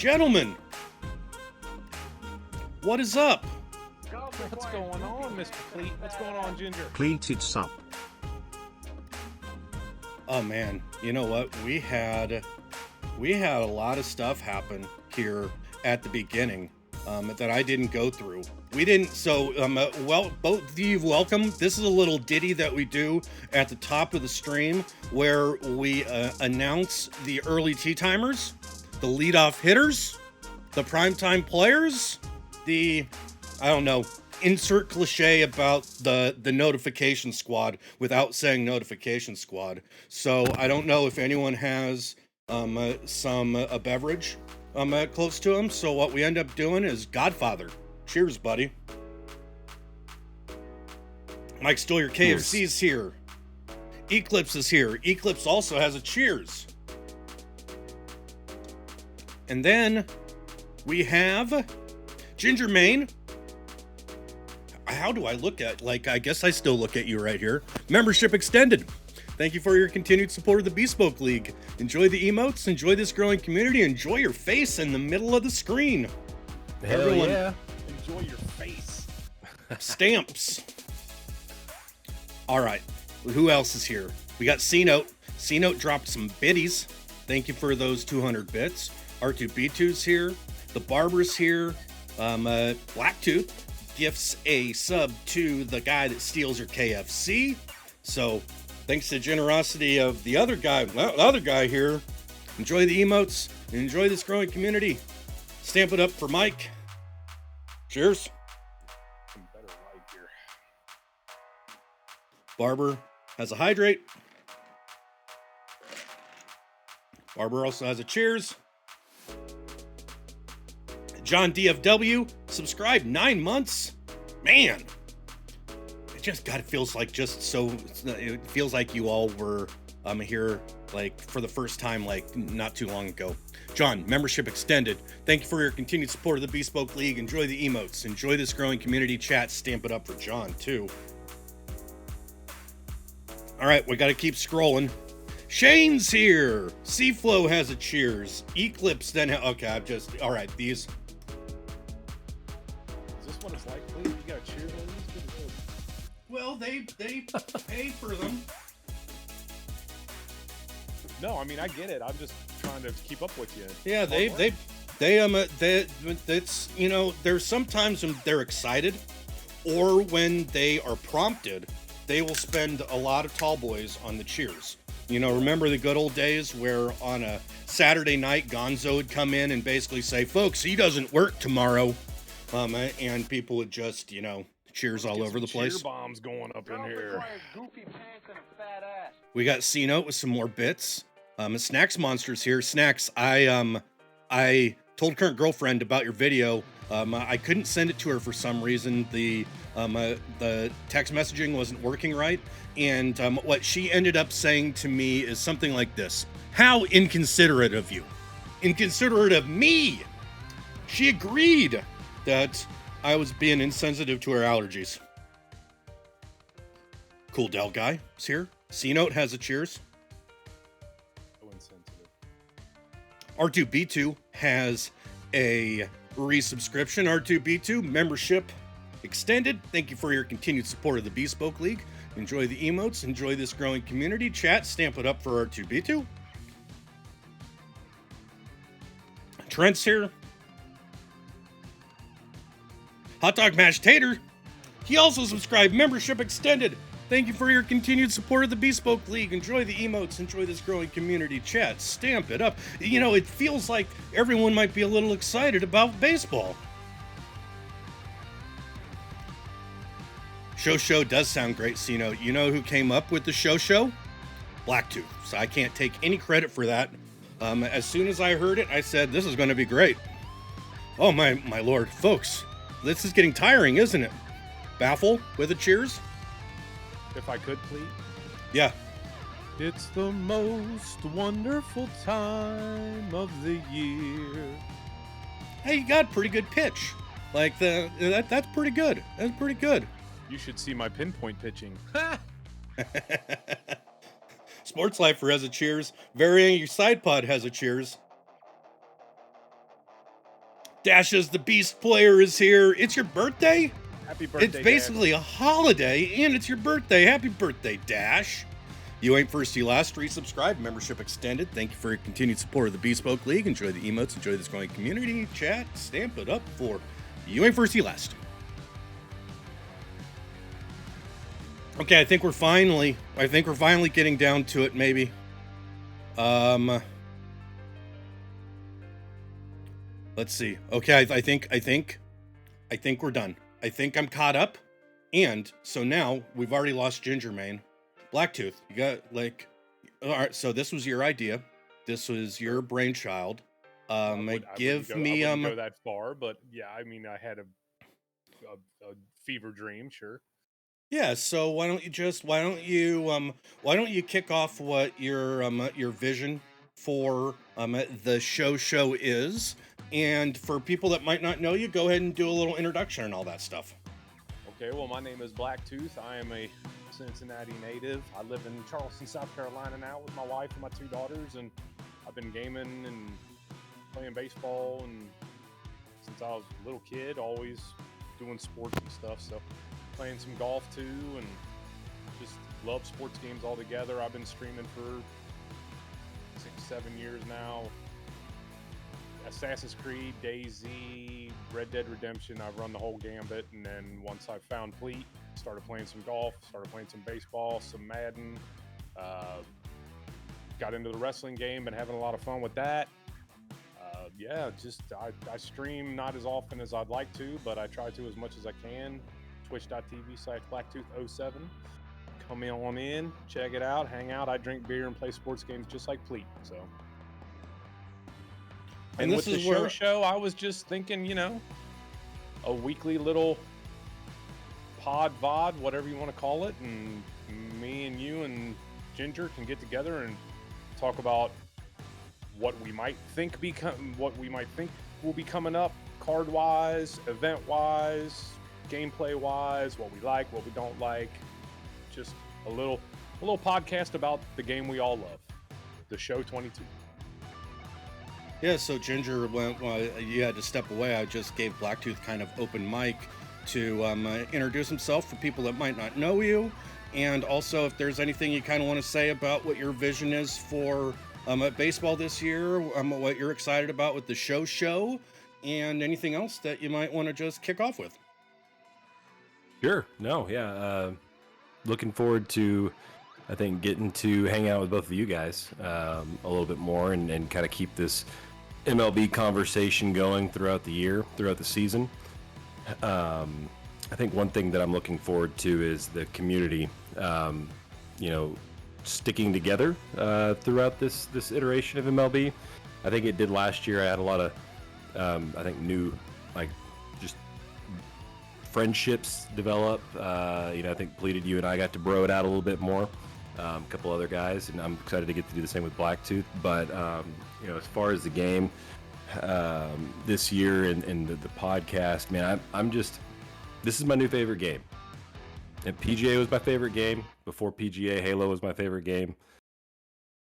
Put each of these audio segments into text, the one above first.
Gentlemen, what is up? What's going on, Mr. Pleat? What's going on, Ginger? Pleated sup. Oh man, you know what? We had a lot of stuff happen here at the beginning that I didn't go through. We didn't. So, well, both of you, welcome. This is a little ditty that we do at the top of the stream where we announce the early tea timers, the leadoff hitters, the primetime players, I don't know, insert cliche about the notification squad without saying notification squad. So I don't know if anyone has a beverage close to them. So what we end up doing is Godfather. Cheers, buddy. Mike Stoll, your KFC's here. Eclipse is here. Eclipse also has a cheers. And then we have GingerMayne. How do I look at, I guess I still look at you right here. Membership extended. Thank you for your continued support of the Bespoke League. Enjoy the emotes, enjoy this growing community, enjoy your face in the middle of the screen. Hell Everyone, yeah. Enjoy your face. Stamps. All right, who else is here? We got C-Note. C-Note dropped some biddies. Thank you for those 200 bits. R2B2's here. The Barber's here. Blacktooth gifts a sub to the guy that steals your KFC. So thanks to the generosity of the other guy here. Enjoy the emotes. Enjoy this growing community. Stamp it up for Mike. Cheers. Some better light here. Barber has a hydrate. Barber also has a cheers. John DFW subscribed 9 months. Man, it feels like you all were here for the first time not too long ago. John, membership extended. Thank you for your continued support of the Bespoke League. Enjoy the emotes. Enjoy this growing community chat. Stamp it up for John too. All right, we got to keep scrolling. Shane's here. Seaflow has a cheers. Eclipse then. Okay, all right. These. Is this what it's like, Pleat? You got to cheers on these? Good Lord. Well, they pay for them. No, I mean, I get it. I'm just trying to keep up with you. Yeah, it's, there's sometimes when they're excited or when they are prompted, they will spend a lot of tall boys on the cheers. Remember the good old days where on a Saturday night, Gonzo would come in and basically say, folks, he doesn't work tomorrow. And people would just, cheers all over the place. Cheer bombs going up in here. We got C-Note with some more bits. Snacks Monster's here. Snacks, I told current girlfriend about your video. I couldn't send it to her for some reason. The text messaging wasn't working right. And what she ended up saying to me is something like this. How inconsiderate of you. Inconsiderate of me. She agreed that I was being insensitive to her allergies. Cool Del guy is here. C-Note has a cheers. R2B2 has a resubscription. R2B2 membership extended. Thank you for your continued support of the Bespoke League. Enjoy the emotes. Enjoy this growing community. Chat, stamp it up for R2B2. Trent's here. Hot Dog Mashed Tater. He also subscribed. Membership extended. Thank you for your continued support of the Bespoke League. Enjoy the emotes. Enjoy this growing community. Chat, stamp it up. It feels like everyone might be a little excited about baseball. Show does sound great, C-Note. You know who came up with the show? Blacktooth. So I can't take any credit for that. As soon as I heard it, I said, this is going to be great. Oh, my lord. Folks, this is getting tiring, isn't it? Baffle with a cheers? If I could, Pleat. Yeah. It's the most wonderful time of the year. Hey, you got a pretty good pitch. That's pretty good. That's pretty good. You should see my pinpoint pitching. Sports Lifer has a cheers. Varying Your Side Pod has a cheers. Dashes the Beast Player is here. It's your birthday? Happy birthday, It's basically a holiday, and it's your birthday. Happy birthday, Dash. You ain't first, you last. Resubscribe, membership extended. Thank you for your continued support of the Bespoke League. Enjoy the emotes, enjoy this growing community. Chat, stamp it up for you ain't first, you last. Okay, I think we're finally getting down to it, maybe. Let's see. Okay, I think we're done. I think I'm caught up. And so now we've already lost GingerMayne. Blacktooth, you got all right, so this was your idea. This was your brainchild. I wouldn't go that far, but yeah, I mean, I had a fever dream, sure. Yeah, so why don't you kick off what your vision for the show is, and for people that might not know you, go ahead and do a little introduction and all that stuff. Okay, well, my name is Blacktooth. I am a Cincinnati native. I live in Charleston, South Carolina now with my wife and my 2 daughters, and I've been gaming and playing baseball and since I was a little kid, always doing sports and stuff. So playing some golf too, and just love sports games altogether. I've been streaming for 6-7 years now. Assassin's Creed, DayZ, Red Dead Redemption, I've run the whole gambit, and then once I found Pleat, started playing some golf, started playing some baseball, some Madden, got into the wrestling game, been having a lot of fun with that. I stream not as often as I'd like to, but I try to as much as I can. Twitch.tv/Blacktooth07. Come on in, check it out, hang out. I drink beer and play sports games just like Pleat, so... And with the show, I was just thinking, a weekly little pod, VOD, whatever you want to call it, and me and you and Ginger can get together and talk about what we might think will be coming up, card-wise, event-wise, gameplay-wise, what we like, what we don't like. Just a little podcast about the game we all love, the show 22. Yeah, so Ginger, you had to step away. I just gave Blacktooth kind of open mic to introduce himself for people that might not know you, and also if there's anything you kind of want to say about what your vision is for baseball this year, what you're excited about with the show, and anything else that you might want to just kick off with. Sure. No, yeah. Looking forward to, I think, getting to hang out with both of you guys a little bit more and kind of keep this MLB conversation going throughout the year, throughout the season. I think one thing that I'm looking forward to is the community, sticking together throughout this iteration of MLB. I think it did last year. I had a lot of, new, just friendships develop. I think Pleated, you and I got to bro it out a little bit more. A couple other guys, and I'm excited to get to do the same with Blacktooth. But as far as the game this year and the podcast, man, this is my new favorite game. And PGA was my favorite game. Before PGA, Halo was my favorite game.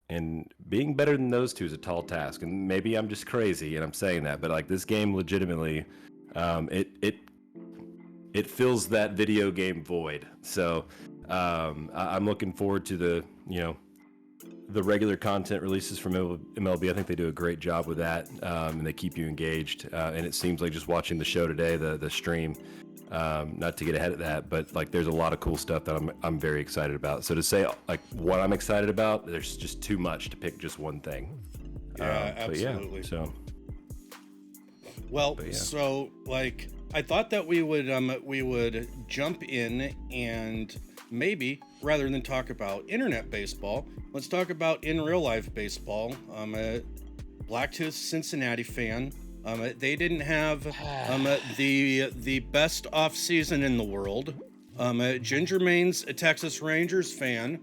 And being better than those two is a tall task. And maybe I'm just crazy and I'm saying that, but this game legitimately, it fills that video game void. So I'm looking forward to the regular content releases from MLB. I think they do a great job with that, and they keep you engaged. And it seems like just watching the show today, the stream, not to get ahead of that, but there's a lot of cool stuff that I'm very excited about. So to say what I'm excited about, there's just too much to pick just one thing. Yeah, absolutely. So I thought that we would jump in and maybe, rather than talk about internet baseball, let's talk about in real life baseball. I'm a Blacktooth Cincinnati fan. They didn't have the best off season in the world. GingerMayne's a Texas Rangers fan.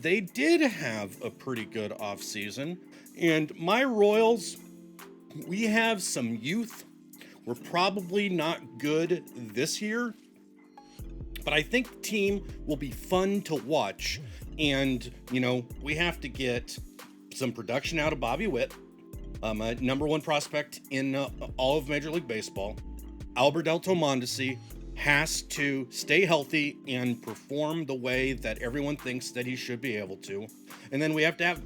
They did have a pretty good off season. And my Royals, we have some youth. We're probably not good this year, but I think the team will be fun to watch. And, we have to get some production out of Bobby Witt. Number one prospect in all of Major League Baseball. Alberto Mondesi has to stay healthy and perform the way that everyone thinks that he should be able to. And then we have to have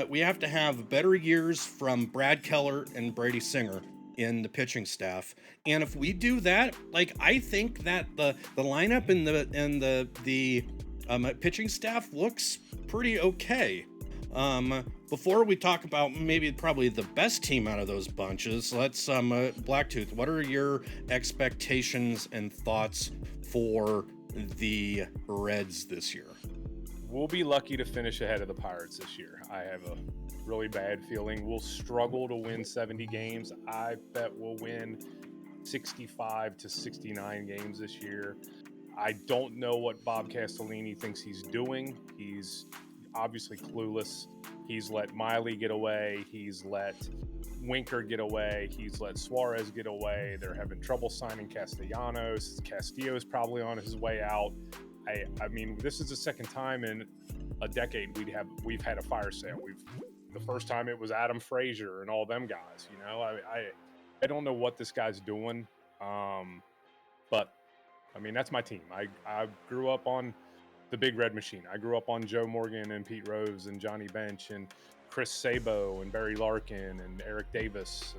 we have to have better years from Brad Keller and Brady Singer in the pitching staff. And if we do that, like, I think that the lineup and the pitching staff looks pretty okay. Before we talk about probably the best team out of those bunches, let's Blacktooth, what are your expectations and thoughts for the Reds this year? We'll be lucky to finish ahead of the Pirates this year. I have a really bad feeling we'll struggle to win 70 games. I bet we'll win 65 to 69 games this year. I don't know what Bob Castellini thinks he's doing. He's obviously clueless. He's let Miley get away. He's let Winker get away. He's let Suarez get away. They're having trouble signing Castellanos. Castillo's probably on his way out. I mean, this is the second time in a decade we've had a fire sale. The first time it was Adam Frazier and all them guys. You know, I don't know what this guy's doing, but I mean, that's my team. I grew up on the Big Red Machine. I grew up on Joe Morgan and Pete Rose and Johnny Bench and Chris Sabo and Barry Larkin and Eric Davis.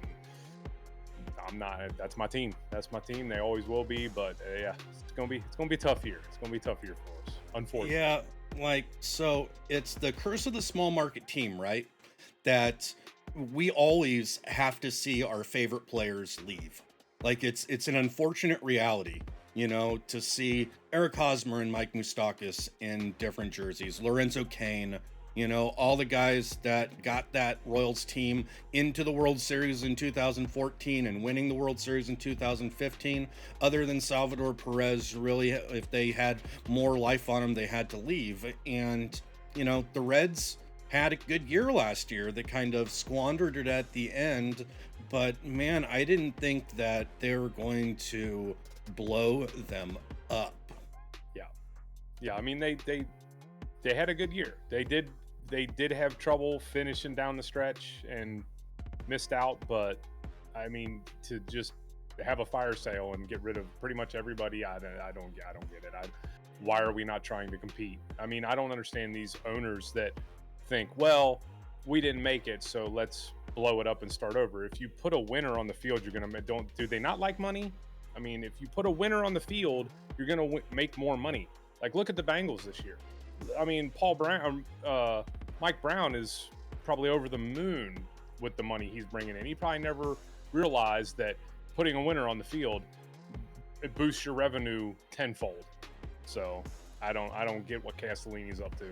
And that's my team. That's my team. They always will be. But yeah, it's gonna be a tough year. It's gonna be a tough year for us, unfortunately. Yeah, so it's the curse of the small market team, right? That we always have to see our favorite players leave. Like, it's an unfortunate reality, you know, to see Eric Hosmer and Mike Moustakas in different jerseys, Lorenzo Cain, you know, all the guys that got that Royals team into the World Series in 2014 and winning the World Series in 2015. Other than Salvador Perez, really, if they had more life on them, they had to leave. And, you know, the Reds had a good year last year. They kind of squandered it at the end. But, man, I didn't think that they were going to blow them up. Yeah. I mean, they had a good year. They did have trouble finishing down the stretch and missed out, but I mean, to just have a fire sale and get rid of pretty much everybody, I don't get it. Why are we not trying to compete? I mean, I don't understand these owners that think, well, we didn't make it, so let's blow it up and start over. If you put a winner on the field, do they not like money? I mean, if you put a winner on the field, you're going to make more money. Like, look at the Bengals this year. I mean, Mike Brown is probably over the moon with the money he's bringing in. He probably never realized that putting a winner on the field, it boosts your revenue tenfold. So I don't get what Castellini's up to.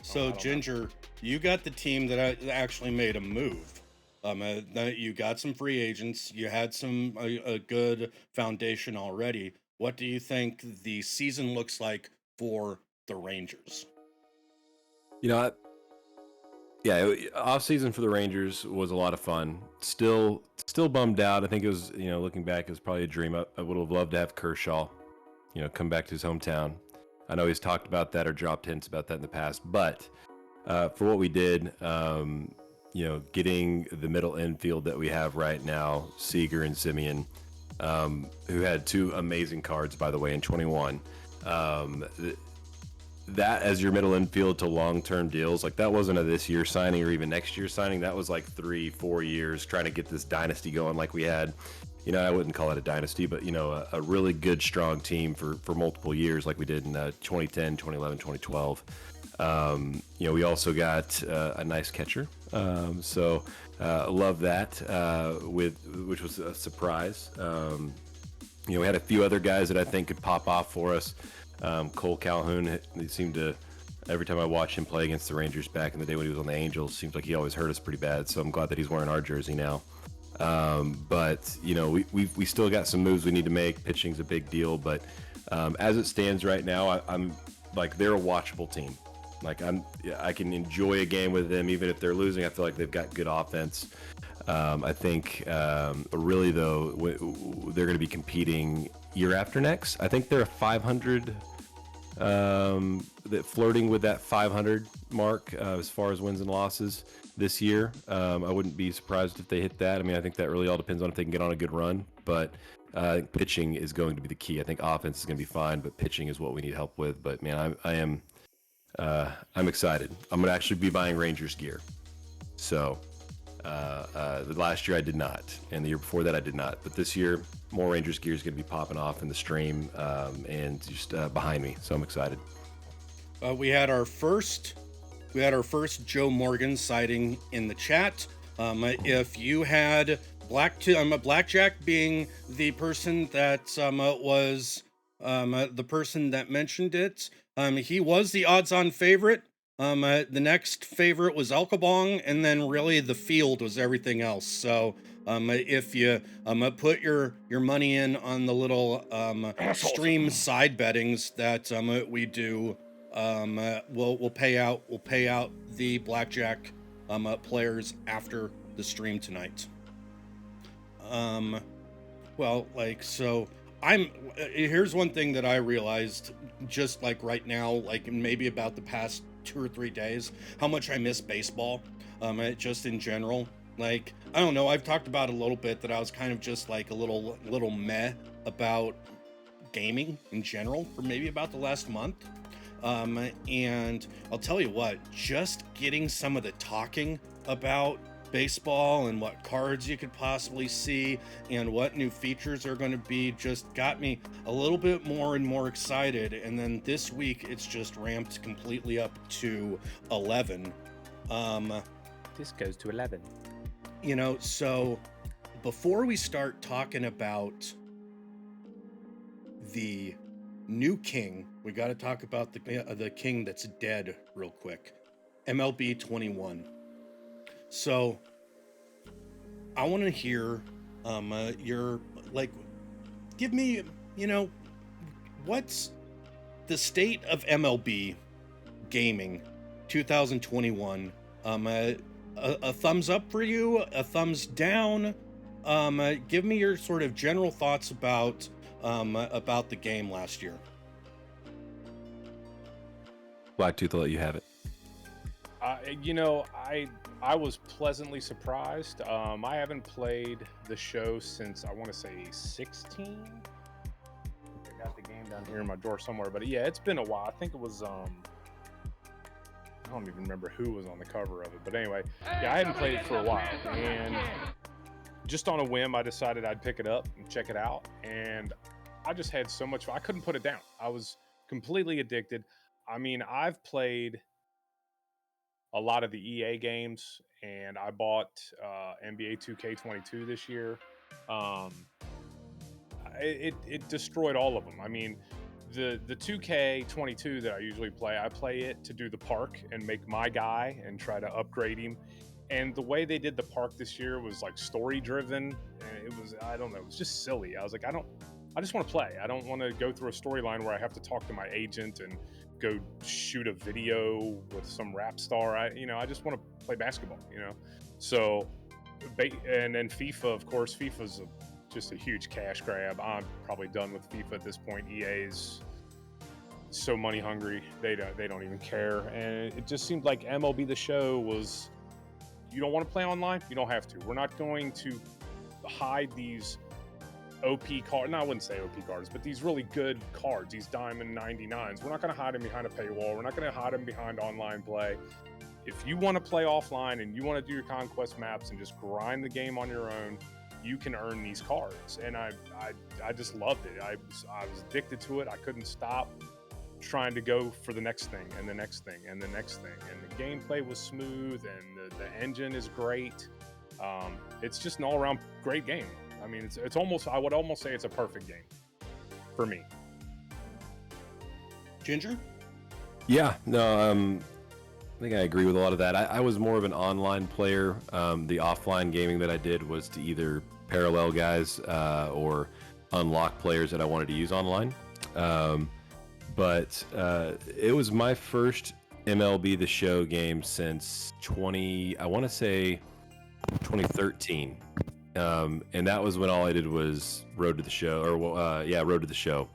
So Ginger, you got the team that actually made a move. You got some free agents. You had a good foundation already. What do you think the season looks like for the Rangers? You know, off season for the Rangers was a lot of fun. Still bummed out. I think it was, you know, looking back, it was probably a dream. I would have loved to have Kershaw, you know, come back to his hometown. I know he's talked about that or dropped hints about that in the past, but for what we did, you know, getting the middle infield that we have right now, Seager and Simeon, who had two amazing cards, by the way, in 21. That as your middle infield to long-term deals, like that wasn't a this year signing or even next year signing. That was like 3-4 years trying to get this dynasty going like we had. You know, I wouldn't call it a dynasty, but, you know, a really good, strong team for multiple years like we did in 2010, 2011, 2012. You know, we also got a nice catcher. So love that, which was a surprise. You know, we had a few other guys that I think could pop off for us. Cole Calhoun, he seemed to, every time I watched him play against the Rangers back in the day when he was on the Angels, seems like he always hurt us pretty bad. So I'm glad that he's wearing our jersey now. But, you know, we still got some moves we need to make. Pitching's a big deal. But as it stands right now, I'm like, they're a watchable team. Like, I can enjoy a game with them, even if they're losing. I feel like they've got good offense. I think really, though, they're going to be competing year after next. I think they're a 500 that flirting with that 500 mark as far as wins and losses this year. I wouldn't be surprised if they hit that. I mean, I think that really all depends on if they can get on a good run, but I think pitching is going to be the key. I think offense is going to be fine, but pitching is what we need help with. But man, I'm excited. I'm going to actually be buying Rangers gear. So the last year I did not, and the year before that I did not. But this year, more Rangers gear is going to be popping off in the stream and just behind me. So I'm excited. We had our first Joe Morgan sighting in the chat. If you had Blackjack being the person that was the person that mentioned it, he was the odds-on favorite. The next favorite was Alkabong, and then really the field was everything else. So if you put your money in on the little stream side bettings that we do, we'll pay out the blackjack players after the stream tonight. Well, like, so here's one thing that I realized just like right now, like maybe about the past 2 or 3 days, how much I miss baseball, just in general. Like, I don't know, I've talked about a little bit that I was kind of just like a little meh about gaming in general for maybe about the last month. And I'll tell you what, just getting some of the talking about baseball and what cards you could possibly see and what new features are going to be just got me a little bit more and more excited. And then this week it's just ramped completely up to 11. This goes to 11. You know, so before we start talking about the new king, we got to talk about the king that's dead real quick. MLB 21. So I want to hear your, like, give me, you know, what's the state of MLB gaming 2021? A thumbs up for you, a thumbs down. Give me your sort of general thoughts about the game last year. Blacktooth, I'll let you have it. You know, I was pleasantly surprised. I haven't played the show since, I want to say 16. I got the game down here in my drawer somewhere, but yeah, it's been a while. I think it was, I don't even remember who was on the cover of it, but anyway, yeah, I hadn't played it for a while, and just on a whim, I decided I'd pick it up and check it out, and I just had so much fun. I couldn't put it down. I was completely addicted. I mean, I've played a lot of the EA games, and I bought NBA 2K22 this year. It destroyed all of them. I mean, the 2K22 that I usually play, I play it to do the park and make my guy and try to upgrade him. And the way they did the park this year was like story driven, and it was, I don't know, it was just silly. I was like, I just want to play. I don't want to go through a storyline where I have to talk to my agent and go shoot a video with some rap star. I just want to play basketball, you know? So, and then FIFA, of course, FIFA's just a huge cash grab. I'm probably done with FIFA at this point. EA's so money hungry. They don't even care. And it just seemed like MLB The Show was, you don't want to play online? You don't have to. We're not going to hide these OP cards. No, I wouldn't say OP cards, but these really good cards, these Diamond 99s. We're not going to hide them behind a paywall. We're not going to hide them behind online play. If you want to play offline and you want to do your conquest maps and just grind the game on your own, you can earn these cards. And I just loved it. I was addicted to it. I couldn't stop trying to go for the next thing and the next thing and the next thing. And the gameplay was smooth, and the engine is great. It's just an all-around great game. I mean, it's almost, I would almost say it's a perfect game for me. Ginger? Yeah, no, I think I agree with a lot of that. I was more of an online player. The offline gaming that I did was to either parallel guys or unlock players that I wanted to use online. But it was my first MLB The Show game since 2013. And that was when all I did was Road to the Show, Road to the Show.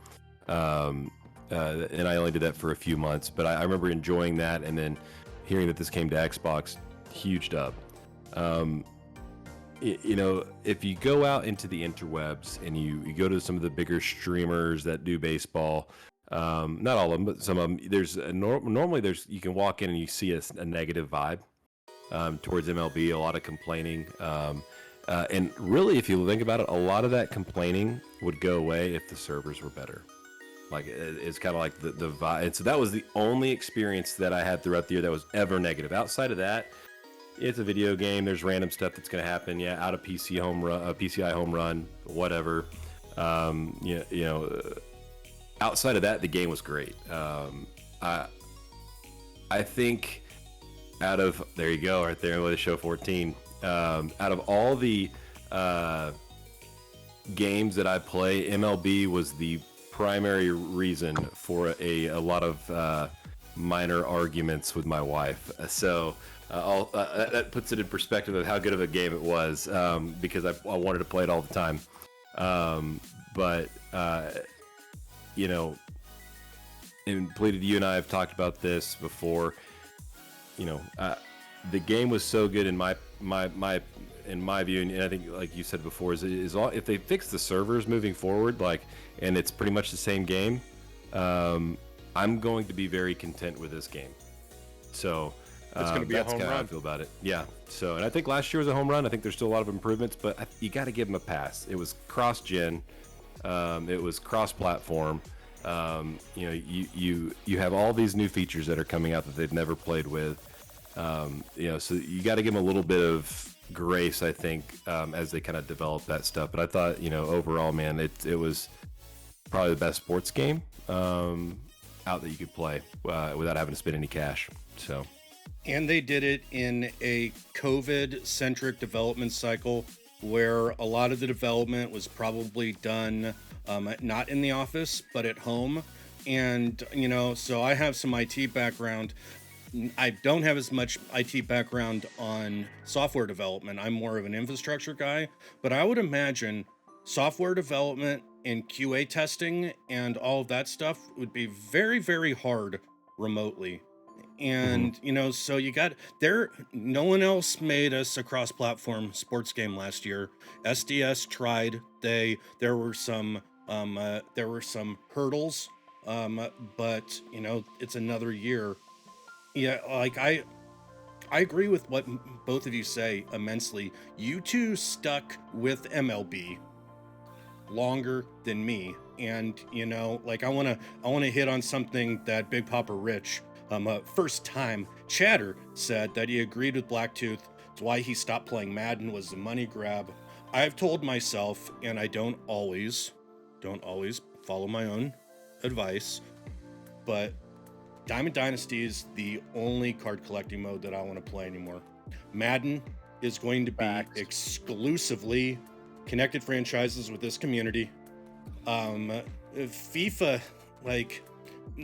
and I only did that for a few months, but I remember enjoying that, and then hearing that this came to Xbox, huge dub. You know, if you go out into the interwebs and you go to some of the bigger streamers that do baseball, not all of them, but some of them, normally you can walk in and you see a negative vibe towards MLB, a lot of complaining. And really, if you think about it, a lot of that complaining would go away if the servers were better. Like, it's kind of like the vibe. And so that was the only experience that I had throughout the year that was ever negative. Outside of that, it's a video game. There's random stuff that's going to happen. Yeah, out of PCI home run, whatever. Outside of that, the game was great. I think there you go, right there with the show 14. Out of all the games that I play, MLB was the primary reason for a lot of minor arguments with my wife. So that puts it in perspective of how good of a game it was, because I wanted to play it all the time. But and Pleated, you and I have talked about this before. The game was so good in my view, and I think, like you said before, is all, if they fix the servers moving forward, and it's pretty much the same game, I'm going to be very content with this game. So it's going to be a home run. How I feel about it. Yeah. So, and I think last year was a home run. I think there's still a lot of improvements, but you got to give them a pass. It was cross-gen. It was cross-platform. You have all these new features that are coming out that they've never played with. So you got to give them a little bit of grace, I think, as they kind of develop that stuff. But I thought, overall, man, it was probably the best sports game out that you could play without having to spend any cash. So, and they did it in a COVID-centric development cycle where a lot of the development was probably done not in the office but at home. And so I have some IT background. I don't have as much IT background on software development. I'm more of an infrastructure guy, but I would imagine software development and QA testing and all of that stuff would be very, very hard remotely. And, so no one else made us a cross-platform sports game last year. SDS tried. There were some hurdles, but it's another year. Yeah, I agree with what both of you say immensely. You two stuck with MLB longer than me, and I want to hit on something that Big Papa Rich, first time chatter, said that he agreed with Blacktooth. It's why he stopped playing Madden was the money grab. I've told myself, and I don't always follow my own advice, but Diamond Dynasty is the only card collecting mode that I want to play anymore. Madden is going to be exclusively connected franchises with this community. FIFA,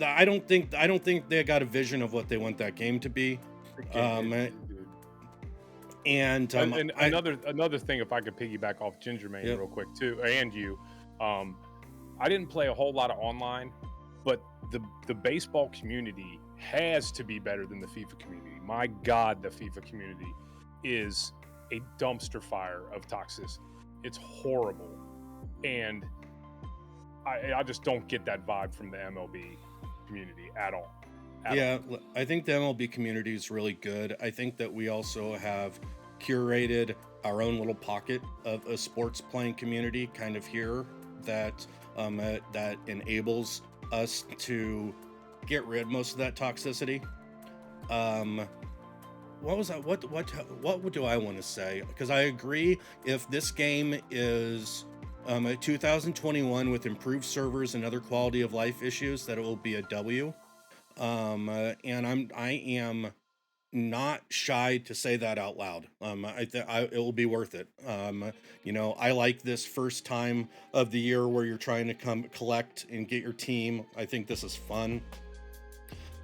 I don't think they got a vision of what they want that game to be. And another thing, if I could piggyback off GingerMayne real quick too, and you, I didn't play a whole lot of online, but the baseball community has to be better than the FIFA community. My God, the FIFA community is a dumpster fire of toxicity. It's horrible, and I just don't get that vibe from the MLB community at all. I think the MLB community is really good. I think that we also have curated our own little pocket of a sports playing community kind of here that enables us to get rid of most of that toxicity. What was that? What do I want to say? Because I agree, if this game is 2021 with improved servers and other quality of life issues, that it will be a W. And I am not shy to say that out loud. It will be worth it. I like this first time of the year where you're trying to come collect and get your team. I think this is fun.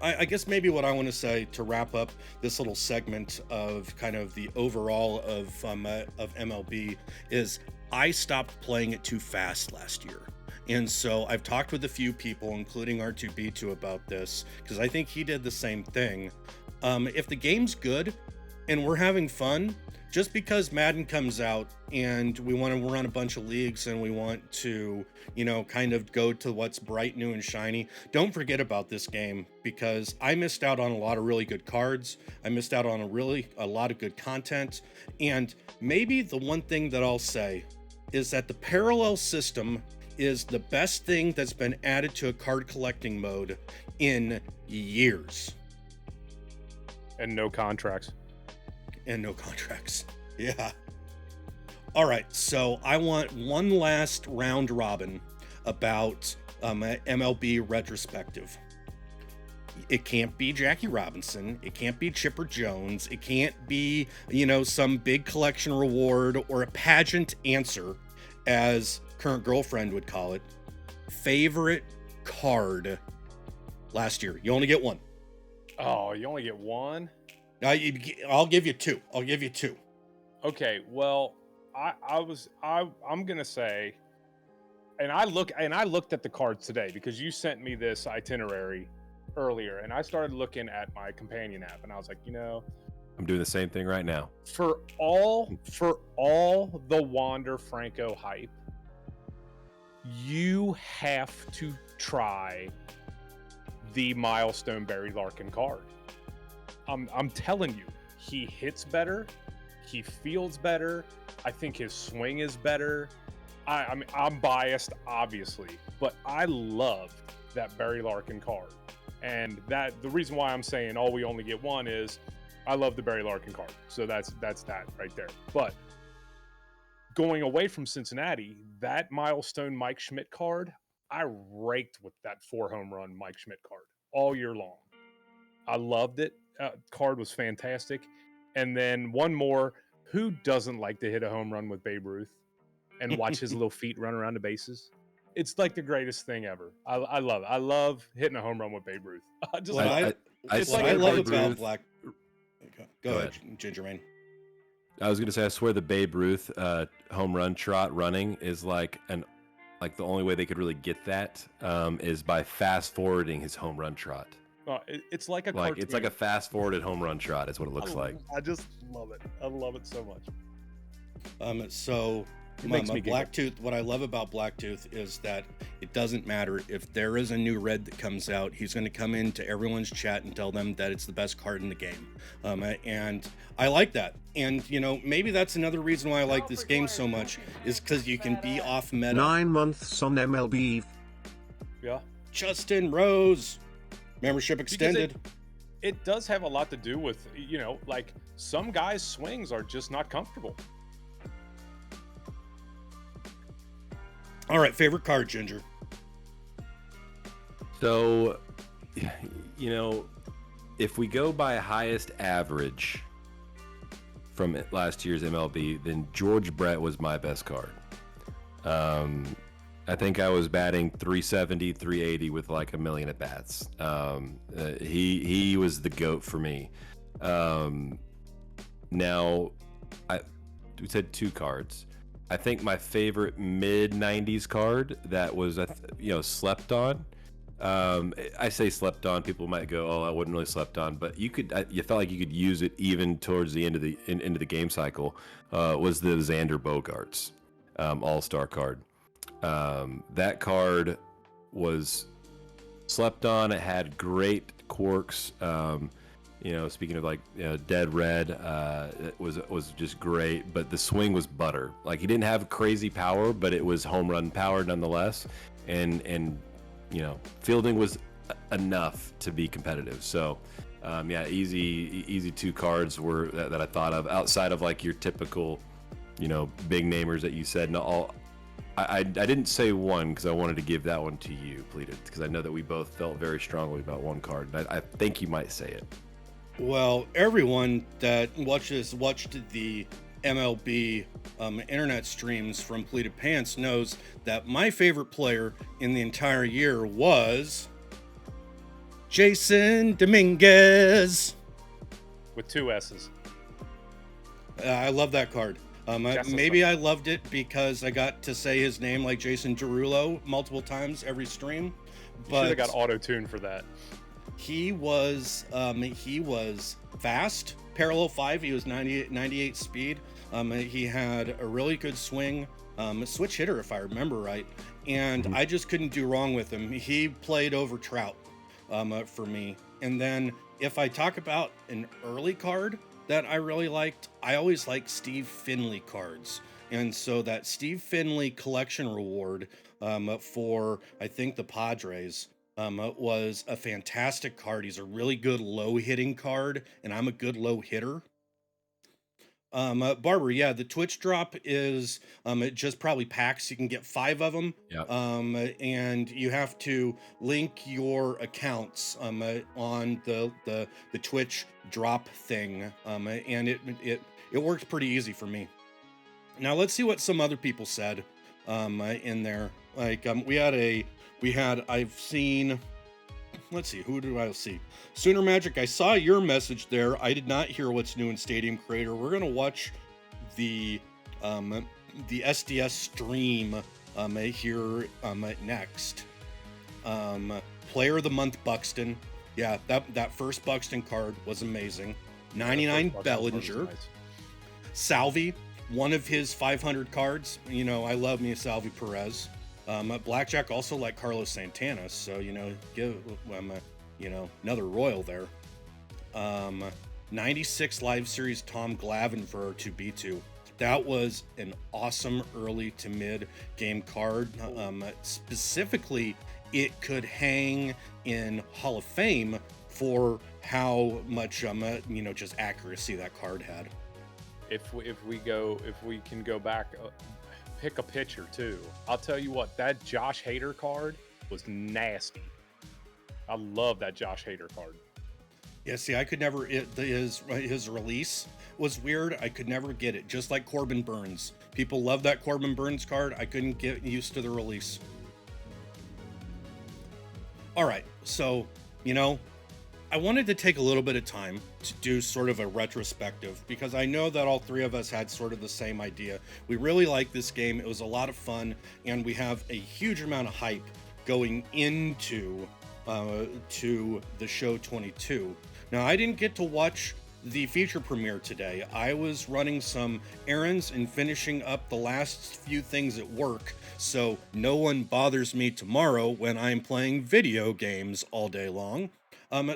I guess maybe what I want to say to wrap up this little segment of kind of the overall of MLB is I stopped playing it too fast last year. And so I've talked with a few people, including R2B2, about this, because I think he did the same thing. If the game's good and we're having fun, just because Madden comes out and we want to run a bunch of leagues and we want to, kind of go to what's bright, new, and shiny, don't forget about this game, because I missed out on a lot of really good cards. I missed out on a lot of good content. And maybe the one thing that I'll say is that the parallel system is the best thing that's been added to a card collecting mode in years. And no contracts. Yeah. All right, so I want one last round robin about MLB retrospective. It can't be Jackie Robinson. It can't be Chipper Jones. It can't be, some big collection reward or a pageant answer, as current girlfriend would call it. Favorite card last year. You only get one. Oh, you only get one? I'll give you two. Okay, well, I'm gonna say, and I looked at the cards today because you sent me this itinerary earlier, and I started looking at my companion app, and I was like, I'm doing the same thing right now. For all the Wander Franco hype, you have to try the Milestone Barry Larkin card. I'm telling you, he hits better, he fields better. I think his swing is better. I mean, I'm biased, obviously, but I love that Barry Larkin card. And that the reason why I'm saying, we only get one is I love the Barry Larkin card. So that's that right there. But going away from Cincinnati, that Milestone Mike Schmidt card, I raked with that 4 home run Mike Schmidt card all year long. I loved it. Card was fantastic. And then one more. Who doesn't like to hit a home run with Babe Ruth and watch his little feet run around the bases? It's like the greatest thing ever. I love it. I love hitting a home run with Babe Ruth. I love about Black. Go ahead, GingerMayne. I was gonna say, I swear the Babe Ruth home run trot running is like the only way they could really get that is by fast forwarding his home run trot. It's like a cartoon. It's like a fast forwarded home run trot is what it looks like. I just love it. I love it so much. So my Blacktooth, what I love about Blacktooth is that it doesn't matter if there is a new red that comes out, he's going to come into everyone's chat and tell them that it's the best card in the game. And I like that. And, maybe that's another reason why I like this game so much, is because you can be off meta. 9 months on MLB. Yeah. Justin Rose. Membership extended. It does have a lot to do with, like some guys' swings are just not comfortable. All right, favorite card, Ginger. So, if we go by highest average from last year's MLB, then George Brett was my best card. I think I was batting 370, 380 with like a million at bats. He was the GOAT for me. Now, we said 2 cards. I think my favorite mid 90s card that was slept on. I say slept on. People might go, I wouldn't really slept on, but you felt like you could use it even towards the end of the game cycle. Was the Xander Bogaerts All-Star card. That card was slept on. It had great quirks. Speaking of dead red, it was just great. But the swing was butter. Like, he didn't have crazy power, but it was home run power nonetheless. And fielding was enough to be competitive. So, easy 2 cards were that I thought of outside of like your typical, big namers that you said. I didn't say one because I wanted to give that one to you, Pleated, because I know that we both felt very strongly about one card. And I think you might say it. Well, everyone that watched the MLB internet streams from PleatedPants knows that my favorite player in the entire year was Jason Dominguez. With 2 S's. I love that card. Maybe I loved it because I got to say his name like Jason Derulo multiple times every stream. But should have got auto-tune for that. He was fast. Parallel 5, he was 98 speed. He had a really good swing. A switch hitter, if I remember right. And I just couldn't do wrong with him. He played over Trout for me. And then if I talk about an early card that I really liked, I always liked Steve Finley cards. And so that Steve Finley collection reward for, I think, the Padres was a fantastic card. He's a really good low hitting card, and I'm a good low hitter. Barber, yeah, the Twitch drop is it just probably packs. You can get 5 of them. Yeah. And you have to link your accounts on the Twitch drop thing. And it works pretty easy for me. Now let's see what some other people said in there. Like I've seen, let's see, who do I see? Sooner Magic, I saw your message there. I did not hear what's new in Stadium Creator. We're gonna watch the SDS stream here next. Player of the Month Buxton. Yeah, that first Buxton card was amazing. 99 Bellinger. Nice. Salvi, one of his 500 cards. You know, I love me a Salvi Perez. Blackjack also like Carlos Santana, so give another Royal there. 96 Live Series Tom Glavine for R2B2. That was an awesome early to mid game card. Specifically, it could hang in Hall of Fame for how much just accuracy that card had. If we can go back. Pick a pitcher too. I'll tell you what, that Josh Hader card was nasty. I love that Josh Hader card. Yeah, see, I could never. His release was weird. I could never get it. Just like Corbin Burns. People love that Corbin Burns card. I couldn't get used to the release. All right, so I wanted to take a little bit of time to do sort of a retrospective because I know that all 3 of us had sort of the same idea. We really liked this game. It was a lot of fun, and we have a huge amount of hype going into to the show 22. Now, I didn't get to watch the feature premiere today. I was running some errands and finishing up the last few things at work, so no one bothers me tomorrow when I'm playing video games all day long.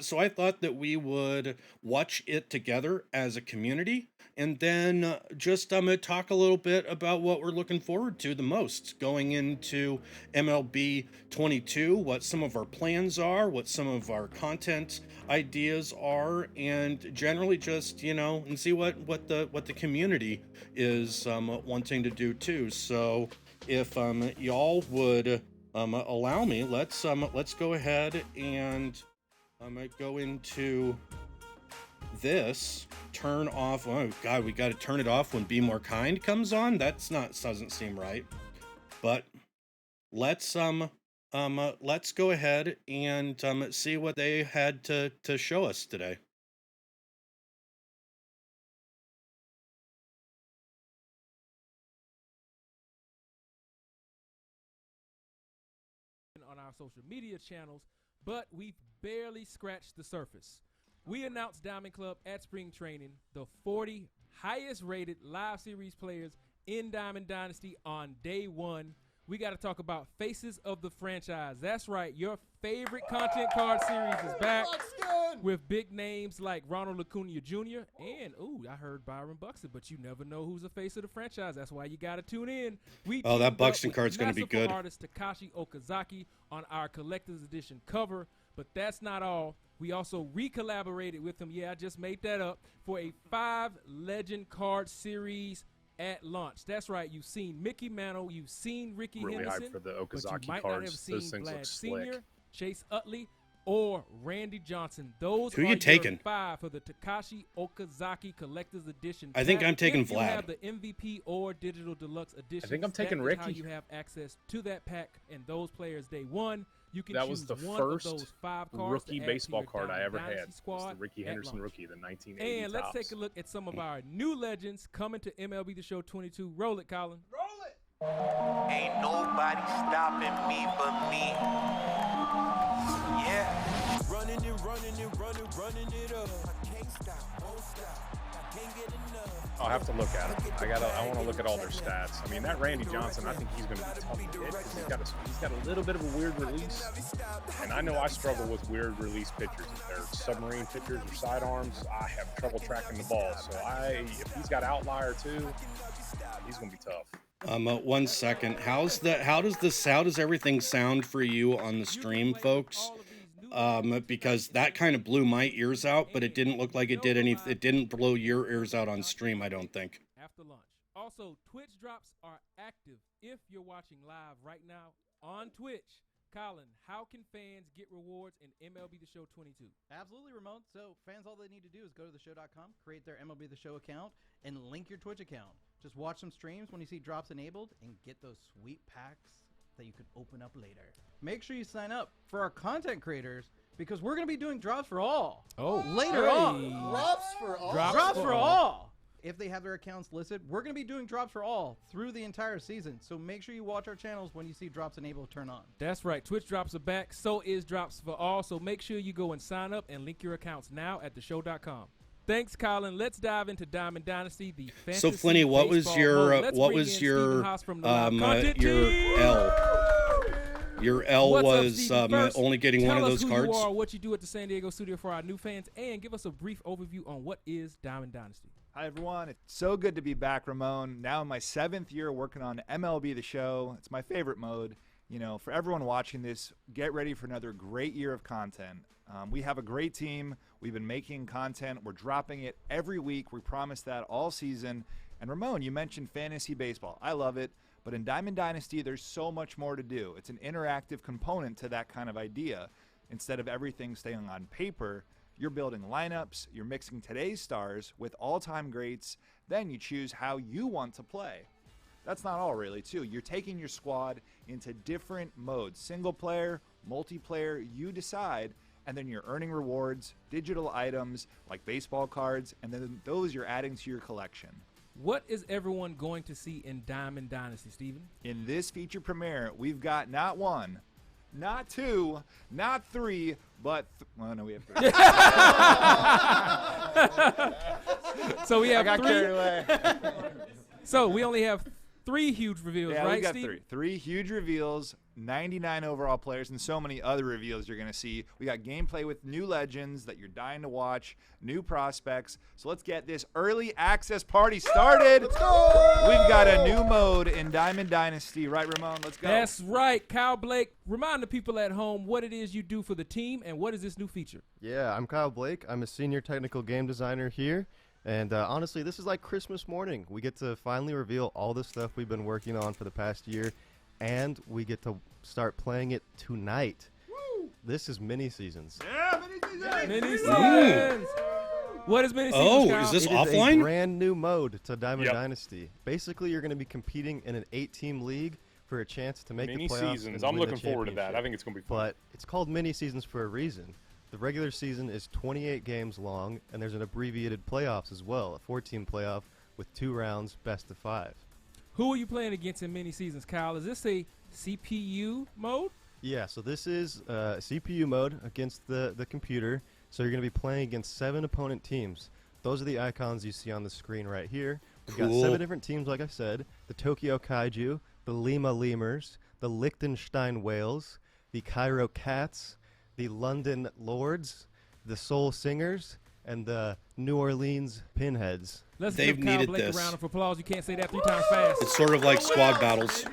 So I thought that we would watch it together as a community and then just talk a little bit about what we're looking forward to the most going into MLB 22, what some of our plans are, what some of our content ideas are, and generally just, and see what the community is wanting to do too. So if y'all would allow me, let's go ahead and I might go into this, turn off. Oh God, we got to turn it off when Be More Kind comes on. Doesn't seem right. But let's go ahead and see what they had to show us today. On our social media channels, but we've barely scratched the surface. We announced Diamond Club at spring training, the 40 highest rated live series players in Diamond Dynasty on day 1. We got to talk about Faces of the Franchise. That's right, your favorite content card series is back with big names like Ronald Acuna Jr. and, I heard Byron Buxton, but you never know who's the face of the franchise. That's why you got to tune in. That Buxton card's going to be good. Artist Takashi Okazaki on our collector's edition cover, but that's not all. We also re-collaborated with him. Yeah, I just made that up for a 5 legend card series at launch. That's right. You've seen Mickey Mantle. You've seen Ricky really Henderson. Hyped for the Okazaki but you might cards. not have seen Those things Vlad look Sr., slick. Chase Utley, or Randy Johnson. Those Who are you your taking? 5 for the Takashi Okazaki Collector's Edition. I think pack. I'm taking if you Vlad. have the MVP or Digital Deluxe Edition. I think I'm taking that is how Ricky. you have access to that pack and those players day one. You can That choose was the one first of those 5 cards rookie to add baseball to your card I Diamond ever Dynasty had. It's Squad the Ricky at Henderson launch. rookie, the 1980 And let's Topps. take a look at some of our new legends coming to MLB The Show 22. Roll it, Colin. Ain't nobody stopping me but me. Yeah. Running it up. I can't stop, won't stop. I can't get enough. I'll have to look at it. I want to look at all their stats. I mean, that Randy Johnson, I think he's going to be tough to hit because he's got a little bit of a weird release. And I know I struggle with weird release pitchers. If they're submarine pitchers or sidearms, I have trouble tracking the ball. So if he's got outlier too, he's going to be tough. 1 second. How does everything sound for you on the stream, folks? Because that kind of blew my ears out, but it didn't look like it did any. It didn't blow your ears out on stream, I don't think. After lunch. Also, Twitch drops are active if you're watching live right now on Twitch. Colin, how can fans get rewards in MLB The Show 22? Absolutely, Ramon. So fans, all they need to do is go to theshow.com, create their MLB The Show account, and link your Twitch account. Just watch some streams when you see drops enabled and get those sweet packs that you can open up later. Make sure you sign up for our content creators because we're going to be doing drops for all. Later on. Drops for all. Drops for all. If they have their accounts listed, we're going to be doing drops for all through the entire season. So make sure you watch our channels when you see drops enabled turn on. That's right. Twitch drops are back. So is drops for all. So make sure you go and sign up and link your accounts now at theshow.com. Thanks, Colin. Let's dive into Diamond Dynasty. The fantasy So, Flinny, what was baseball your mode. Let's bring in Stephen Haas from the Live Content team. L? Your L What's up, was Stephen? First, only getting one of those tell us cards. who you are, what you do at the San Diego studio for our new fans, and give us a brief overview on what is Diamond Dynasty. Hi, everyone. It's so good to be back, Ramon. Now in my 7th year working on MLB The Show. It's my favorite mode. You know, for everyone watching this, get ready for another great year of content. We have a great team. We've been making content. We're dropping it every week. We promise that all season. And Ramon, you mentioned fantasy baseball. I love it. But in Diamond Dynasty, there's so much more to do. It's an interactive component to that kind of idea. Instead of everything staying on paper, you're building lineups, you're mixing today's stars with all-time greats, then you choose how you want to play. That's not all really, too. You're taking your squad into different modes. Single player, multiplayer, you decide, and then you're earning rewards, digital items like baseball cards, and then those you're adding to your collection. What is everyone going to see in Diamond Dynasty, Steven? In this feature premiere, we've got not one, not two, not three, but well, no, we have three. So we have I got three. carried away. So we only have 3 huge reveals, Yeah, right, we got Steve? three huge reveals, 99 overall players, and so many other reveals you're going to see. We got gameplay with new legends that you're dying to watch, new prospects. So let's get this early access party started. Let's go! We've got a new mode in Diamond Dynasty. Right, Ramon? Let's go. That's right. Kyle Blake, remind the people at home what it is you do for the team and what is this new feature? Yeah, I'm Kyle Blake. I'm a senior technical game designer here. And honestly, this is like Christmas morning. We get to finally reveal all the stuff we've been working on for the past year, and we get to start playing it tonight. Woo! This is mini seasons. Yeah, mini seasons! Mini seasons! What is mini seasons, Oh, Kyle? is this It offline? is a brand new mode to Diamond Yep. Dynasty. Basically, you're going to be competing in an 8-team league for a chance to make Mini the playoffs seasons. and I'm win the looking forward to that. championship. I think it's going to be fun. But it's called mini seasons for a reason. The regular season is 28 games long, and there's an abbreviated playoffs as well, a 14 playoff with 2 rounds, best of 5. Who are you playing against in mini seasons, Kyle? Is this a CPU mode? Yeah, so this is CPU mode against the computer. So you're going to be playing against 7 opponent teams. Those are the icons you see on the screen right here. We've got Cool. 7 different teams, like I said. The Tokyo Kaiju, the Lima Lemurs, the Liechtenstein Whales, the Cairo Cats, the London Lords, the Soul Singers, and the New Orleans Pinheads. Let's They've give Kyle needed Blake this. a round of applause. You can't say that 3 times fast. It's sort of like squad battles.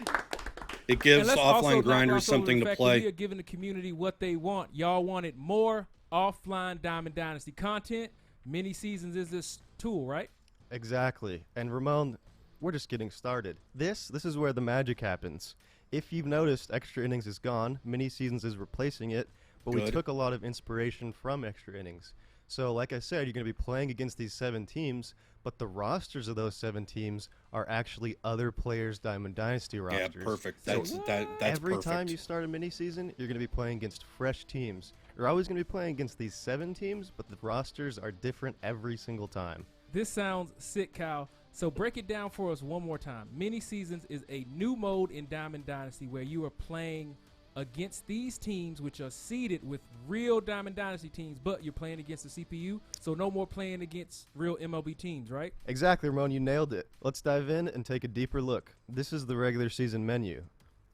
It And gives let's also offline not grinders gloss over something the to fact that play. We are giving the community what they want. Y'all wanted more offline Diamond Dynasty content. Mini seasons is this tool, right? Exactly. And Ramon, we're just getting started. This is where the magic happens. If you've noticed, extra innings is gone. Mini seasons is replacing it. but we Good. took a lot of inspiration from extra innings. So, like I said, you're going to be playing against these 7 teams, but the rosters of those 7 teams are actually other players' Diamond Dynasty Yeah, rosters. perfect. So That's every perfect. time you start a mini season, you're going to be playing against fresh teams. You're always going to be playing against these 7 teams, but the rosters are different every single time. This sounds sick, Kyle. So break it down for us one more time. Mini seasons is a new mode in Diamond Dynasty where you are playing against these teams which are seeded with real Diamond Dynasty teams, but you're playing against the CPU, so no more playing against real MLB teams, right? Exactly, Ramon, you nailed it. Let's dive in and take a deeper look. This is the regular season menu.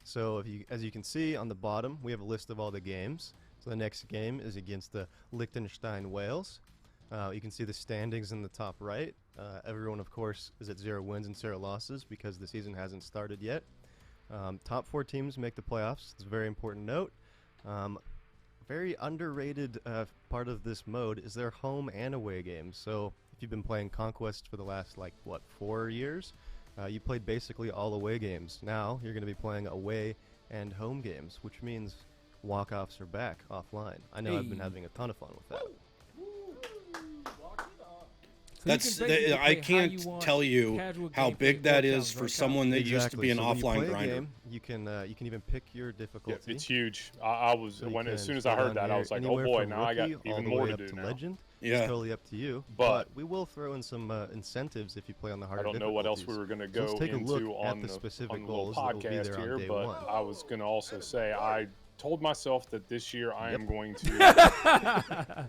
So as you can see on the bottom, we have a list of all the games. So the next game is against the Liechtenstein Whales. You can see the standings in the top right. Everyone, of course, is at 0 wins and 0 losses because the season hasn't started yet. Top 4 teams make the playoffs. It's a very important note. Very underrated part of this mode is their home and away games. So if you've been playing Conquest for the last, 4 years, you played basically all away games. Now you're going to be playing away and home games, which means walk-offs are back offline. I know I've been having a ton of fun with that. That's I can't tell you how big that is for someone that used to be an So when you offline play a grinder. game, you can even pick your difficulty. Yeah, it's huge. I was So you when as can soon as I go heard down that, I here was like, oh anywhere boy, from now I got rookie all even the more way to up do to now. legend. Yeah. It's totally up to you. But we will throw in some incentives if you play on the harder I don't know what else we difficulties. were going to So go let's take a look into at on the the specific little goals that will be podcast there on here, day but 1. I was going to also say I told myself that this year I am going to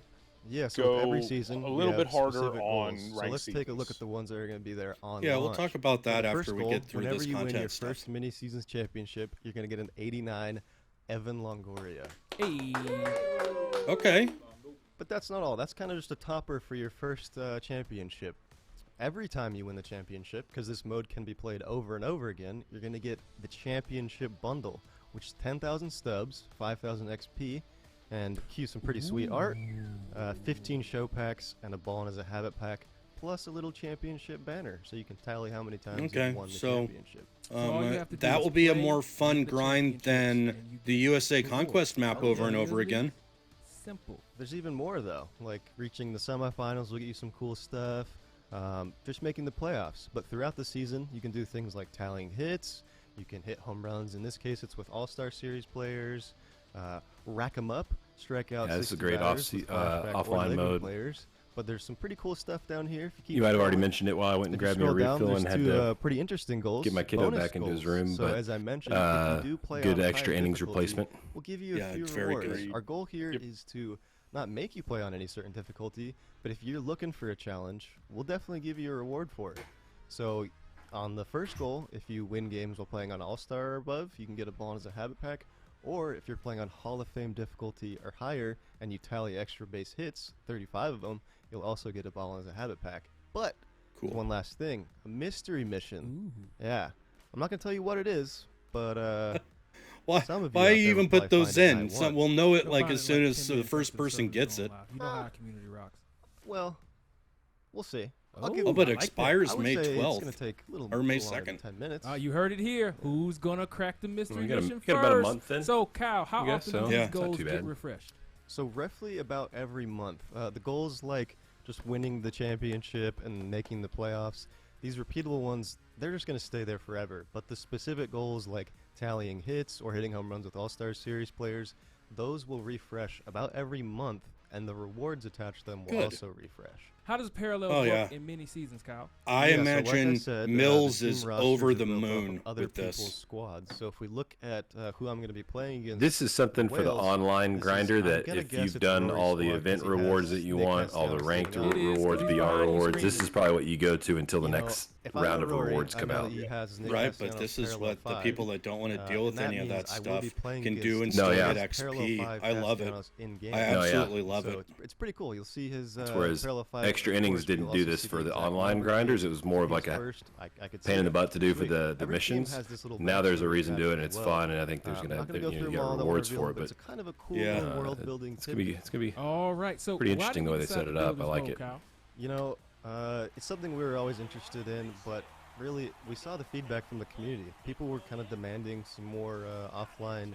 Yeah, so go with every season a we little have bit harder specific on goals. So ranked let's take a look seasons. at the ones that are going to be there on Yeah, we'll launch. talk about So that the after first we goal, get through whenever this you win your content stuff. first mini seasons championship, you're going to get an 89 Evan Longoria. Hey. Okay. But that's not all. That's kind of just a topper for your first championship. Every time you win the championship, because this mode can be played over and over again, you're going to get the championship bundle, which is 10,000 stubs, 5,000 XP, and cue some pretty sweet art, 15 show packs, and a ball and as a habit pack, plus a little championship banner, so you can tally how many times Okay, you've won the so championship. all you have to do that is will be a play, more win fun the grind championships, than and you the get USA rewards. Conquest map over and over again. Simple. There's even more, though, like reaching the semifinals will get you some cool stuff, just making the playoffs. But throughout the season, you can do things like tallying hits, you can hit home runs. In this case, it's with All-Star Series players, rack 'em up, strike out. Yeah, this is a 60 great batters with flashback or offline legend mode. players. But there's some pretty cool stuff down here. If you keep You might have already scrolling. mentioned it while I went and If you grabbed me a scroll down, refill and there's had two to pretty interesting goals. get my kiddo bonus back into his goals. room. So but as I mentioned, if you do play good on extra higher innings difficulty, replacement. we'll give you Yeah, a few it's very rewards. good. Our goal here Yep. is to not make you play on any certain difficulty, but if you're looking for a challenge, we'll definitely give you a reward for it. So on the first goal, if you win games while playing on All-Star or above, you can get a ball as a habit pack. Or if you're playing on Hall of Fame difficulty or higher and you tally extra base hits, 35 of them, you'll also get a ball as a habit pack. But Cool. one last thing, a mystery mission. Yeah. I'm not going to tell you what it is, but Why, some of you why out you there even will put probably those find it in? by So one. we'll know it You'll like find as it soon like as 10 the minutes first after the person server's gets going it. live. You know how our community rocks. well, we'll see. Oh, give Oh, you- but I it like that. expires I would May say it's 12th. going to take a little, or May little longer than 2nd. 10 minutes. You heard it here. Who's gonna crack the mystery We got mission about a first? month then? So, Kyle, how I guess often so. do Yeah, these it's not goals too get bad. refreshed? So roughly about every month. The goals like just winning the championship and making the playoffs, these repeatable ones, they're just going to stay there forever. But the specific goals like tallying hits or hitting home runs with All-Star Series players, those will refresh about every month, and the rewards attached to them will Good. also refresh. How does parallel Oh, work yeah. in mini seasons, Kyle? I Yeah, so like I imagine said, Mills the team is rosters over are the built off of moon other with people's this. squads. So if we look at who I'm going to be playing against, This is something for the Wales, online this is- grinder I'm that gonna if guess you've it's done Rory's all the squad event 'cause he rewards has that you Nick want, all the Castellanos ranked sitting up. It is, rewards, 'cause he's BR behind the rewards, this screen. is probably what you go to until the You know, next if I round were of Rory, rewards I come know out. that he has Nick Right, but Castellanos this is parallel what the 5. people that don't want to deal with and that any of means that I will stuff be playing can do and against still yeah. get parallel XP. 5 I love it. Castellanos in-game. I No, yeah. absolutely love So it. it's pretty cool. You'll see his That's whereas parallel 5 extra innings rewards, but didn't you'll do also this see for the exact online number grinders. of It was more of who's like a first. I could see pain in the it. butt to do for Sweet. the Every team missions. has this little Now there's a backstory reason to do it, and attached it's as well. fun, and I think there's I'm gonna not gonna you go know, through you them all. got I don't wanna rewards reveal for them, it, but but it's a kind of a cool Yeah. little world building. it's gonna be All right. So Pretty why interesting did the you way they decide set to it build up. I this like boat, it. Kyle? You know, it's something we were always interested in, but really we saw the feedback from the community. People were kind of demanding some more offline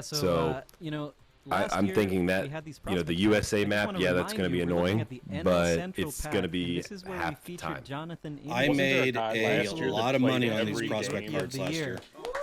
So, last I'm year thinking we that had these the prospect USA packs. I just map, wanna yeah, that's remind going to be you, we're looking annoying, at the NL but Central it's pack, going to and be this is where we half the featured time. Jonathan I Ingram, made guy a last year that lot of played money on these every prospect game of cards the last year. year.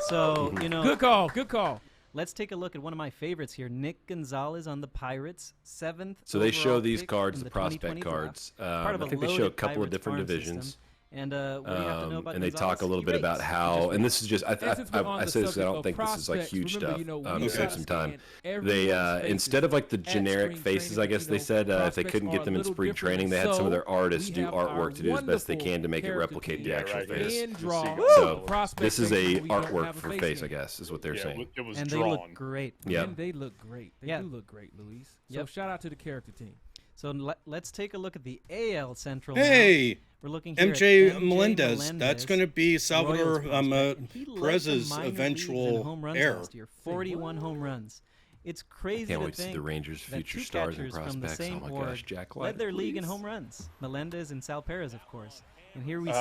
So, Good call. Good call. let's take a look at one of my favorites here. Nick Gonzalez on the Pirates, 7th So they show overall these pick cards, in the 2020 prospect draft. cards. Part of I a think they show a loaded couple of Pirates different farm divisions. system. And what do you have to know about and they Gonzalez? talk a little He bit about rates. how, and this is just, And since we're on I the say this, I subject don't of think this is like prospects, huge remember, stuff. you know, we To gotta save some time. scan They everyone's instead of like the faces generic at faces, spring I guess they training, said if they prospects couldn't are get a them in little spring different. training, they had some of their So, artists we do have our artwork to do as best they wonderful can to make it character replicate the team actual right, face. and draw So prospect this is faces a when we don't artwork have a for face face, I yet. guess, is what they're saying. It was And they drawn. look great. Yeah. And they look great. They Yeah. do look great, Luis. So Yep. shout out to the character team. So let's take a look at the AL Central. Hey, now. We're looking here MJ at Melendez. That's going to be Salvador Royals prospect, and he led the Perez's minor leagues in eventual home runs heir. last year, 41 home runs. It's crazy Can't to wait to see think the Rangers' that future two stars and catchers from the prospects. same Oh my org gosh, Jack led White, their league in please. home runs. Melendez and Sal Perez, of course. And here we see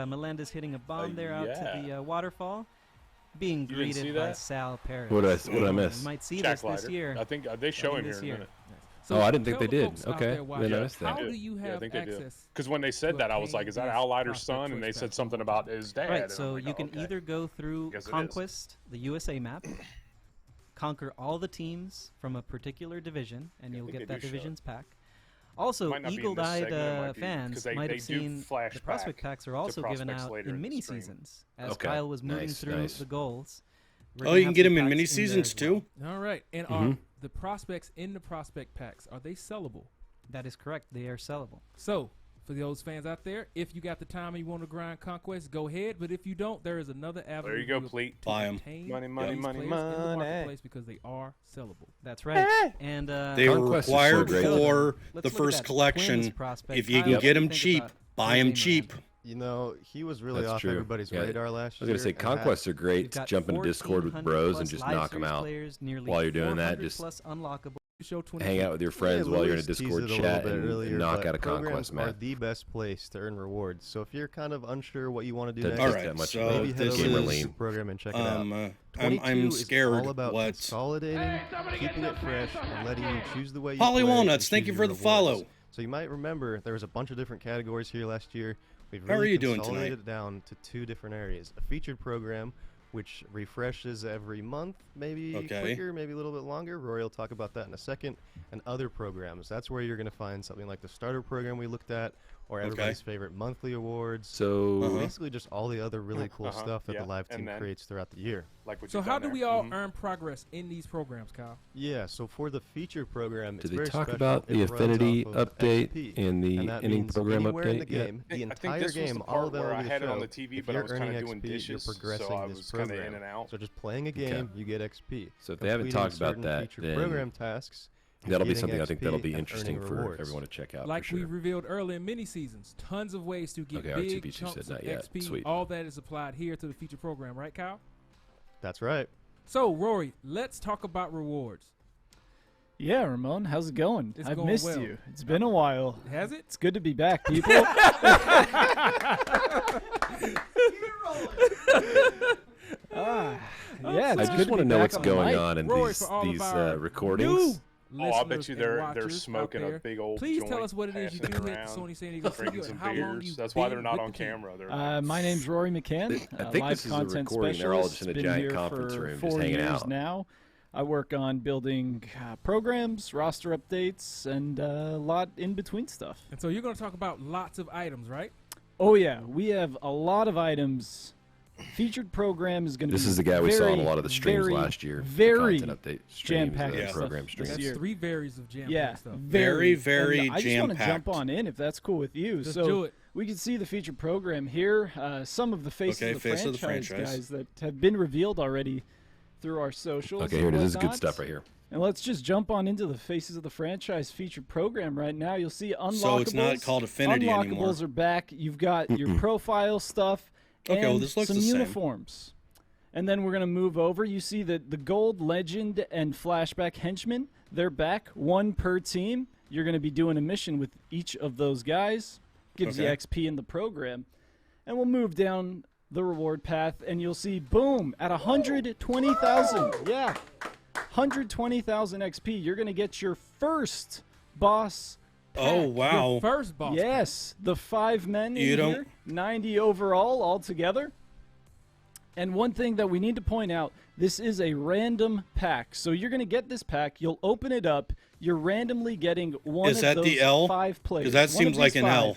Melendez hitting a bomb there out to the waterfall, being You didn't see greeted by that? Sal Perez. What did I miss? You might see Jack this Leiter. year. I think they show him here this in a year. minute. So Oh, I didn't think tell they the did. folks out Okay. there watching, Didn't notice that. How Yeah. do you Yeah, I have think they did. access? Because when they said to that, I was like, is that Al Leiter's prospect son? And they choice said pack? something about his dad. Right, and so I'm like, you oh, can okay. either go through Guess it is. Conquest, the USA map, conquer all the teams from a particular division, and Yeah, I you'll think get they that do show it. division's pack. Also, Might not be in this eagle-eyed segment, it might be- fans 'cause they might have do seen flash the prospect back packs are also given prospects out later in in the mini stream. seasons as Okay. Kyle was moving Nice, through nice. the goals. We're Oh, gonna you can have get some them in packs mini there seasons as well. too. All right, and are the prospects in the prospect packs, are they sellable? That is correct. They are sellable. So, for those fans out there, if you got the time and you want to grind Conquest, go ahead. But if you don't, there is another avenue. There you go, to Pleat. Buy 'em. obtain Money, money, these money, players in the money. marketplace because they are sellable. That's right. And They were Conquest is so required great. for Let's the look at first that collection. Twins prospect. If you Kyle, can what get do you them think cheap, about buy them Jose cheap. Miranda? You know, he was really That's off true. everybody's Yeah. radar last I was year. gonna say and conquests are We've great. got Jump into Discord with 1,400 bros and plus just live knock them series out. players, nearly While you're doing that, 400 just plus unlockable. Show 20. hang out with your friends Yeah, while you're in a Luis teased Discord it a little chat bit and earlier, knock but out a programs conquest are map. the best place to earn rewards. So if you're kind of unsure what you want to do Doesn't next, All take right, that much so maybe head this over to the is super program and check it out. I'm 22 is scared all about what consolidating, keeping it fresh, and letting you choose the way you Polly play Walnuts, and thank choose you your for the rewards. follow. So you might remember there was a bunch of different categories here last year. We've How are really you doing consolidated tonight? it down to two different areas. A featured program, which refreshes every month, maybe Okay. quicker, maybe a little bit longer. Rory will talk about that in a second. And other programs. That's where you're going to find something like the starter program we looked at, or everybody's favorite monthly awards. So Basically just all the other really cool stuff that yeah, the live and team then- creates throughout the year. Like what So you've how done do there. we all Mhm. earn progress in these programs, Kyle? Yeah, so for the feature program, did it's they very talk special. about the It runs affinity off of update XP, and the and that inning means program anywhere in the update yet? game, the I think entire this was game, the all part where available I to had it on show. the TV, If but I you're was kinda earning doing XP, dishes, you're so progressing I this was kinda in program. and out. So just playing a game, you get XP. So if they haven't Completing talked about certain that, featured then program tasks, that'll be getting something I think that'll XP be and interesting earning for rewards. everyone to check out. Like for we sure. revealed early in mini seasons, tons of ways to get Okay, R2 big Beach, you chunks said of not yet. XP. Sweet. All that is applied here to the feature program, right, Kyle? That's right. So, Rory, let's talk about rewards. Yeah, Ramon, how's it going? It's I've going missed well. you. It's been a while. Has it? It's good to be back, people. Yeah, I it's just good to want to be know back what's on going mic. on in Rory, these for all of our recordings. new Oh, I bet listeners you and they're watchers out smoking a there, big old please joint, tell us what it is you passing do it at around, Sony San Diego drinking Studio some and how long beers. you've That's why been they're not with on the team. camera. They're My name's Rory McCann, I think live this is a content recording. They're all specialist. just in a Been giant here conference for room, just 4 hanging years out. now. I work on building programs, roster updates, and a lot in between stuff. And so you're going to talk about lots of items, right? Oh yeah, we have a lot of items. Featured program is going to be This is the guy we saw on a very, lot of the streams very, last year. the Very content update streams, jam-packed the stuff program this streams. That's year. 3 varies of jam Yeah, stuff. Very, and very I just want to jam-packed. jump on in if that's cool with you. Just so do it. we can see the featured program here. Some of the faces Okay, of, face of the franchise franchise. guys that have been revealed already through our socials. Okay, here it and is. This is good whatnot. stuff right here. And let's just jump on into the faces of the franchise featured program right now. You'll see unlockables. So it's not called Affinity unlockables anymore. are back. You've got your profile stuff Okay, and well, this looks some the same. uniforms. And then we're going to move over. You see the Gold, Legend, and Flashback Henchmen. They're back, 1 per team. You're going to be doing a mission with each of those guys. Gives Okay. you XP in the program. And we'll move down the reward path, and you'll see, boom, at 120,000. Yeah, 120,000 XP. You're going to get your first boss Oh, pack. wow. Your first boss. Yes, the 5 men You in don't- here, 90 overall altogether. And one thing that we need to point out, this is a random pack. So you're going to get this pack, you'll open it up, you're randomly getting one Is of that those the L? 5 players. Because that one of seems like these an 5. L.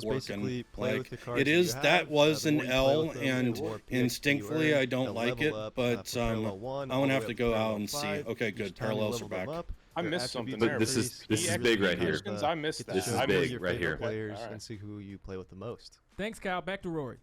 is working. basically play with the cards It that is you that have, was the an more you play L, with them, and the more PXP instinctively you earn, I don't the like it, level up, but from parallel 1 I all won't the have way to up go parallel out and see. 5. Okay, Each good. time you Parallels are level them back. up, I their missed something attributes there. This is increase, big you right here. have, I missed get to that. show This is more of big your right favorite here. players All right. and see who you play with the most. Thanks, Kyle. Back to Rory.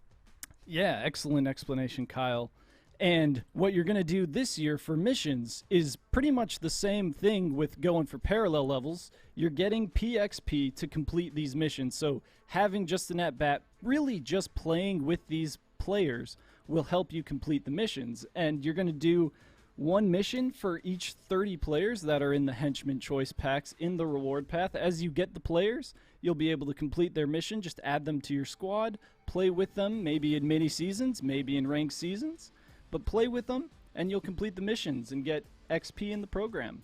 Yeah, excellent explanation, Kyle. And what you're going to do this year for missions is pretty much the same thing with going for parallel levels. You're getting PXP to complete these missions. So having just an at-bat, really just playing with these players will help you complete the missions. And you're going to do one mission for each 30 players that are in the Henchman Choice Packs in the reward path. As you get the players, you'll be able to complete their mission. Just add them to your squad, play with them, maybe in mini-seasons, maybe in ranked seasons. But play with them, and you'll complete the missions and get XP in the program.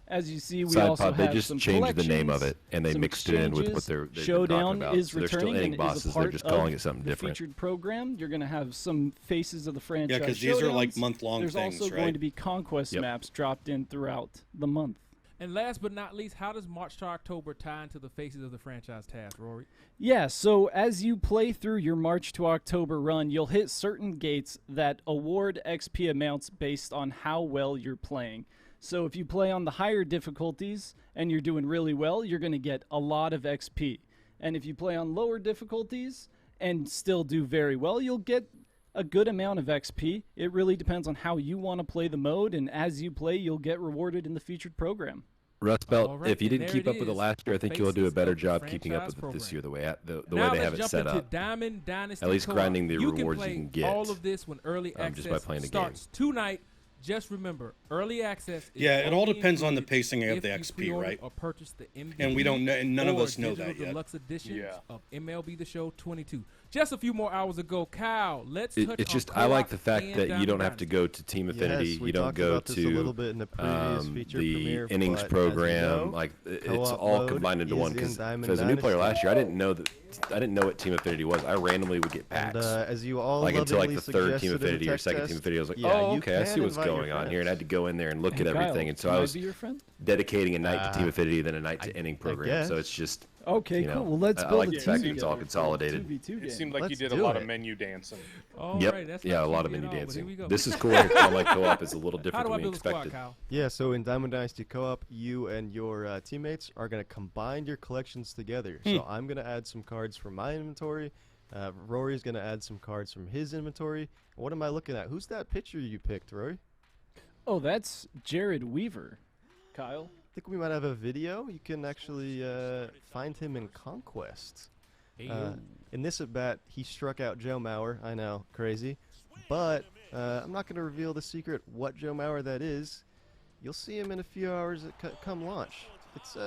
As you see, we also have they just some changed the name of collections, it, and they some mixed it in with what they're Showdown talking about. is So they're still returning inning and is a bosses. part They're just calling of it something the different. featured program. You're going to have some faces of the franchise. Yeah, because these are like showdowns. month-long There's things, also right? going to be conquest maps dropped in throughout the month. And last but not least, how does March to October tie into the faces of the franchise task, Rory? Yeah, so as you play through your March to October run, you'll hit certain gates that award XP amounts based on how well you're playing. So if you play on the higher difficulties and you're doing really well, you're going to get a lot of XP. And if you play on lower difficulties and still do very well, you'll get a good amount of XP. It really depends on how you want to play the mode, and as you play, you'll get rewarded in the featured program. Rust Belt, Alright, if you and didn't there keep it up with it is, last year, I think you'll do a faces better of the job keeping up franchise with it this program. year, the Now way they let's have it jump set into up. Diamond Dynasty At least Co-op. grinding the you rewards can you play can get, all of this when early access just by playing the game. starts tonight. Just remember, early access is Yeah, it all only depends on the included pacing of if the you XP, pre-order right? Or purchase the MVP And we don't know, and none of or us know digital that yet. deluxe editions Yeah. of MLB The Show 22. Just a few more hours ago, Kyle, let's It's touch just on I like co-op the fact and that you Diamond don't have to Dynasty. go to Team Affinity. Yes, we You don't talked go about this a little to bit in the previous feature the premiere, innings but as you program. know, Like it's co-op all mode combined into is one. in Because Diamond as a new player Dynasty. last year, I didn't know what Team Affinity was. I randomly would get packs. And as you all like until like lovingly the third Team suggested in the Affinity or tech second test, Team Affinity, I was like, yeah, oh, you okay, I see can what's invite your going on here, friends. and I had to go in there and look Hey, at Kyle, everything. And so can I was be your friend? dedicating a night to Team Affinity, then a night to I inning program. guess. So it's just Okay, you know, cool. Well, let's I build like a the team fact that it's together all for a consolidated. 2v2 It game. seemed like you Let's did a do lot it. of menu dancing. All Yep. right, that's Yeah, not a lot of TV at menu all, but here we dancing. go. This is cool. Online co-op is a little How different do I than we build a squad, expected. Kyle? Yeah, so in Diamond Dynasty Co-op, you and your teammates are going to combine your collections together. So I'm going to add some cards from my inventory. Rory's going to add some cards from his inventory. What am I looking at? Who's that picture you picked, Rory? Oh, that's Jared Weaver, Kyle. I think we might have a video. You can actually find him in Conquest. In this at-bat, he struck out Joe Mauer. I know, crazy. But I'm not going to reveal the secret what Joe Mauer that is. You'll see him in a few hours come launch. It's he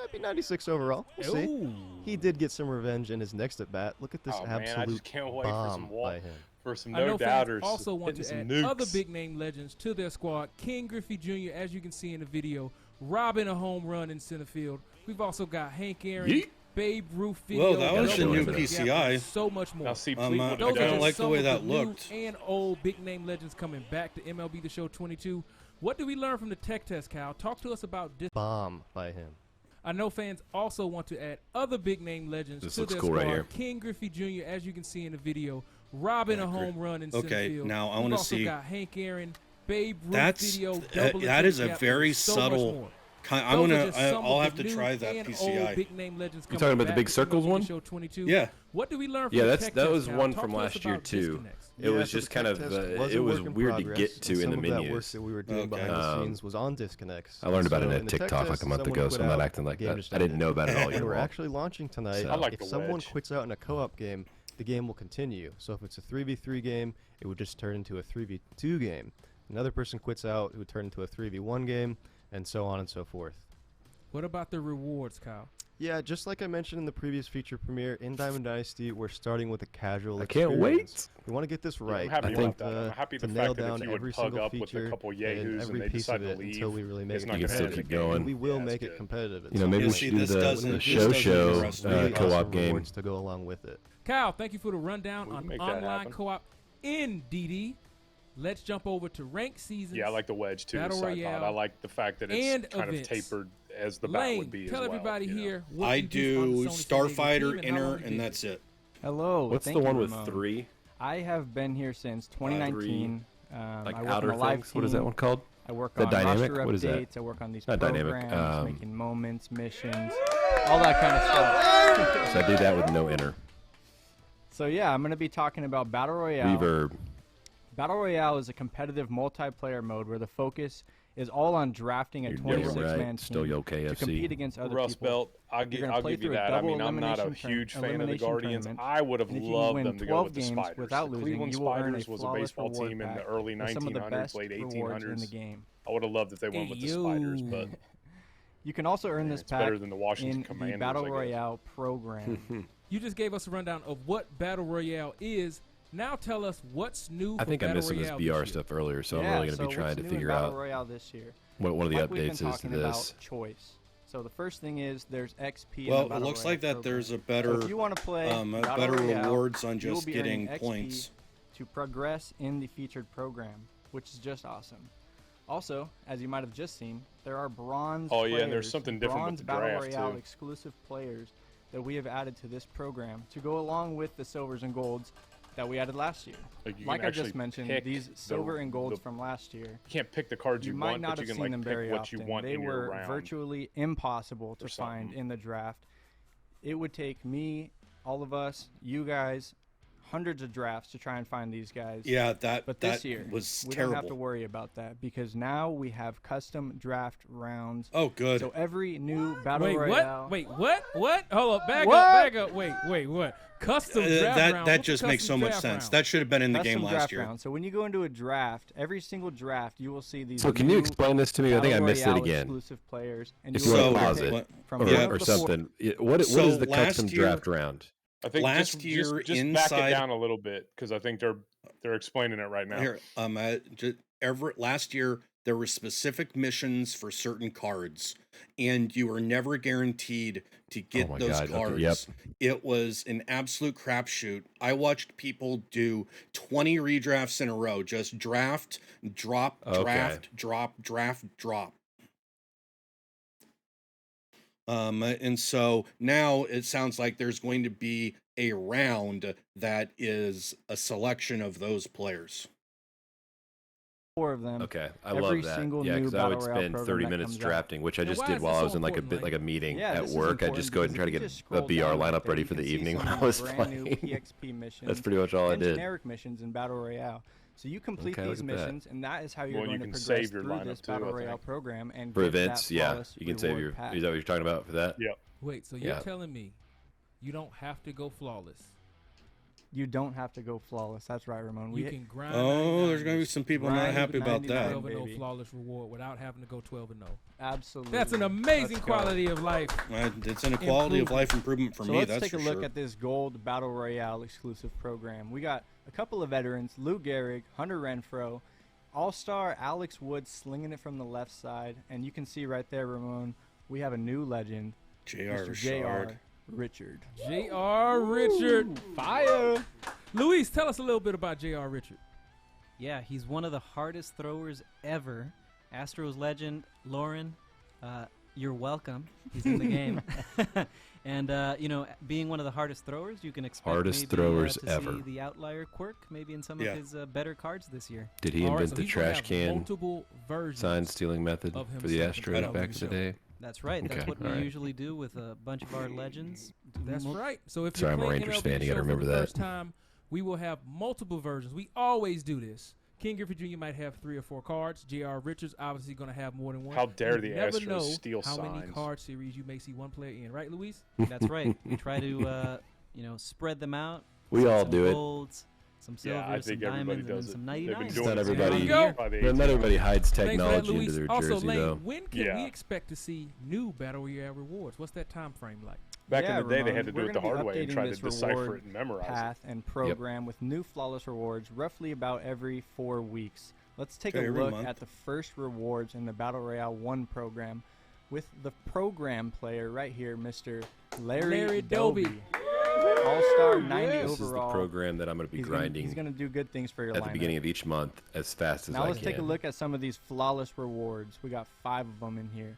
might be 96 overall. We'll see. He did get some revenge in his next at-bat. Look at this Oh, man, I absolute just can't wait for bomb some by him. for some I know no fans doubters. also want to hitting add some other nukes. big name legends to their squad. King Griffey Jr., as you can see in the video, robbing a home run in center field. We've also got Hank Aaron, Yeet. Babe Ruth video. Whoa, that was the double new double PCI. gap, and so much more. Now see, I Fleetwood Those are kinda just like the some way of that new looked. and old big name legends coming back to MLB The Show 22. What did we learn from the tech test, Kyle? Talk to us about this. Bomb by him. I know fans also want to add other big name legends This to looks their cool squad. right here. King Griffey Jr., as you can see in the video, robbing a home run in center Okay, field. now I We've wanna also see- got Hank Aaron, Babe Ruth That's video, that double is a gap, very and so much subtle. more. I'm Those are gonna. just some of I'll the have to new try that and PCI. old big name legends You coming talking about the back big to circles MLB one? Show 22. Yeah. What did we learn from Yeah, the that's tech that test, was Kyle? one Talk from to us last year about too. disconnects. It was so just the kind tech of test was it a was work in weird to progress, get to and in some the of that work menus. that we were doing behind the scenes was on disconnects. I learned about it So at in the tech TikTok test, like a month someone ago, so quit I'm not out, acting like game that. just I didn't ended. know about it all And year we're long. actually launching tonight. So- I like if the someone wedge. quits out in a co-op game, the game will continue. So if it's a 3v3 game, it would just turn into a 3v2 game. Another person quits out, it would turn into a 3v1 game, and so on and so forth. What about the rewards, Kyle? Yeah, just like I mentioned in the previous feature premiere, in Diamond Dynasty, we're starting with a casual I can't experience. We want to get this Yeah, right. I'm happy I about think, that. I'm happy to the nail fact that down if you every would plug single up with feature a couple and yahoos every and they piece decide of to it leave, until we really make it's it not You can still competitive keep going. And we will Yeah, make that's it good. competitive. You know, maybe Yeah, we see, should do this doesn't- the this show doesn't show interest me. Really co-op awesome game. rewards to go along with it. Kyle, thank you for the rundown We can on make that online happen. co-op in DD. Let's jump over to ranked seasons. Yeah, I like the wedge too. Battle Side pod. Royale, I like the fact that and it's kind events. of tapered as the bat Lane, would be tell as well. everybody you know? here what I you on the do Sony San Diego team Starfighter, and how Inner, long you and did that's it. Hello. What's thank the you, one with Ramon. 3? I have been here since 2019. Like I work outer on the live things? What is that team. one called? I work The on dynamic? roster What is that? updates. I work on these Not dynamic, programs, making moments, missions, all that kind of stuff. So I do that with no inner. So yeah, I'm going to be talking about Battle Royale. Reverb. Battle Royale is a competitive multiplayer mode where the focus is all on drafting a 26-man Still team Yo to KFC. compete against other Rust people. Belt, I'll give you that. I mean, I'm not a huge fan of the Guardians. I would have loved them to go with the Spiders. Without The losing, Cleveland you will earn Spiders was a flawless baseball reward team in the pack early with some of the 1900s, best late rewards in the 1800s. game. I would have loved if they went with the Spiders, but you can also earn this it's pack better than the Washington in Commanders, the Battle I guess. Royale program. You just gave us a rundown of what Battle Royale is. Now tell us what's new for I think I Battle missed some of this Royale BR this year. stuff earlier, so I'm Yeah, really going to be so trying what's to new in figure Battle out Royale this year? what one of the Like we've been updates is to talking this. about choice. So the first thing is there's XP. in the Well, it Battle looks Royale like that program. there's a So better, if you want to play Battle better Royale, rewards on you will just be getting earning XP points. to progress in the featured program, which is just awesome. Also, as you might have just seen, there are bronze Oh, yeah, and there's players, something different bronze with the Battle draft, Royale too. exclusive players that we have added to this program to go along with the silvers and golds that we added last year. Like, you Like can I just actually mentioned, pick these silver and golds from last year. You can't pick the cards you might want, not but you have can seen like them pick very what often. you want They in your were round. virtually impossible to or find something. in the draft. It would take me, all of us, you guys, hundreds of drafts to try and find these guys. Yeah, that But that this year, was we terrible. don't have to worry about that because now we have custom draft rounds. Oh, good. So every new Battle Wait, Royale. what? Wait, what? Hold up, back What? up, back up. Wait, what? Custom draft round. that What's a just makes so custom much draft sense. round? That should have been in the Custom game last draft year. round. So when you go into a draft, every single draft, you will see these. So can you new explain this to me? I think I Battle missed it Royale again. Exclusive players, and If you you will want to pick pause it from or, one of or the four. something. What So is the last custom year- draft round? I think Last year just back inside- it down a little bit because I think they're explaining it right now. Here, last year there were specific missions for certain cards, and you were never guaranteed to get my those God, okay, cards. yep. It was an absolute crapshoot. I watched people do 20 redrafts in a row, just draft, drop, Okay. draft, drop, draft, drop. And so now it sounds like there's going to be a round that is a selection of those players. Four of them. Okay, I Every love that. single Yeah, new because I would Battle Royale spend program 30 that minutes comes out. drafting, which I Now, just why did is while this I so was in like a important, bit like a meeting Yeah, at this is work. I important just go ahead and try to because get if you a just BR scroll down lineup right there, ready you for the can see evening some when I new was brand new playing. PXP missions. That's pretty much all I and did. generic missions in Battle Royale. So you complete Okay, these look at that. missions, and that is how you're Well, you going to can progress save your through lineup this too, Battle I Royale think. program and For get that events, yeah, flawless you can save reward your. pack. Is that what you're talking about for that? Yep. Wait, so you're Yeah. telling me you don't have to go flawless? You don't have to go flawless. That's right, Ramon. You can grind. Oh, there's 99 going to be some people not grind happy about 99, that. 12 and 0 baby. flawless reward without having to go 12 and 0. Absolutely. That's an amazing Let's go. quality of life. It's an quality of life improvement for So me, let's that's take for a look sure. at this gold Battle Royale exclusive program. We got a couple of veterans, Lou Gehrig, Hunter Renfro, All-Star Alex Woods slinging it from the left side, and you can see right there, Ramon, we have a new legend, J.R. Mr. Richard. J.R. Richard. J.R. Richard. Fire! Luis, tell us a little bit about J.R. Richard. Yeah, he's one of the hardest throwers ever. Astros legend, Lauren, you're welcome. He's in the game. And, being one of the hardest throwers, you can expect Hardest maybe, throwers to ever. see the outlier quirk maybe in some Yeah. of his better cards this year. Did he All right, invent so the he's gonna trash have can multiple versions sign stealing method of for the himself Astros available back to in the show. day? That's right. That's Okay, what we all right. usually do with a bunch of our legends. That's right. So if Sorry, you're I'm a playing Rangers MLB fan, you gotta Show remember for the that. first time, we will have multiple versions. We always do this. King Griffey Jr. might have 3 or 4 cards. J.R. Richards obviously going to have more than one. How dare You the never Astros know steal how many signs. card series you may see one player in, right, Luis? That's right. We try to, spread them out. We all some do it. golds, some silvers, Yeah, I think some everybody diamonds, and does then it. some They've 99s. been doing Not it since everybody- Go. by the Not 1800s. everybody hides Thanks for that, technology Luis. into their Also, jersey, Lane, though. when can Yeah. we expect to see new Battle Royale rewards? What's that time frame like? Back Yeah, in the day, they Ramon, had to do we're it the gonna be hard way and updating try to this decipher reward it and memorize path and program with new flawless rewards roughly about every 4 weeks. Let's take Okay, a every look month. at the first rewards in the Battle Royale 1 program with the program player right here, Mr. Larry Doby. Doby. All-star 90 This is the overall. program that I'm going to be He's grinding gonna do good things for your at the lineup. beginning of each month as fast as Now I let's can. take a look at some of these flawless rewards. We got 5 of them in here.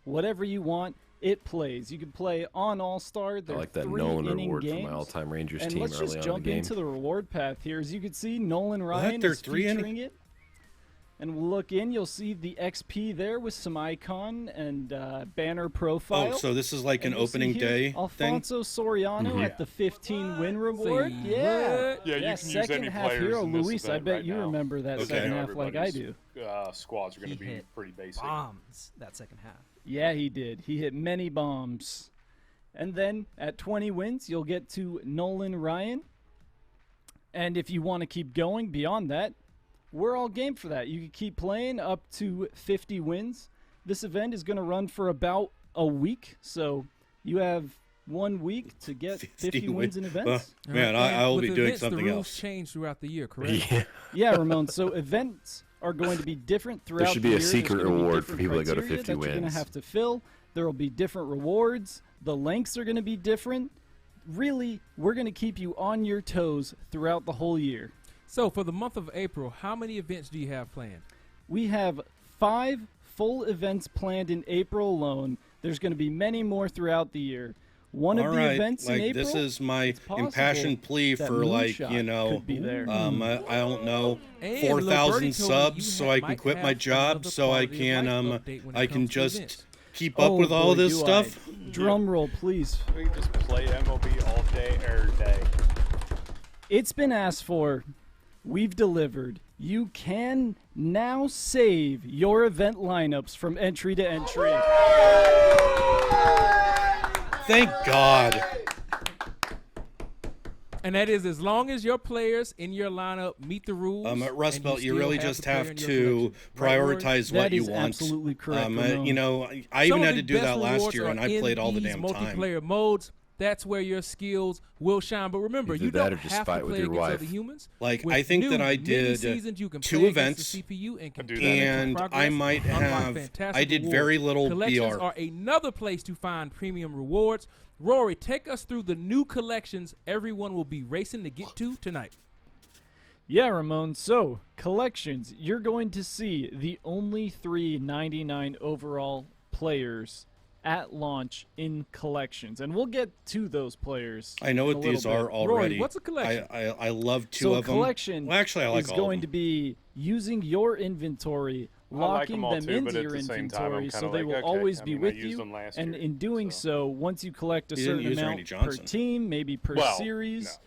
whatever you want, it plays. You can play on All-Star. I like that Nolan reward for my all-time Rangers and team let's early just on in jump the game. into the reward path here. As you can see, Nolan Ryan They're is 3 featuring it. and we'll look in. You'll see the XP there with some icon and banner profile. Oh, so this is like And an you'll see opening here, day thing? Alfonso Soriano at the 15 win reward. Say Yeah. what? Yeah, you can use second any half players hero. in this Luis, I event bet right you now. remember that Okay. second I know half like I do. everybody's, squads are going to He be hit pretty basic. bombs that second half. Yeah, he did. He hit many bombs. And then at 20 wins, you'll get to Nolan Ryan. And if you want to keep going beyond that, we're all game for that. You can keep playing up to 50 wins. This event is going to run for about a week. So you have 1 week to get 50 wins in events. Man, And I will with be doing events, something the rules else. change throughout the year, correct? Yeah. Yeah, Ramon. So events are going to be different throughout should the be a year. secret There's gonna be reward for different people that go to criteria 50 that you're going wins. to have to fill. There will be different rewards. The lengths are going to be different. Really, we're going to keep you on your toes throughout the whole year. So for the month of April, how many events do you have planned? We have 5 full events planned in April alone. There's going to be many more throughout the year. One All of the right, events like in April, this is my it's possible impassioned plea that for Moonshot could be there. I don't know, And Lil 4,000 Birdie told me subs you so ha- I can might quit my have job another so I quality of can life update when it I can comes to just events. keep up with all boy, this do stuff. I. Drum roll, please. We can just play MLB all day, every day. It's been asked for. We've delivered. You can now save your event lineups from entry to entry. Thank God. And that is as long as your players in your lineup meet the rules. At Rust and Belt, you still really have just the player have in your to collection. Right, Rory? prioritize That what you is want. absolutely correct, You Ramon. know, I Some even of had the to do best that last rewards year, and are I in played all the these damn time. multiplayer modes. That's where your skills will shine. But remember, Either you that don't or just have fight to with play your against wife. other humans. Like, With I think that new I did mini-seasons, you can 2 play against events, the CPU and I do continue that. to and progress I might and unlock have. fantastic I did rewards. very little Collections BR. are another place to find premium rewards. Rory, take us through the new collections everyone will be racing to get to tonight. Yeah, Ramon. So, collections. You're going to see the only 399 overall players at launch in collections. And we'll get to those players. I know in what a these little are bit. already. Rory, what's a collection? I love 2 So of them. collection Well, actually, I like is all going of to them. be using your inventory, I like locking them all them too, but into at your the same time, I'm inventory, so kinda they like, will okay, always I be mean, I with used you. them last And year, in doing so, once you collect a You didn't certain use Randy amount per Johnson. team, maybe per Well, series,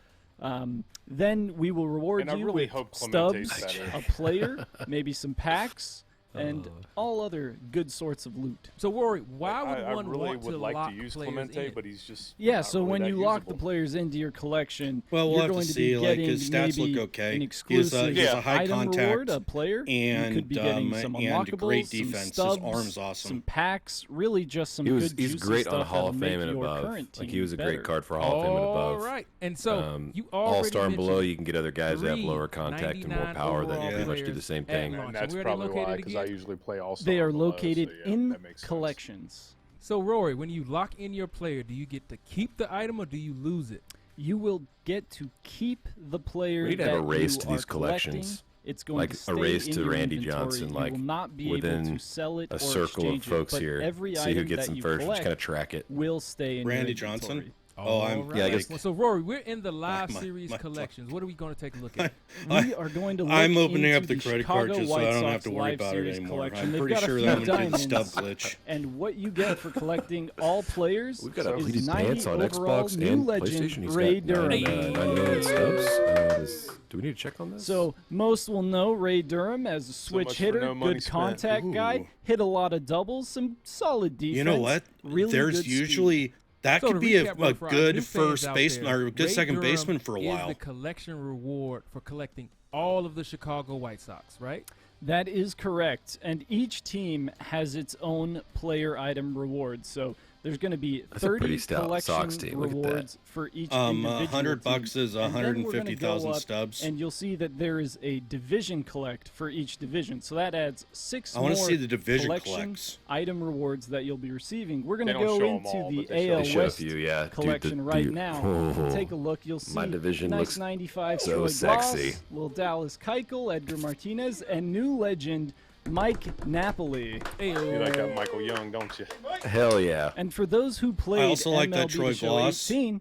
then we will reward And I you really with hope Clemente's stubs, better. a player, maybe some packs, and all other good sorts of loot. So, Rory, why would I one really want would to like lock to use players Clemente, in? but he's just Yeah, not so really when that you lock the usable. players into your collection, Well, we'll you're have going to to see. be Like getting his stats maybe look okay. an He exclusive has a high item contact reward, a player. You could be getting and, some and unlockables, great some defense. stubs, His arm's awesome. some packs, really just some He's good juicy great stuff on Hall that'll of Fame make and your above. current Like team he was a better. great card for Hall of Fame and above. All right. And so, you already All-Star and below, mentioned you can get other guys that have three lower contact and more 99 power that overall pretty much do players the same at thing. launch. And that's Where are they probably why, located because I again? usually play all-star. They are below, located so, yeah, in that makes sense. collections. So, Rory, when you lock in your player, do you get to keep the item or do you lose it? You will get to keep the player We need to that have a race you to these are collecting. collections. It's going Like to a stay race in to your Randy inventory. Johnson, You like will not be able within to sell it a or circle of exchange folks it, but here. every See who item gets that them you first. Just collect kind of track it. will stay in Randy your Johnson. inventory. Oh, I'm All right. yeah, I guess- So, Rory, we're in the live my- series my- collections. What are we going to take a look at? We are going to look I'm opening into up the credit Chicago card just so White I don't Sox have to worry Live about it Series anymore. collection. I'm They've pretty got a sure few that one did stub diamonds, glitch. and what you get for collecting all players We've got a is Pleated 90 Pants on overall Xbox new and legend PlayStation. He's Ray got Durham. 9 million stubs. Do we need to check on this? So most will know Ray Durham as a switch much for hitter, no money good spent. contact guy, Ooh. hit a lot of doubles, some solid defense. You know what? Really There's good speed. usually that So could to be a recap, Rory, for our new good fans first out baseman there, or a good Ray second Durham baseman for a is while. the collection reward for collecting all of the Chicago White Sox, right? That is correct, and each team has its own player item reward. So there's going to be That's a pretty 30 stout collection Sox team. Look at that. rewards for each individual $100 team. is And then we're gonna 150,000 go up, stubs. and you'll see that there is a division collect for each division. So that adds 6 I more wanna see the division collection collects. item rewards that you'll be receiving. We're going They to don't go show 'em into all, the but they show AL They show a West few, yeah. Dude, collection right now. Oh, Take a look. You'll see my division nice looks 95 so Troy sexy. Glass, Will Dallas Keuchel, Edgar Martinez, and new legend Mike Napoli. You like that Michael Young, don't you? Hell yeah. And for those who played I also like that MLB Troy The Show Gloss. 18,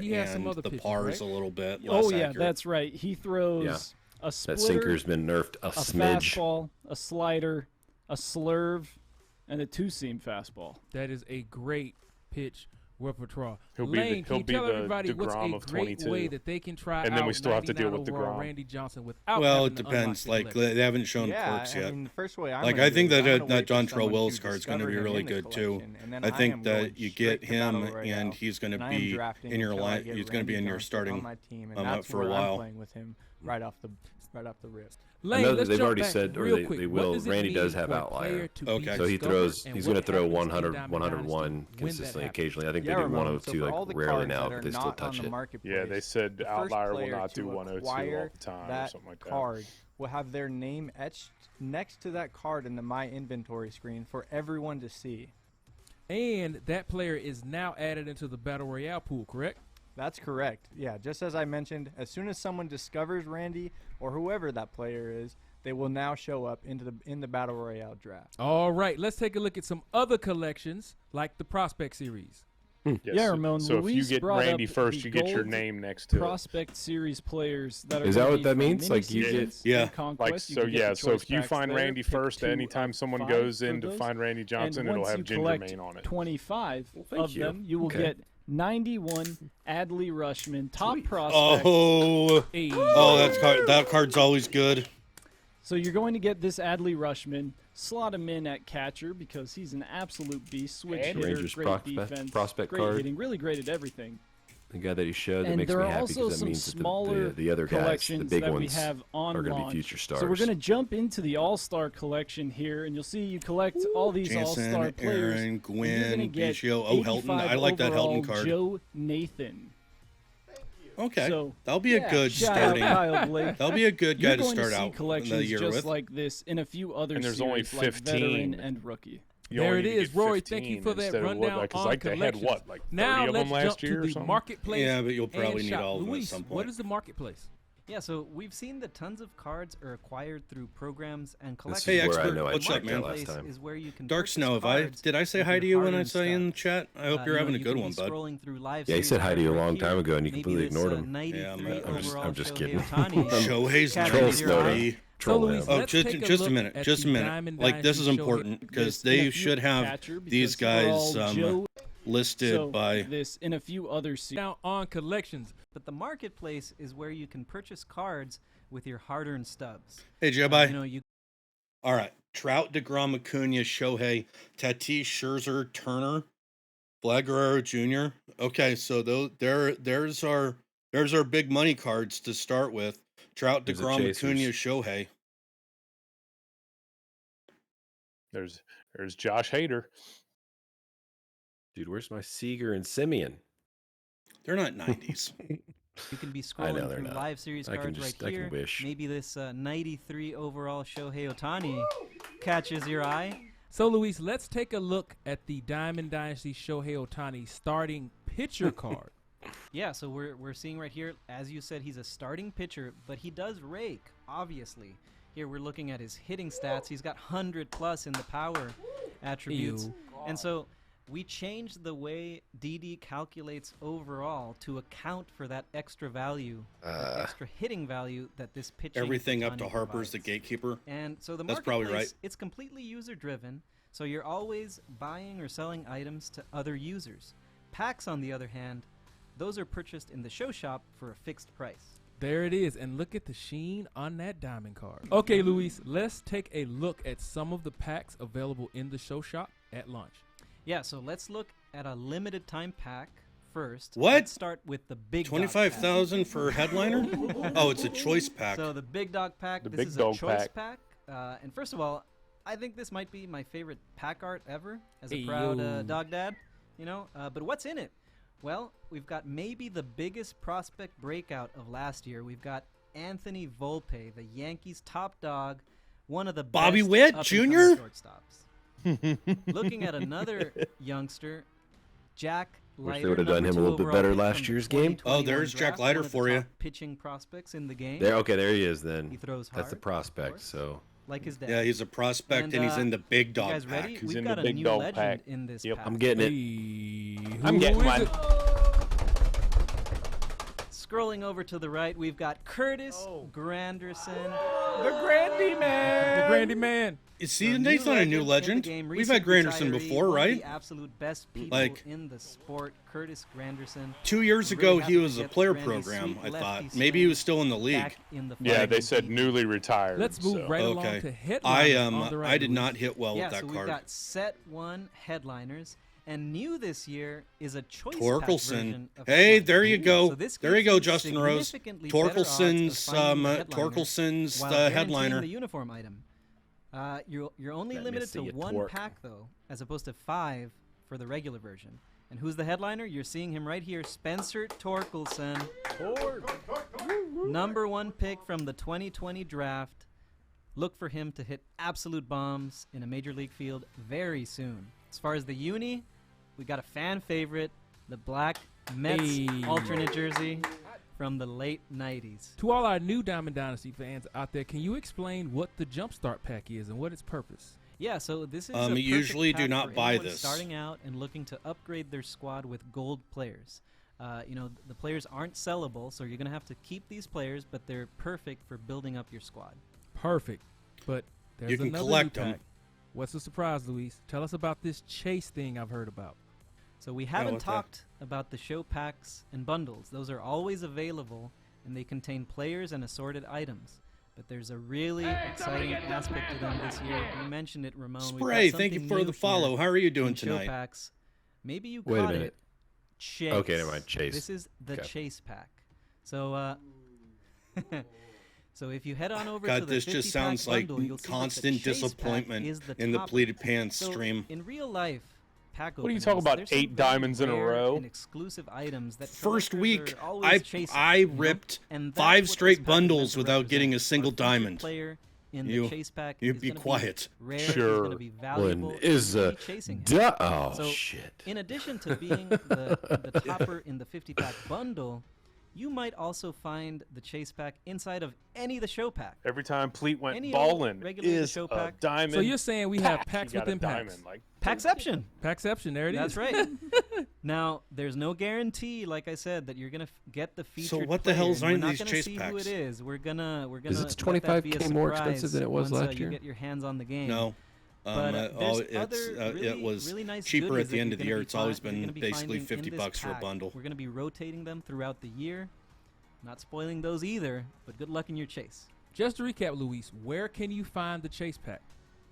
he has some and other the pitches, par's right? a little bit Oh less yeah, accurate. that's right. He throws a That splitter, sinker's been nerfed a smidge. fastball, a slider, a slurve, and a two-seam fastball. That is a great pitch repertoire. He'll Lane, be can you tell the everybody what's DeGrom a of great 22. way that they can try And then out we still have to deal 99 with overall DeGrom. Randy Johnson without Well, having it to depends. unlock Like his they haven't shown Yeah, quirks I yet. mean, the first way I'm Like gonna I think do is I'm that gonna wait for Dontrell someone Wills to card is going to discover be him really in the good too. collection, and then I I think am that going you straight get to Battle him Royale, and he's going and to I am be drafting in your until I line. get He's going to be in Randy your Johnson starting on my team, and that's for a where while. I'm playing with him right off the rip. Lane, I know that let's they've jump already back said, or real they quick. What will. does it Randy mean does have for a outlier. player to be So he throws. discovered, He's and going to what throw happens in 100, Diamond 101 Dynasty when that consistently. happens? Occasionally, I think Yeah, they do Ramon, 102 so for like all the rarely cards now, that are but they still not touch on the it. marketplace, Yeah, they said the first Outlier will player not do to 102 all acquire the time or that something like that. card will have their name etched next to that card in the My Inventory screen for everyone to see. And that player is now added into the Battle Royale pool, correct? That's correct. Yeah, just as I mentioned, as soon as someone discovers Randy or whoever that player is, they will now show up in the Battle Royale draft. All right, let's take a look at some other collections like the Prospect Series. Yeah, Ramon. So Luis if you get brought Randy up first, the you get your gold name next to it. Prospect Series players that are. Is that gonna what be that from means? Like you mini-seasons get- and Yeah. Conquest. Like You so, can get yeah. the So choice if you packs find there, Randy pick first, 2 anytime of someone 5 goes for in to those. find Randy Johnson, And it'll once have you collect GingerMayne on it. 25 thank of you. them, you will Okay. get 91 Adley Rushman top prospects. Oh, Hey. that card's always good. So you're going to get this Adley Rushman, slot him in at catcher because he's an absolute beast. Switch hitter, Rangers great defense, prospect great card. hitting, really great at everything. The guy that he showed that And makes there me are happy also because that some means that smaller the other guys, the collections big that we ones, have on are going to be launch. future stars. So we're going to jump into the All-Star collection here, and you'll see you collect all these Jansen, All-Star players. Aaron, and you're gonna Gwynn, get Biggio. Oh, Helton. 85 I like that Helton overall card. Joe Nathan. Okay, So, that'll be a good shout starting. Out Kyle Blake. That'll be a good guy You're to going start to see out collections the year just with. like this in a few other And there's series, only like 15. veteran and rookie. You There only it need to is, get Rory. 15 Thank you for that instead of rundown what, 'cause on like they had collections. what, like 30 Now of let's them last jump year to or the something? marketplace. Yeah, but you'll and probably need shop. all of them at Luis, some what point. is the marketplace? Yeah, so we've seen that tons of cards are acquired through programs and This collections. is Hey, where I expert, know I what's up, checked man? out last Marketplace time. is where you can Dark purchase Snow, cards did I say with hi your to you when I hard-earned saw you in the stuff. chat? I hope you're You know, having a you good can one, be bud. scrolling through live Yeah, he series said hi to you a right long here. time ago, and you Maybe completely this, ignored him. 93 Yeah, overall I'm just Shohei kidding. Ohtani Shohei's catches Troll your Snow. eye. Troll Luis, him. Oh, let's take just a look minute, at just a the minute. Diamond Like this is Dynasty important because This in a they few should have catcher these because guys overall, Joe listed so by. this in a few other series. Now on collections. But the marketplace is where you can purchase cards with your hard-earned stubs. Hey, Jedi. You know, you All right, Trout, DeGrom, Acuna, Shohei, Tatis, Scherzer, Turner, Vlad Guerrero Jr. Okay, so there's our big money cards to start with. Trout, There's the DeGrom, chasers. Acuna, Shohei. There's Josh Hader. Dude, where's my Seager and Simeon? They're not 90s. You can be I know scrolling they're through not. live series I can cards just- right I can here. wish. Maybe this 93 overall Shohei Ohtani catches your eye. So, Luis, let's take a look at the Diamond Dynasty Shohei Ohtani starting pitcher card. Yeah, so we're seeing right here, as you said, he's a starting pitcher, but he does rake, obviously. Here we're looking at his hitting stats. He's got 100+ in the power attributes. Ew. And so we changed the way DD calculates overall to account for that extra value, that extra hitting value that this pitching Everything up to Ohtani Harper's the provides. gatekeeper. And so the That's probably marketplace, right. it's completely user-driven, so you're always buying or selling items to other users. Packs, on the other hand, those are purchased in the show shop for a fixed price. There it is, and look at the sheen on that diamond card. Okay, Luis, let's take a look at some of the packs available in the show shop at launch. Yeah, so let's look at a limited time pack first. What? Let's start with the big dog 25,000 for headliner? Oh, it's a choice pack. So the big dog pack, The this big is dog a choice pack. pack. And first of all, I think this might be my favorite pack art ever as a Hey, proud yo. dog dad, you know. But what's in it? Well, we've got maybe the biggest prospect breakout of last year. We've got Anthony Volpe, the Yankees' top dog, one of the Bobby best Witt up-and-coming Jr.? shortstops. Looking at another youngster, Jack Wish they Leiter, would've done number him a 2 little bit overall better pick last from the year's game. 2021 Oh, there's Jack draft, Leiter one of the for you. top pitching prospects in the game. There, okay, there he is then. He throws That's the hard, of prospect, course. so. Like his dad. Yeah, he's a prospect and he's in the big dog you guys pack. ready? He's We've in the got a big new dog legend pack. in this Yep. pack. I'm getting it. Hey, I'm who getting is mine. it? scrolling over to the right, we've got Curtis Granderson. The Grandy Man. The Grandy Man. See, Nate's not a new legend. We've had Granderson before, right? The absolute best people in the sport, Curtis Granderson. 2 years ago, he was a player program, I thought. Maybe he was still in the league. Yeah, they said newly retired. Let's move right along to headliners. I did not hit well with that so card. We've got set 1 headliners. And new this year is a choice Torkelson. pack Hey, there you go. So this there you go, gives Justin Rose. significantly better odds of finding the Torkelson's while the guaranteeing headliner. The uniform item. You're only Let me limited to see a 1 torque. pack though, as opposed to 5 for the regular version. And who's the headliner? You're seeing him right here, Spencer Torkelson. Number 1 pick from the 2020 draft. Look for him to hit absolute bombs in a major league field very soon. As far as the uni, we got a fan favorite, the black Mets alternate jersey from the late 90s. To all our new Diamond Dynasty fans out there, can you explain what the Jumpstart Pack is and what its purpose? Yeah, so this is a perfect usually do pack not for buy anyone this. starting out and looking to upgrade their squad with gold players. The players aren't sellable, so you're going to have to keep these players, but they're perfect for building up your squad. Perfect. But there's You can another collect new them. pack. What's the surprise, Luis? Tell us about this chase thing I've heard about. So we haven't talked about the show packs and bundles. Those are always available, and they contain players and assorted items. But there's a really exciting aspect to them this year. You mentioned it, Ramon. We've got Spray, thank you something for new the follow. here How are you doing in show tonight? packs. Maybe you Wait a caught minute. it. Chase. Okay, never mind. Chase. This is the Okay. Chase pack. So, so if you head on over God, to the this just 50-pack sounds like bundle, you'll see that the constant Chase pack disappointment is the in the top Pleated pick. Pants So stream. in real life, pack What are you openings, talking about, there's some 8 very diamonds in a rare row? and exclusive items that First collectors week, are always chasing, I you know? ripped And that's 5 what this straight pack is bundles meant to without represent. getting a Our single featured diamond. player in You- the Chase pack you is be gonna quiet. Rare, Sure. He's going to be valuable. One is and a you'll be chasing him. oh, So, shit. in addition to being the topper in the 50-pack bundle, you might also find the Chase pack inside of any of the show pack. Every time Pleat went Any old ballin' regular is show a pack. diamond. So you're saying we have pack. packs You got a within packs. diamond, like Packception. Packception, there it is. That's right. Now, there's no guarantee, like I said, that you're gonna get the featured. what the player, hell's and on we're these not gonna Chase see who packs? it is. We're gonna Is it let that be a 25K more expensive surprise than it was once, last you year? get your hands on the game. No. But, It was really nice cheaper goodies at the that end you're of the gonna year. be It's always you're been gonna be basically finding in this $50 for a pack. bundle. We're going to be rotating them throughout the year. Not spoiling those either, but good luck in your chase. Just to recap, Luis, where can you find the Chase pack?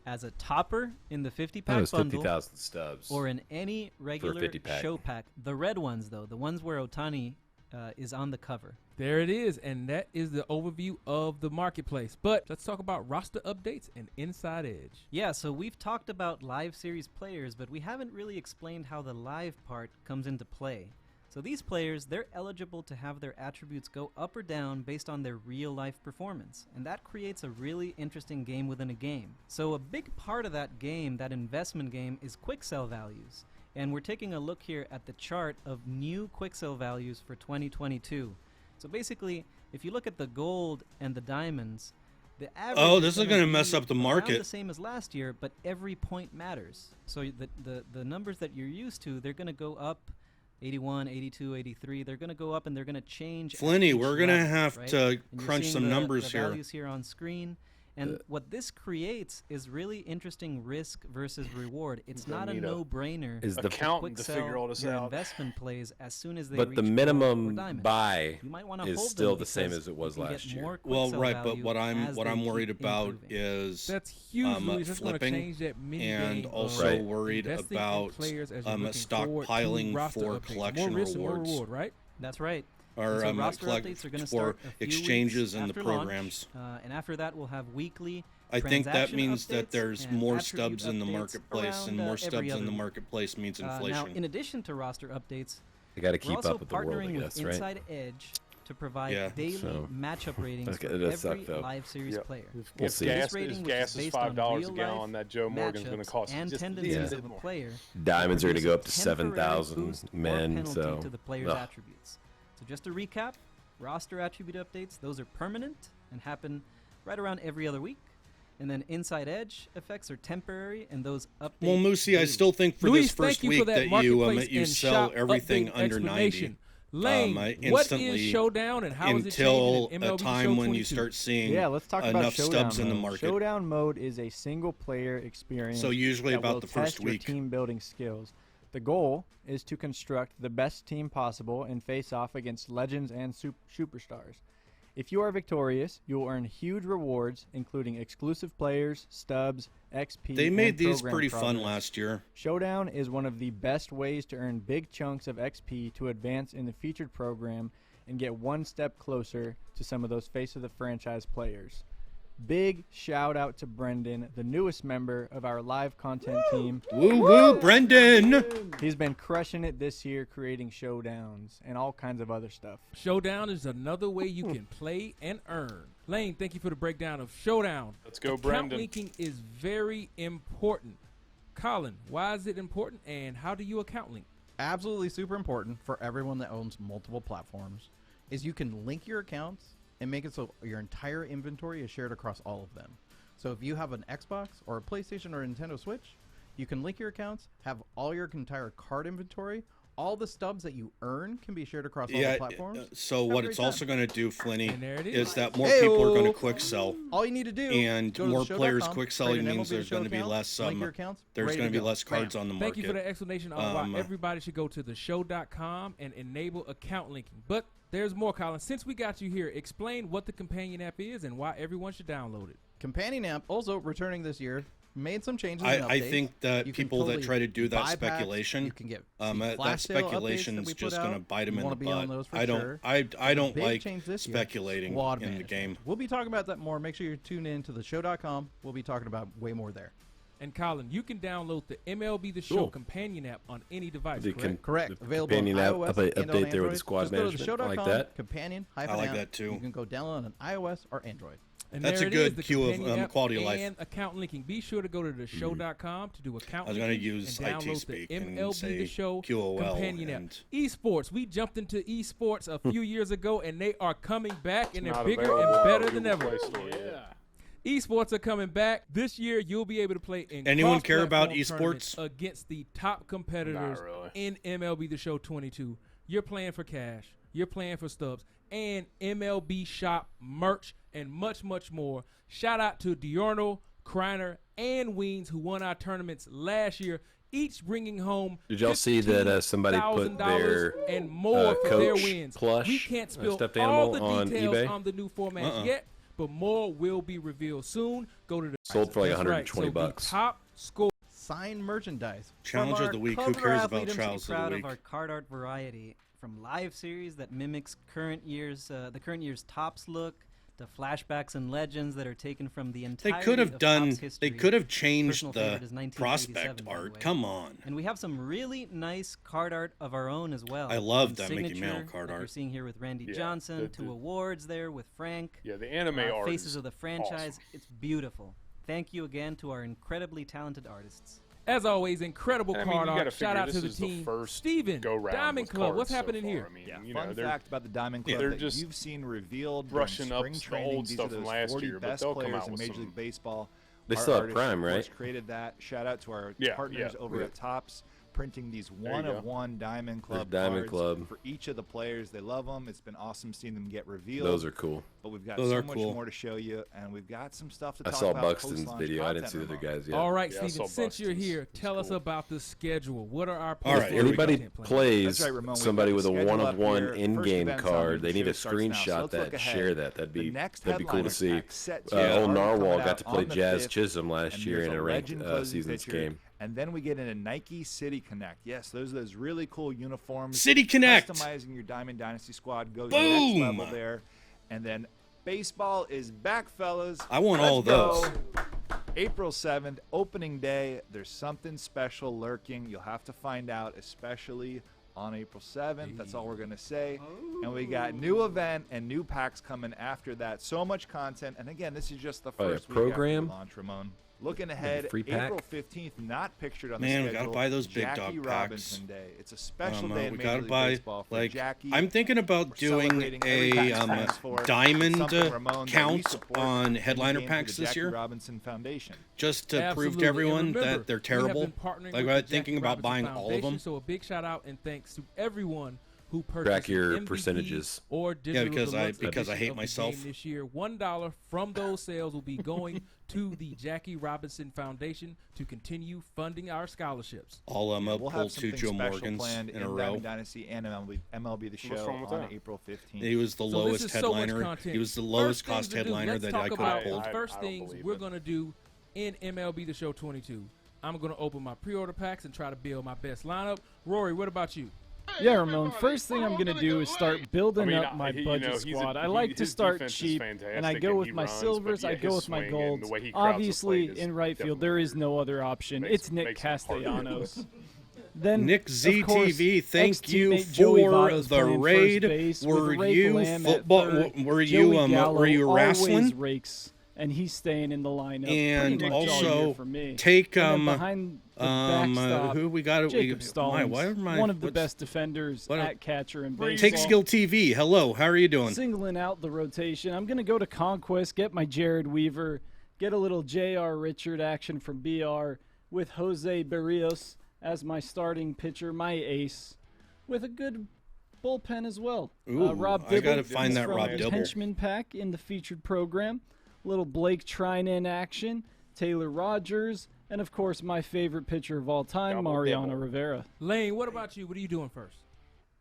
As a topper in the 50-pack That was bundle, 50,000 stubs. or in any regular 50-pack. show pack. The red ones, though, the ones where Otani is on the cover. There it is, and that is the overview of the marketplace. But let's talk about roster updates and Inside Edge. Yeah, so we've talked about live series players, but we haven't really explained how the live part comes into play. So these players, they're eligible to have their attributes go up or down based on their real-life performance, and that creates a really interesting game within a game. So a big part of that game, that investment game, is quick sell values. And we're taking a look here at the chart of new quick sell values for 2022. So basically, if you look at the gold and the diamonds, the average Oh, this is gonna gonna be mess up the around market. the same as last year, but every point matters. So the numbers that you're used to, they're going to go up 81, 82, 83. They're going to go up and they're going to change. at Flinny, each we're gonna level, have right? to And you're crunch seeing some the numbers here. values here on screen. And what this creates is really interesting risk versus reward. It's You're not a gonna need a no-brainer Is the to accountant quick to sell figure all this your out. investment plays as soon as they But reach the gold or minimum diamond. buy You might wanna is hold still them the same because as it was you can last get year. more quick Well, sell right, but value what as I'm they worried keep about improving. is That's huge, Luis. That's going to flipping, change that mini and game also of Right. worried investing in about players as you're looking forward to stockpiling roster for updates. collection more risk and more rewards. reward, right? That's right. or And so roster updates are going to for start a few exchanges weeks in the after launch, programs. and after that, we'll have weekly. I think that transaction means that updates there's and more attribute stubs in the updates marketplace, and around, more every stubs in other the week. marketplace means Now, inflation. in addition to roster updates, They gotta we're keep also up with the world, I partnering guess, with right? Inside Edge to provide Yeah, daily so- matchup ratings Okay, for that suck, every though. live series Yep. player. We'll see. This Gas, rating, is which gas is is based on $5 a real gallon. life That Joe Morgan's going to matchups cost and just tendencies a of bit a more. player. Diamonds are going to go up to Temporary 7,000 boost or men, penalty so to the player's ugh. attributes. So just to recap, roster attribute updates, those are permanent and happen right around every other week. And then Inside Edge effects are temporary, and those update. Well, Moosey, I daily. still think for Luis, this first thank you week for that that you marketplace you and sell shop everything update under 90. explanation. Lane, what is Showdown and how is it changing in MLB until a time when you start seeing let's talk about enough Showdown stubs in the mode. market. Showdown mode is a single-player experience. So usually that about will the first test your week. team-building skills. The goal is to construct the best team possible and face off against legends and superstars. If you are victorious, you will earn huge rewards, including exclusive players, stubs, XP. They made and these program pretty fun progress. last year. Showdown is one of the best ways to earn big chunks of XP to advance in the featured program and get one step closer to some of those face of the franchise players. Big shout out to Brendan, the newest member of our live content team. Woo woo, Brendan! He's been crushing it this year, creating showdowns and all kinds of other stuff. Showdown is another way you can play and earn. Lane, thank you for the breakdown of Showdown. Let's go, Account Brendan. linking is very important. Colin, why is it important and how do you account link? Absolutely super important for everyone that owns multiple platforms is you can link your accounts and make it so your entire inventory is shared across all of them. So if you have an Xbox or a PlayStation or a Nintendo Switch, you can link your accounts, have all your entire card inventory, all the stubs that you earn can be shared across all the platforms. So what it's also going to do, Flinny, there it is that more people are going to quick sell. All you need to do, and go to more the players show.com, quick create selling an means MLB there's show going to be account, less link your accounts, there's ready going to to be go. less cards Bam. on the market. Thank you for the explanation of why everybody should go to theshow.com and enable account linking. But there's more, Colin. Since we got you here, explain what the companion app is and why everyone should download it. Companion app, also returning this year, made some changes. I think that people that try to do that speculation, you can get that speculation is just going to bite them in the butt. I don't like speculating in the game. We'll be talking about that more. Make sure you tune in to theshow.com. We'll be talking about way more there. And Colin, you can download the MLB The Show companion app on any device, correct? The Available on companion app iOS update and on there with Android. the squad Just go to management. I like theshow.com, that. companion I like app. that too. You can go download on iOS or Android. And That's there a it is, good the cue of companion app quality of life. and account linking. Be sure to go to theshow.com to do account I was linking. going to use and IT download speak the and MLB say The Show QOL companion app. and Esports. We jumped into esports a few years ago, and they are coming back, and they're Not bigger available and better on than Google ever. Play Store yet. Esports are coming back this year. You'll be able to play in Anyone care about cross-platform tournaments esports? against the top competitors Not really. in MLB The Show 22. You're playing for cash. You're playing for stubs and MLB Shop merch and much, much more. Shout out to Diorno, Kreiner, and Weens who won our tournaments last year, each bringing home. Did y'all see that somebody put their and more for their coach wins? plush, We can't spill stuffed all animal the on details eBay? on the new formats yet, but more will be revealed soon. Go to the Sold for like That's right. 120 So the bucks. top score. Signed merchandise. Challenge From of the our week. Who cover cares athlete, about I'm Challenge so of proud the of week? our card art variety, from live series that mimics current year's tops look, to flashbacks and legends that are taken from the They entirety could have of done. Topps history. They could have changed Personal favorite the is 1987, prospect by the art. way. Come on. And we have some really nice card art of our own as well. I love From that Mickey Signature, Mantle card like You're art. seeing here with Randy Yeah, Johnson, to awards there with Frank. Yeah, the anime art Faces is of the franchise. awesome. It's beautiful. Thank you again to our incredibly talented artists. As always, incredible And I mean, card you gotta art. Shout figure out to this the is the team. first Steven, go-round Diamond with Club. What's cards so happening far. here? I mean, Yeah, you fun know, they're fact about the Diamond Club they're that just you've seen revealed brushing during up spring the training. old These stuff are from those last 40 year, but best they'll come players out in with Major some- League Baseball. They Our still have artists, Prime, of course, right? created that. Shout out to our Yeah, partners yeah. over Yeah. at Topps, printing these you go. one-of-one Diamond Club Diamond cards Club. for each of the players. They love them. It's been awesome seeing them get revealed. Those are cool. But we've got Those so are much cool. more to show you, and we've got some stuff to I talk saw about. Buxton's post-launch video. I didn't see the content, other Ramon. guys yet. All right, Yeah, I Steven, saw since you're Buxton's. here, It's tell us cool. about the schedule. What are our All right, post- here we Anybody content plans? plays That's right, Ramon. We've somebody got with the a schedule up one-of-one here. First in-game event's on. card, The they need to show starts now. So screenshot let's look that, ahead. share that. That'd The be next cool to headliner see. pack set to Old start Narwhal coming got out to play on the Jazz 5th, Chisholm last and year there's in a ranked legend closing seasons picture. game. And then we get into Nike City Connect. Yes, those really cool uniforms. City Connect. Customizing your Diamond Dynasty squad goes Boom. to the next level there. And then baseball is back, fellas. I want Let's all go. those. April 7th, opening day. There's something special lurking. You'll have to find out, especially on April 7th. That's all we're going to say. And we got new event and new packs coming after that. So much content. And again, this is just the Oh, yeah, first week after program? the launch, Ramon. Looking ahead, free pack? April 15th, not pictured on Man, the we schedule. gotta buy those big Jackie dog Robinson packs. Day. It's a special day in We Major gotta League buy, Baseball for like, Jackie. I'm thinking about We're doing celebrating every a pack stands for. diamond Something, Ramon, that we count support on and headliner we gave to packs the this Jackie year, Robinson Foundation. just to prove Absolutely. to everyone And remember, that they're we have terrible. been partnering Like, with I'm the thinking Jackie about buying Robinson all of them. Foundation, So a big shout out and thanks to everyone who purchase your an MVP percentages. or digital because I deluxe because I edition hate of the myself. game this year. $1 from those sales will be going to the Jackie Robinson Foundation to continue funding our scholarships. I'll We'll pull have 2 something Joe special Morgans planned in a in row. Diamond Dynasty and MLB The Show wrong with on that? April 15th. He was the So lowest this is so much headliner. content. He was the First lowest things cost to do, headliner let's that talk I could about have pulled. the first I don't things believe we're it. going to do in MLB The Show 22. I'm going to open my pre-order packs and try to build my best lineup. Rory, what about you? Yeah, Ramon. First thing I'm gonna do is start building up my budget squad. I like to start cheap, and I go with my silvers. I go with my golds. Obviously, in right field, there is no other option. It's Nick Castellanos. Then Nick of course, ZTV, thank you ex-teammate Joey for Votto's the playing raid. first base with Were Ray you Lamb at football? third. Were Joey you Gallo were you always wrestling? rakes, and he's staying in the lineup. And pretty much all also year for me. take And then behind the backstop, who we got? Jacob Stallings, why am I- one of the what's- best defenders what- at catcher in baseball. Take Skill TV. Hello, how are you doing? Singling out the rotation, I'm going to go to Conquest, get my Jared Weaver, get a little J.R. Richard action from BR with Jose Barrios as my starting pitcher, my ace, with a good bullpen as well. Ooh, Rob I gotta Dibble find is that from Rob the Dibble. Henchman pack in the featured program. Little Blake Trinan action, Taylor Rogers, and of course my favorite pitcher of all time, Double Mariano dibble. Rivera. Lane, what about you? What are you doing first?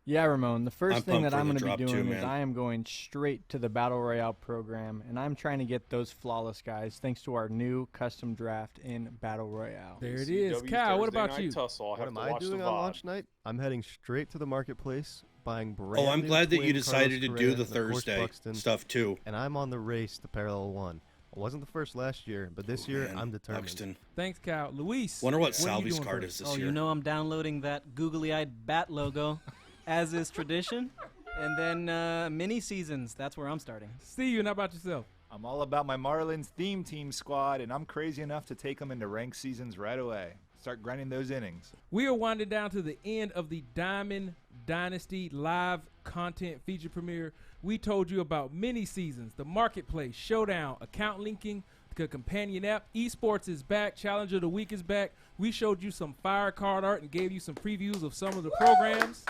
Yeah, Ramon. The first I'm thing pumped that for I'm the going to be drop too, doing is man. I am going straight to the Battle Royale program, and I'm trying to get those flawless guys thanks to our new custom draft in Battle Royale. There it is. Cal, what about you? What am I doing on launch night? I'm heading straight to the marketplace, buying brand Oh, I'm new glad that twin you decided Carlos to do Correa the and, of course, Thursday Buxton, stuff too. And I'm on the race to parallel 1. I wasn't the first last year, but this year man, I'm determined. Buxton. Thanks, Cal. Luis. Wonder what are you Salvy's doing card first? is this Oh, year. you know I'm downloading that googly-eyed bat logo, as is tradition. And then mini seasons. That's where I'm starting. Steven, how about yourself? I'm all about my Marlins theme team squad, and I'm crazy enough to take them into ranked seasons right away. Start grinding those innings. We are winding down to the end of the Diamond Dynasty live content feature premiere. We told you about mini seasons, the marketplace, showdown, account linking, the companion app. Esports is back. Challenge of the week is back. We showed you some fire card art and gave you some previews of some of the programs.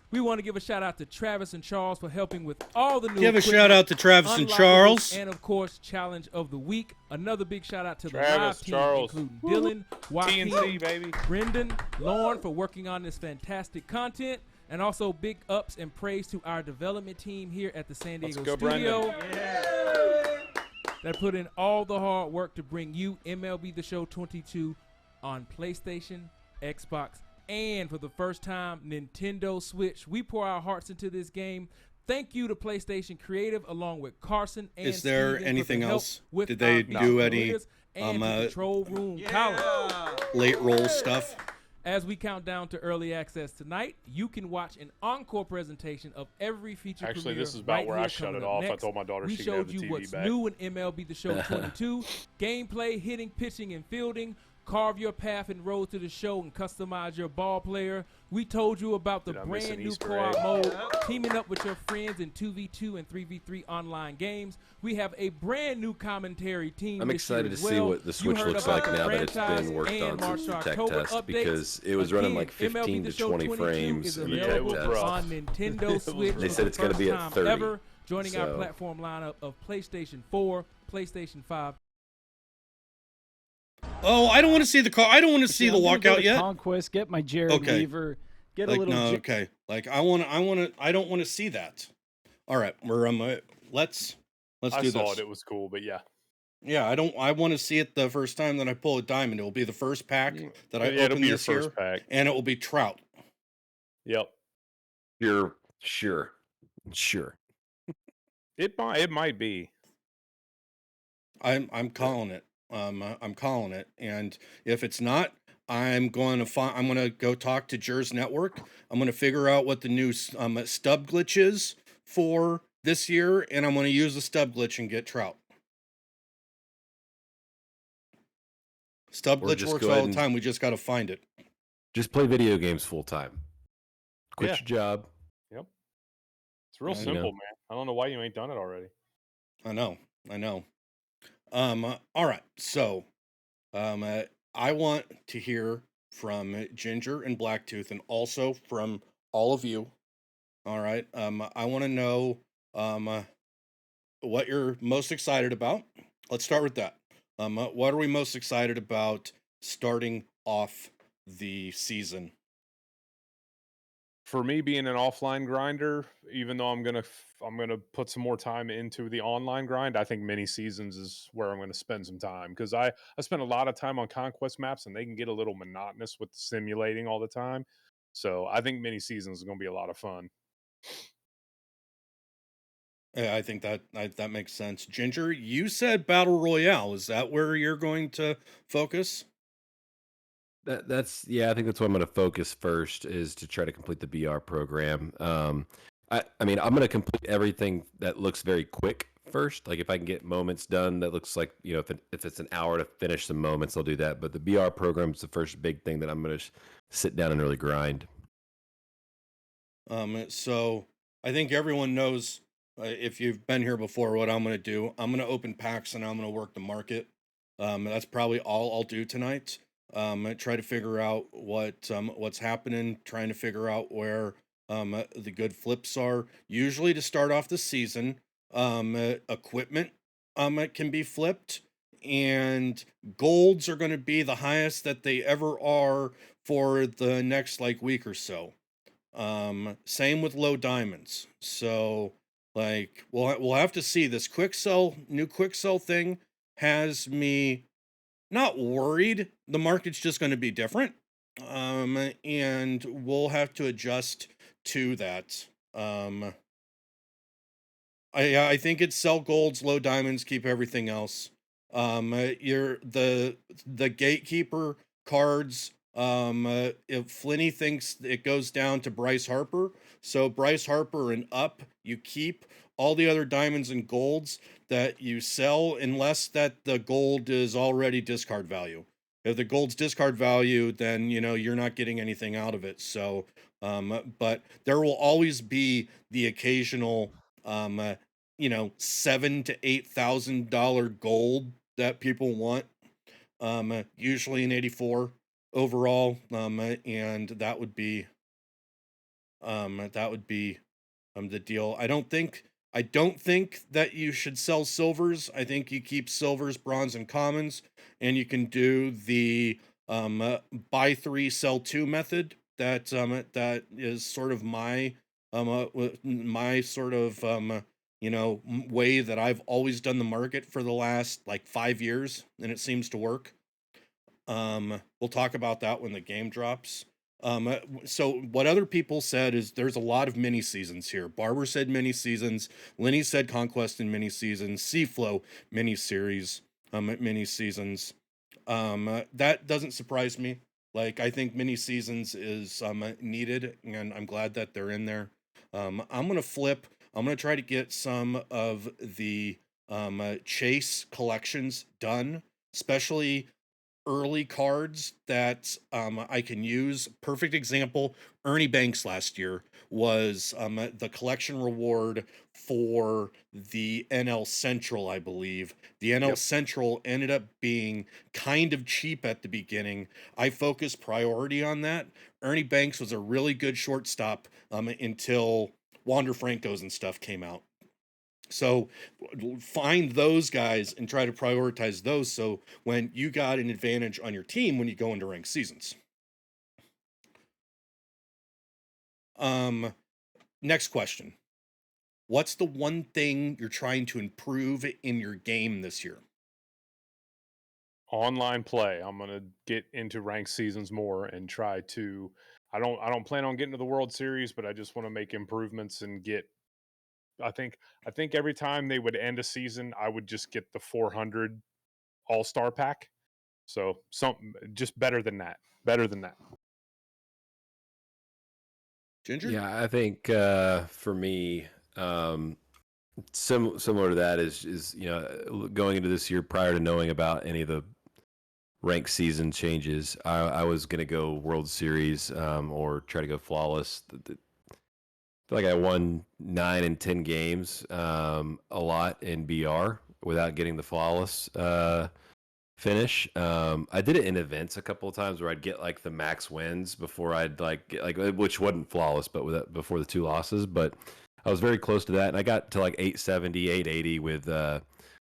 We want to give a shout out to Travis and Charles for helping with all the new Give a equipment, shout out to Travis and unlockables, Charles. and of course Challenge of the Week. Another big shout out to Travis, the live team, Charles. including Dylan, Joaquin, TNC, baby. Brendan, Lauren for working on this fantastic content, and also big ups and praise to our development team here at the San Diego go, studio that put in all the hard work to bring you MLB The Show 22 on PlayStation, Xbox, and for the first time, Nintendo Switch. We pour our hearts into this game. Thank you to PlayStation Creative, along with Carson and Is there Steven for anything the help else? with Did they our do any careers and to Control Room Colin. late roll stuff? As we count down to early access tonight, you can watch an encore presentation of every feature Actually, premiere this is about right where here I shut coming it up off. I next. told my daughter we she could have showed the you TV what's back. new in MLB The Show 22, gameplay, hitting, pitching, and fielding. Carve your path and road to the show and customize your ball player. We told you about the Did I miss brand an new Easter co-op egg? mode, teaming up with your friends in 2v2 and 3v3 online games. We have a brand new commentary team. I'm this year excited to as see well. what the You Switch heard looks about like the now that it's franchise been worked and on March since the tech October test updates. because it was running Again, like 15 MLB to The Show 20 22 frames is in the tech available test. on Nintendo Switch They for said the it's gonna first be at time 30. ever, joining our So- platform lineup of PlayStation 4, PlayStation 5. Oh, I don't want to see the car. I don't want to see the I'm gonna go walkout to yet. Conquest, get my Jared Okay. Weaver, get Like a little. no, okay. Like I don't want to see that. All right, we're let's I do saw this. it. It was cool, but yeah. Yeah, I want to see it the first time that I pull a diamond. It will be the first pack that I Yeah, it'll open be your this year, first pack. and it will be Trout. Yep. You're sure. It might be. I'm calling it. I'm calling it. And if it's not, I'm going to go talk to Jers Network. I'm going to figure out what the new stub glitch is for this year, and I'm going to use the stub glitch and get Trout. Stub Or glitch just works go all ahead the and- time. We just got to find it. Just play video games full time. Quit Yeah. your job. Yep. It's real I know. simple, man. I don't know why you ain't done it already. I know. All right. So, I want to hear from Ginger and Blacktooth, and also from all of you. All right. I want to know what you're most excited about. Let's start with that. What are we most excited about starting off the season? For me, being an offline grinder, even though I'm gonna put some more time into the online grind, I think mini seasons is where I'm gonna spend some time because I spend a lot of time on conquest maps and they can get a little monotonous with the simulating all the time. So I think mini seasons is gonna be a lot of fun. Yeah, I think that makes sense. Ginger, you said battle royale. Is that where you're going to focus? That's yeah. I think that's what I'm going to focus first is to try to complete the BR program. I mean, I'm going to complete everything that looks very quick first. Like if I can get moments done that looks like if it's an hour to finish some moments, I'll do that. But the BR program is the first big thing that I'm going to sit down and really grind. So I think everyone knows if you've been here before what I'm going to do. I'm going to open packs and I'm going to work the market. That's probably all I'll do tonight. Try to figure out what's happening. Trying to figure out where the good flips are. Usually to start off the season, equipment it can be flipped, and golds are going to be the highest that they ever are for the next like week or so. Same with low diamonds. So like we'll have to see. This new quick sell thing has me not worried. The market's just going to be different. And we'll have to adjust to that. I think it's sell golds, low diamonds, keep everything else. You're the gatekeeper cards. If Flinny thinks it goes down to Bryce Harper, so Bryce Harper and up, you keep all the other diamonds and golds that you sell, unless that the gold is already discard value. If the gold's discard value, then you're not getting anything out of it. So, but there will always be the occasional, $7,000 to $8,000 gold that people want. Usually an 84 overall, and that would be the deal. I don't think that you should sell silvers. I think you keep silvers, bronze, and commons, and you can do the buy three, sell two method. That is sort of my sort of way that I've always done the market for the last like 5 years, and it seems to work. We'll talk about that when the game drops. So what other people said is there's a lot of mini seasons here. Barber said mini seasons. Lenny said conquest and mini seasons. Seaflow mini series, mini seasons. That doesn't surprise me. Like I think mini seasons is needed, and I'm glad that they're in there. I'm gonna flip. I'm gonna try to get some of the chase collections done, especially early cards that I can use. Perfect example, Ernie Banks last year was the collection reward for the NL Central, I believe. The NL Central ended up being kind of cheap at the beginning. I focused priority on that. Ernie Banks was a really good shortstop until Wander Franco's and stuff came out. So find those guys and try to prioritize those, so when you got an advantage on your team when you go into ranked seasons. Next question. What's the one thing you're trying to improve in your game this year? Online play. I'm gonna get into ranked seasons more and try to. I don't plan on getting to the World Series, but I just want to make improvements and get. I think every time they would end a season, I would just get the 400 All-Star pack. So something just better than that. Better than that. Ginger? Yeah, I think for me, similar to that is going into this year prior to knowing about any of the ranked season changes, I was going to go World Series or try to go flawless. I feel like I won 9 and 10 games a lot in BR without getting the flawless finish. I did it in events a couple of times where I'd get like the max wins before I'd like get, like which wasn't flawless, but before the 2 losses. But I was very close to that, and I got to like 870, 880 with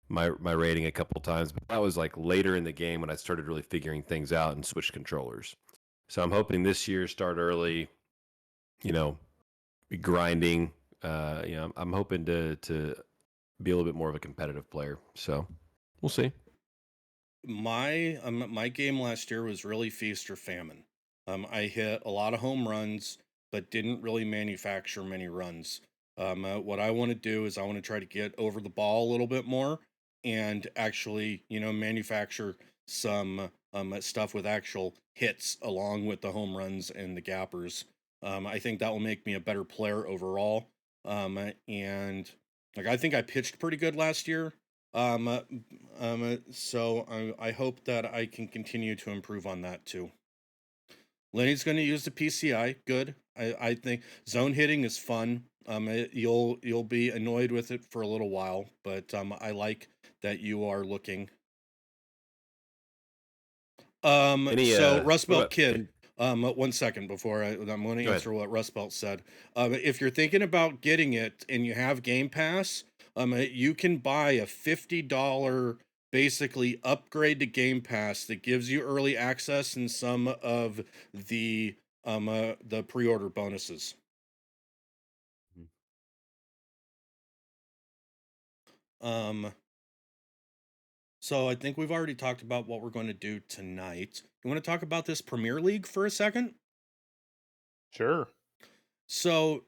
my rating a couple of times. But that was like later in the game when I started really figuring things out and switched controllers. So I'm hoping this year start early. You know, be grinding. I'm hoping to be a little bit more of a competitive player. So we'll see. My game last year was really feast or famine. I hit a lot of home runs, but didn't really manufacture many runs. What I want to do is I want to try to get over the ball a little bit more and actually, manufacture some stuff with actual hits along with the home runs and the gappers. I think that will make me a better player overall. And like I think I pitched pretty good last year. So I hope that I can continue to improve on that too. Lenny's going to use the PCI. Good. I think zone hitting is fun. You'll be annoyed with it for a little while, but I like that you are looking. So Rust Belt Kid. 1 second before I'm going to answer what Rust Belt said. If you're thinking about getting it and you have Game Pass, you can buy a $50 basically upgrade to Game Pass that gives you early access and some of the pre-order bonuses. So I think we've already talked about what we're going to do tonight. You want to talk about this Premier League for a second? Sure. So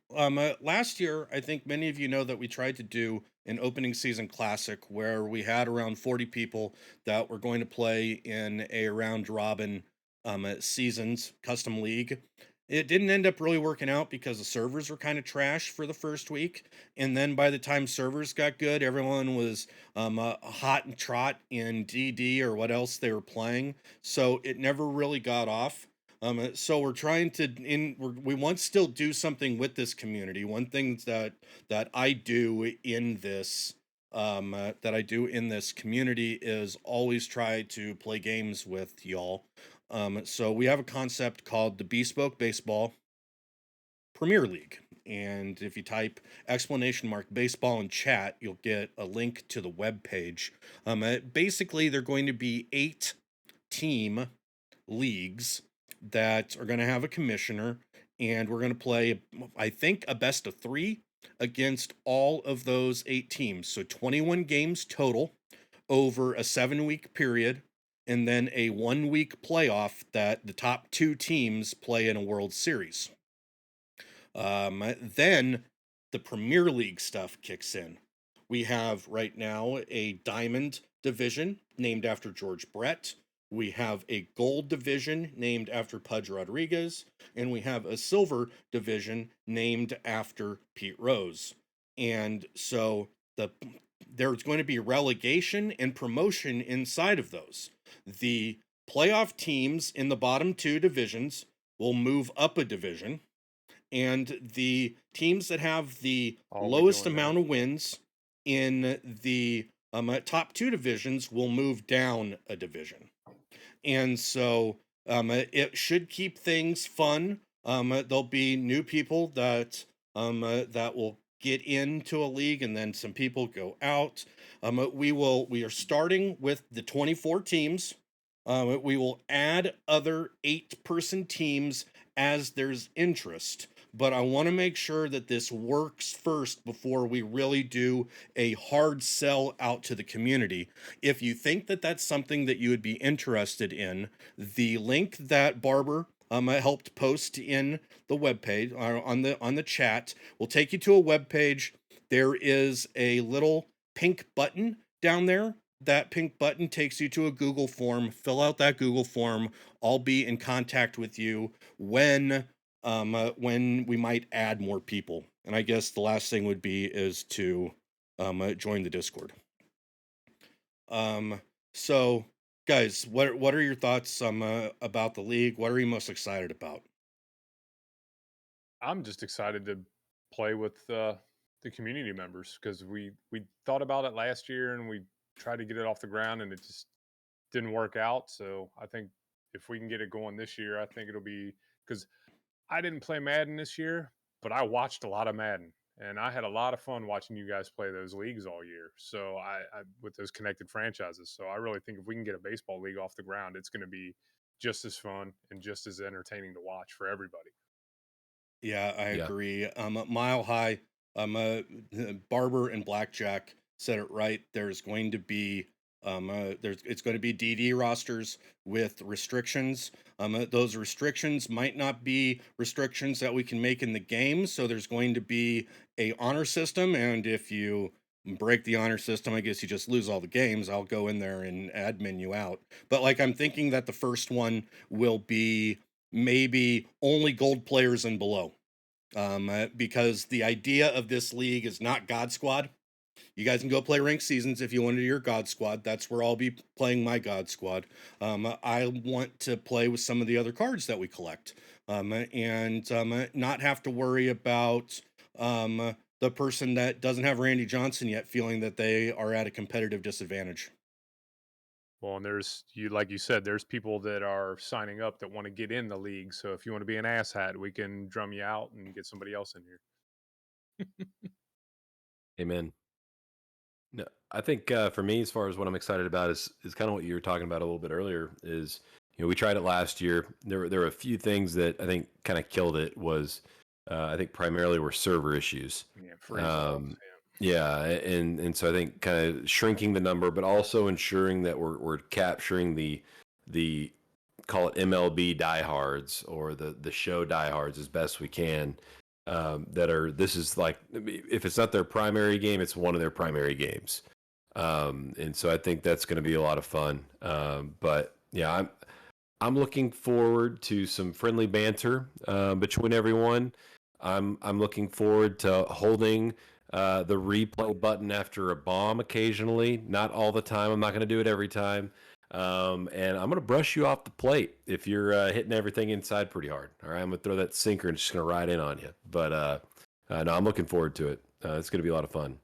last year, I think many of you know that we tried to do an opening season classic where we had around 40 people that were going to play in a round robin seasons custom league. It didn't end up really working out because the servers were kind of trash for the first week. And then by the time servers got good, everyone was hot and trot in DD or what else they were playing. So it never really got off. So we're trying to we want to still do something with this community. One thing that I do in this community is always try to play games with y'all. So we have a concept called the Bespoke Baseball Premier League. And if you type !baseball in chat, you'll get a link to the web page. Basically, they're going to be 8 team leagues that are going to have a commissioner, and we're going to play, I think, a best of 3 against all of those 8 teams. So 21 games total over a 7-week period, and then a 1-week playoff that the top 2 teams play in a World Series. Then the Premier League stuff kicks in. We have right now a Diamond division named after George Brett. We have a Gold division named after Pudge Rodriguez, and we have a Silver division named after Pete Rose. And so there's going to be relegation and promotion inside of those. The playoff teams in the bottom 2 divisions will move up a division, and the teams that have the lowest amount of wins in the top 2 divisions will move down a division. And so it should keep things fun. There'll be new people that will get into a league, and then some people go out. We are starting with the 24 teams. We will add other 8-person teams as there's interest. But I want to make sure that this works first before we really do a hard sell out to the community. If you think that that's something that you would be interested in, the link that Barber helped post in the webpage on the chat will take you to a webpage. There is a little pink button down there. That pink button takes you to a Google form. Fill out that Google form. I'll be in contact with you when we might add more people. And I guess the last thing would be is to join the Discord. So guys, what are your thoughts about the league? What are you most excited about? I'm just excited to play with the community members because we thought about it last year and we tried to get it off the ground and it just didn't work out. So I think if we can get it going this year, I think it'll be, because I didn't play Madden this year, but I watched a lot of Madden, and I had a lot of fun watching you guys play those leagues all year. So I with those connected franchises. So I really think if we can get a baseball league off the ground, it's going to be just as fun and just as entertaining to watch for everybody. Yeah, I Yeah. agree. Mile High, Barber and Blackjack said it right. There's going to be it's going to be DD rosters with restrictions. Those restrictions might not be restrictions that we can make in the game. So there's going to be a honor system, and if you break the honor system, I guess you just lose all the games. I'll go in there and admin you out. But like, I'm thinking that the first one will be maybe only gold players and below. Because the idea of this league is not God Squad. You guys can go play ranked seasons if you want to do your God Squad. That's where I'll be playing my God Squad. I want to play with some of the other cards that we collect, and not have to worry about the person that doesn't have Randy Johnson yet feeling that they are at a competitive disadvantage. Well, and there's like you said, there's people that are signing up that want to get in the league. So if you want to be an asshat, we can drum you out and get somebody else in here. Amen. No, I think for me, as far as what I'm excited about is kind of what you were talking about a little bit earlier. Is we tried it last year. There were a few things that I think kind of killed it. Was I think primarily were server issues. Yeah, free balls, yeah, and so I think kind of shrinking the number, but also ensuring that we're capturing the call it MLB diehards or the show diehards as best we can. This is like, if it's not their primary game, it's one of their primary games. And so I think that's going to be a lot of fun. But yeah, I'm looking forward to some friendly banter between everyone. I'm looking forward to holding the replay button after a bomb occasionally, not all the time. I'm not going to do it every time. And I'm going to brush you off the plate if you're hitting everything inside pretty hard. All right, I'm going to throw that sinker and just going to ride in on you. But no, I'm looking forward to it. It's going to be a lot of fun.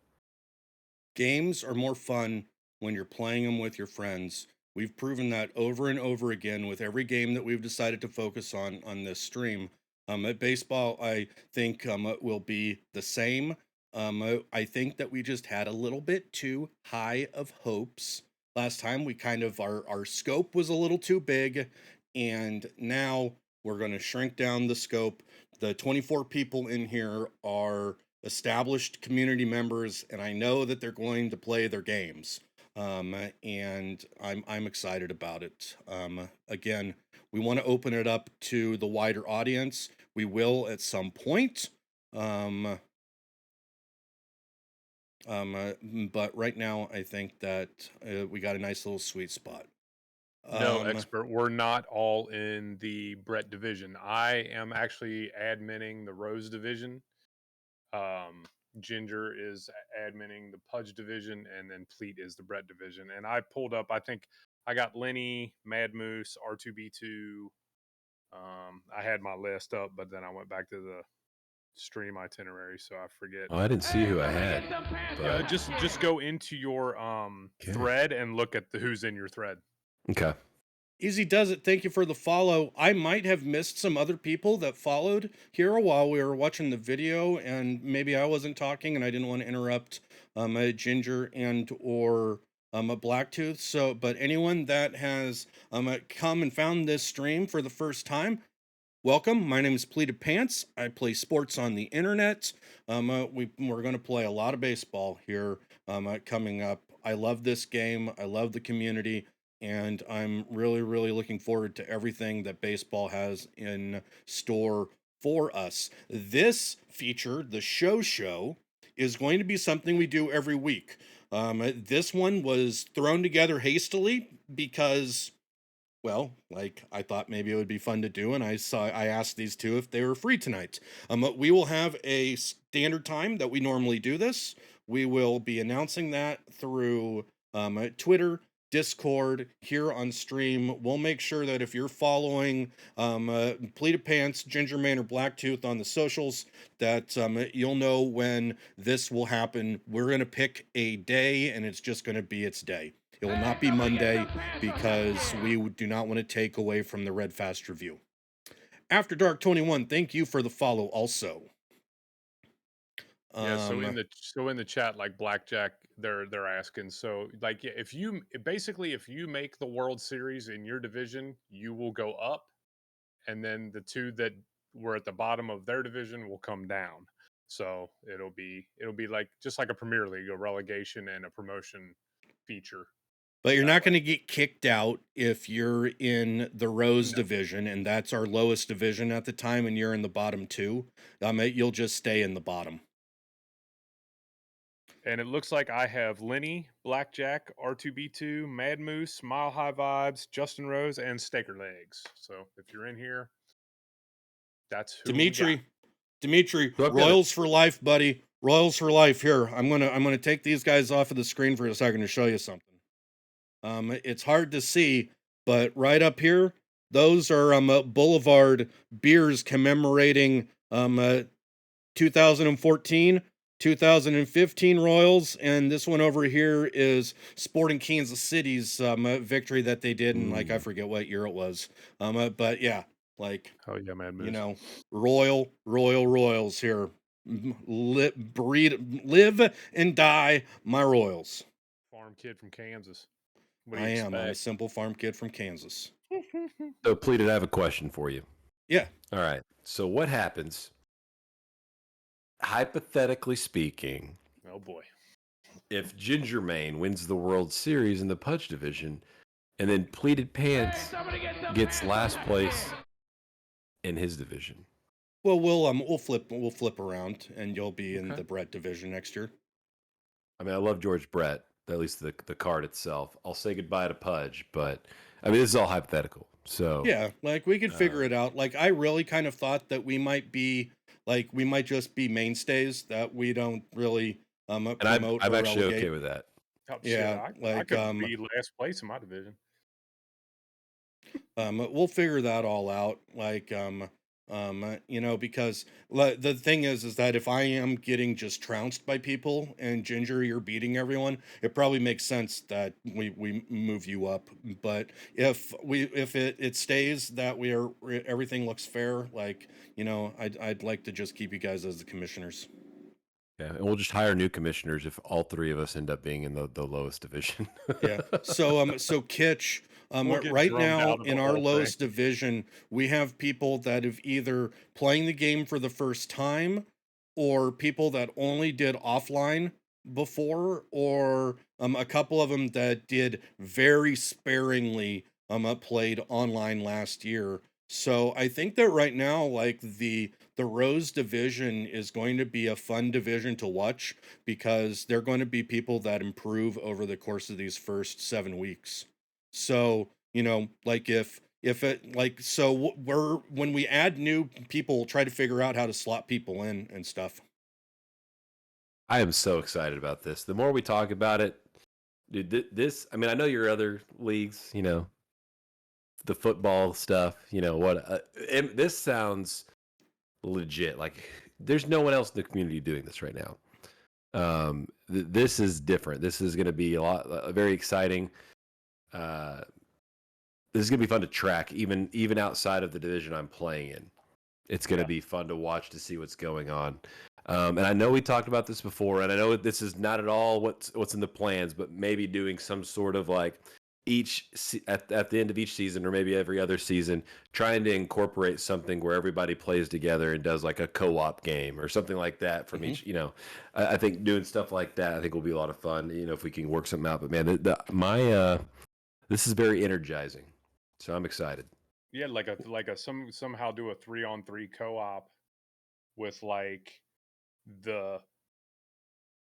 Games are more fun when you're playing them with your friends. We've proven that over and over again with every game that we've decided to focus on this stream. At baseball, I think will be the same. I think that we just had a little bit too high of hopes. Last time we kind of, our scope was a little too big, and now we're going to shrink down the scope. The 24 people in here are established community members, and I know that they're going to play their games. And I'm excited about it. Again, we want to open it up to the wider audience. We will at some point. But right now, I think that we got a nice little sweet spot. No, expert. We're not all in the Brett division. I am actually adminning the Rose division. Ginger is adminning the Pudge division, and then Pleat is the Brett division. And I pulled up, I think I got Lenny, Mad Moose, R2B2. I had my list up, but then I went back to the stream itinerary, so I forget. Oh, I didn't see who I had. Just go into your thread and look at who's in your thread. Okay. Easy does it. Thank you for the follow. I might have missed some other people that followed here while we were watching the video, and maybe I wasn't talking and I didn't want to interrupt a Ginger and or a Blacktooth. So, but anyone that has come and found this stream for the first time, welcome. My name is PleatedPants. I play sports on the internet. We're going to play a lot of baseball here coming up. I love this game. I love the community. And I'm really, really looking forward to everything that baseball has in store for us. This feature, the show, is going to be something we do every week. This one was thrown together hastily because, well, like, I thought maybe it would be fun to do, and I asked these two if they were free tonight. We will have a standard time that we normally do this. We will be announcing that through Twitter, Discord, here on stream. We'll make sure that if you're following Pleated Pants, GingerMayne, or Blacktooth on the socials, that you'll know when this will happen. We're going to pick a day, and it's just going to be its day. It will not be Monday because we do not want to take away from the Red Fast review. After Dark 21, thank you for the follow also. Yeah, so in the chat, like Blackjack, they're asking. So like, if you make the World Series in your division, you will go up, and then the two that were at the bottom of their division will come down. So it'll be like just like a Premier League, a relegation and a promotion feature. But you're not going to get kicked out if you're in the Rose division, and that's our lowest division at the time, and you're in the bottom two. You'll just stay in the bottom. And it looks like I have Lenny, Blackjack, R2B2, Mad Moose, Mile High Vibes, Justin Rose, and Staker Legs. So if you're in here, that's who Dimitri, Royals for life, buddy. Royals for life. Here, I'm gonna take these guys off of the screen for a second to show you something. It's hard to see, but right up here, those are Boulevard beers commemorating 2014, 2015 Royals, and this one over here is Sporting Kansas City's victory that they did in I forget what year it was. But yeah, like man, you know, Royals here. Live and die my Royals. Farm kid from Kansas. I am. I'm a simple farm kid from Kansas. So, Pleated, I have a question for you. Yeah. All right. So, what happens, hypothetically speaking, oh boy, if GingerMayne wins the World Series in the Pudge division, and then Pleated Pants gets last place in his division? Well, we'll flip around, and you'll be in the Brett division next year. I mean, I love George Brett, at least the card itself. I'll say goodbye to Pudge, but I mean, this is all hypothetical. So yeah, like we could figure it out. Like I really kind of thought that we might just be mainstays, that we don't really promote. And I'm or actually relegate. Okay with that. Oh, yeah, shit, I could be last place in my division. We'll figure that all out. Like because the thing is that if I am getting just trounced by people and Ginger, you're beating everyone, it probably makes sense that we move you up. But if it stays that everything looks fair, like, I'd like to just keep you guys as the commissioners. Yeah, and we'll just hire new commissioners if all three of us end up being in the lowest division. Yeah. So Kitch, right now in our lowest division, we have people that have either playing the game for the first time, or people that only did offline before, or a couple of them that did very sparingly played online last year. So I think that right now, like the Rose division is going to be a fun division to watch, because they're going to be people that improve over the course of these first 7 weeks. So, like when we add new people, we'll try to figure out how to slot people in and stuff. I am so excited about this. The more we talk about it, dude, I mean, I know your other leagues, the football stuff, this sounds legit. Like there's no one else in the community doing this right now. This is different. This is going to be very exciting. This is going to be fun to track, even outside of the division I'm playing in. It's going to be fun to watch, to see what's going on. And I know we talked about this before, and I know this is not at all what's in the plans, but maybe doing some sort of like at the end of each season, or maybe every other season, trying to incorporate something where everybody plays together and does like a co-op game or something like that from each. I think doing stuff like that, I think will be a lot of fun. If we can work something out. But man, this is very energizing, so I'm excited. Yeah, somehow do a 3-on-3 co-op with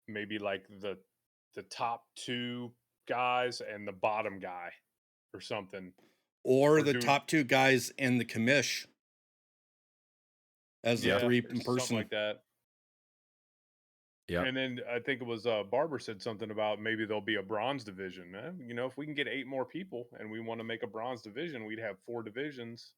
maybe the top two guys and the bottom guy or something, or the top two guys and the commish as a 3-person, something like that. Yeah. And then I think it was Barber said something about maybe there'll be a bronze division. You know, if we can get 8 more people and we want to make a bronze division, we'd have 4 divisions.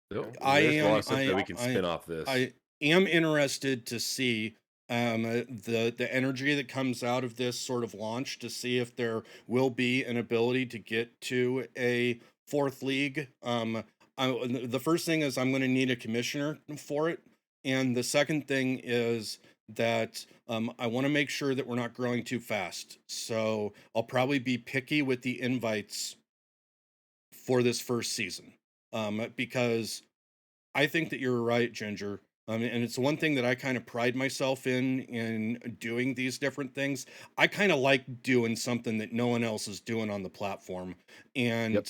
You know? There's a lot of stuff that we can spin off this. I am interested to see the energy that comes out of this sort of launch, to see if there will be an ability to get to a 4th league. The first thing is I'm going to need a commissioner for it, and the second thing is that I want to make sure that we're not growing too fast. So I'll probably be picky with the invites for this first season, because I think that you're right, Ginger. And it's one thing that I kind of pride myself in doing these different things. I kind of like doing something that no one else is doing on the platform. And,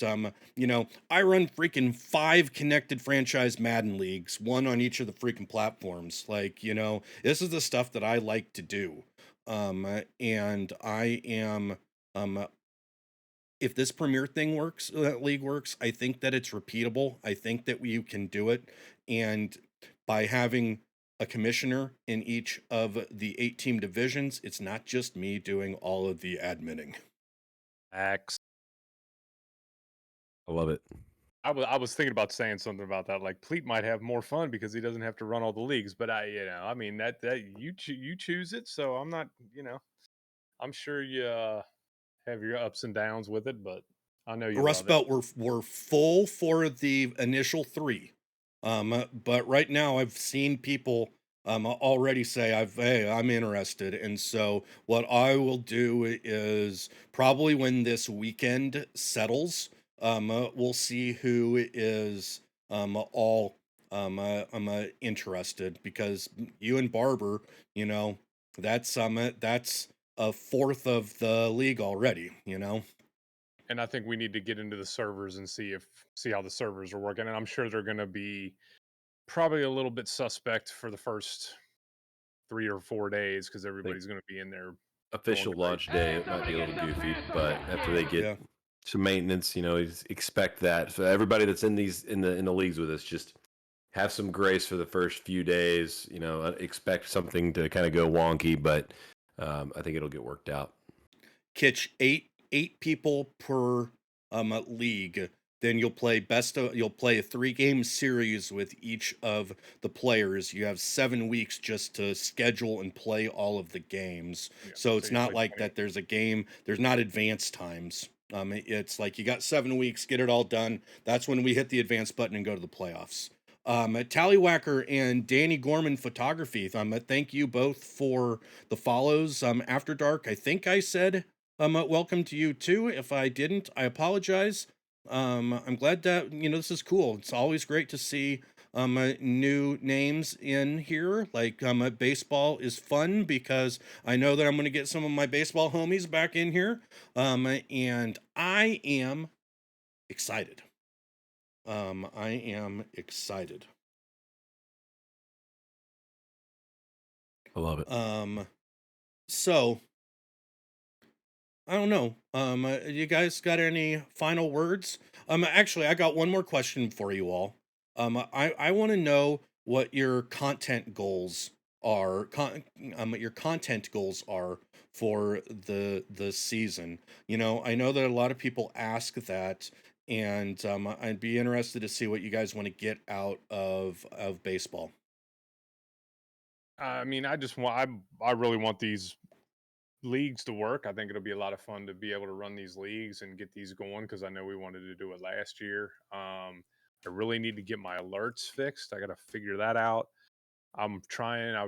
you know, I run freaking 5 connected franchise Madden leagues, 1 on each of the freaking platforms. Like, you know, this is the stuff that I like to do. And I am, if this premier thing works, league works, I think that it's repeatable. I think that you can do it. And by having a commissioner in each of the 8-team divisions, it's not just me doing all of the adminning. X. I love it. I was thinking about saying something about that. Like Pleat might have more fun because he doesn't have to run all the leagues. But I mean that you choose it. So I'm not, I'm sure you have your ups and downs with it, but I know you Rust love Belt, we're full for the initial 3. But right now I've seen people already say hey, I'm interested. And so what I will do is probably when this weekend settles, we'll see who is all interested, because you and Barber, you know, that's a 4th of the league already, you know. And I think we need to get into the servers and see how the servers are working. And I'm sure they're going to be probably a little bit suspect for the first 3 or 4 days because everybody's going to be in there. Official launch day, it might be a little goofy, but after they get some maintenance, you know, expect that. So everybody that's in the leagues with us, just have some grace for the first few days. You know, expect something to kind of go wonky, but I think it'll get worked out. Kitch, 8 people per league. Then you'll play a 3-game series with each of the players. You have 7 weeks just to schedule and play all of the games. So it's not like that there's a game, there's not advanced times. It's like you got 7 weeks, get it all done. That's when we hit the advance button and go to the playoffs. Tallywhacker and Danny Gorman Photography, thank you both for the follows. After Dark, I think I said welcome to you too. If I didn't, I apologize. I'm glad that, you know, this is cool. It's always great to see new names in here. Like baseball is fun because I know that I'm going to get some of my baseball homies back in here. And I am excited. I am excited. I love it. So I don't know. You guys got any final words? Actually, I got one more question for you all. I want to know what your content goals are. Your content goals are for the season. You know, I know that a lot of people ask that, and I'd be interested to see what you guys want to get out of baseball. I mean, I really want these leagues to work. I think it'll be a lot of fun to be able to run these leagues and get these going because I know we wanted to do it last year. I really need to get my alerts fixed. I got to figure that out. I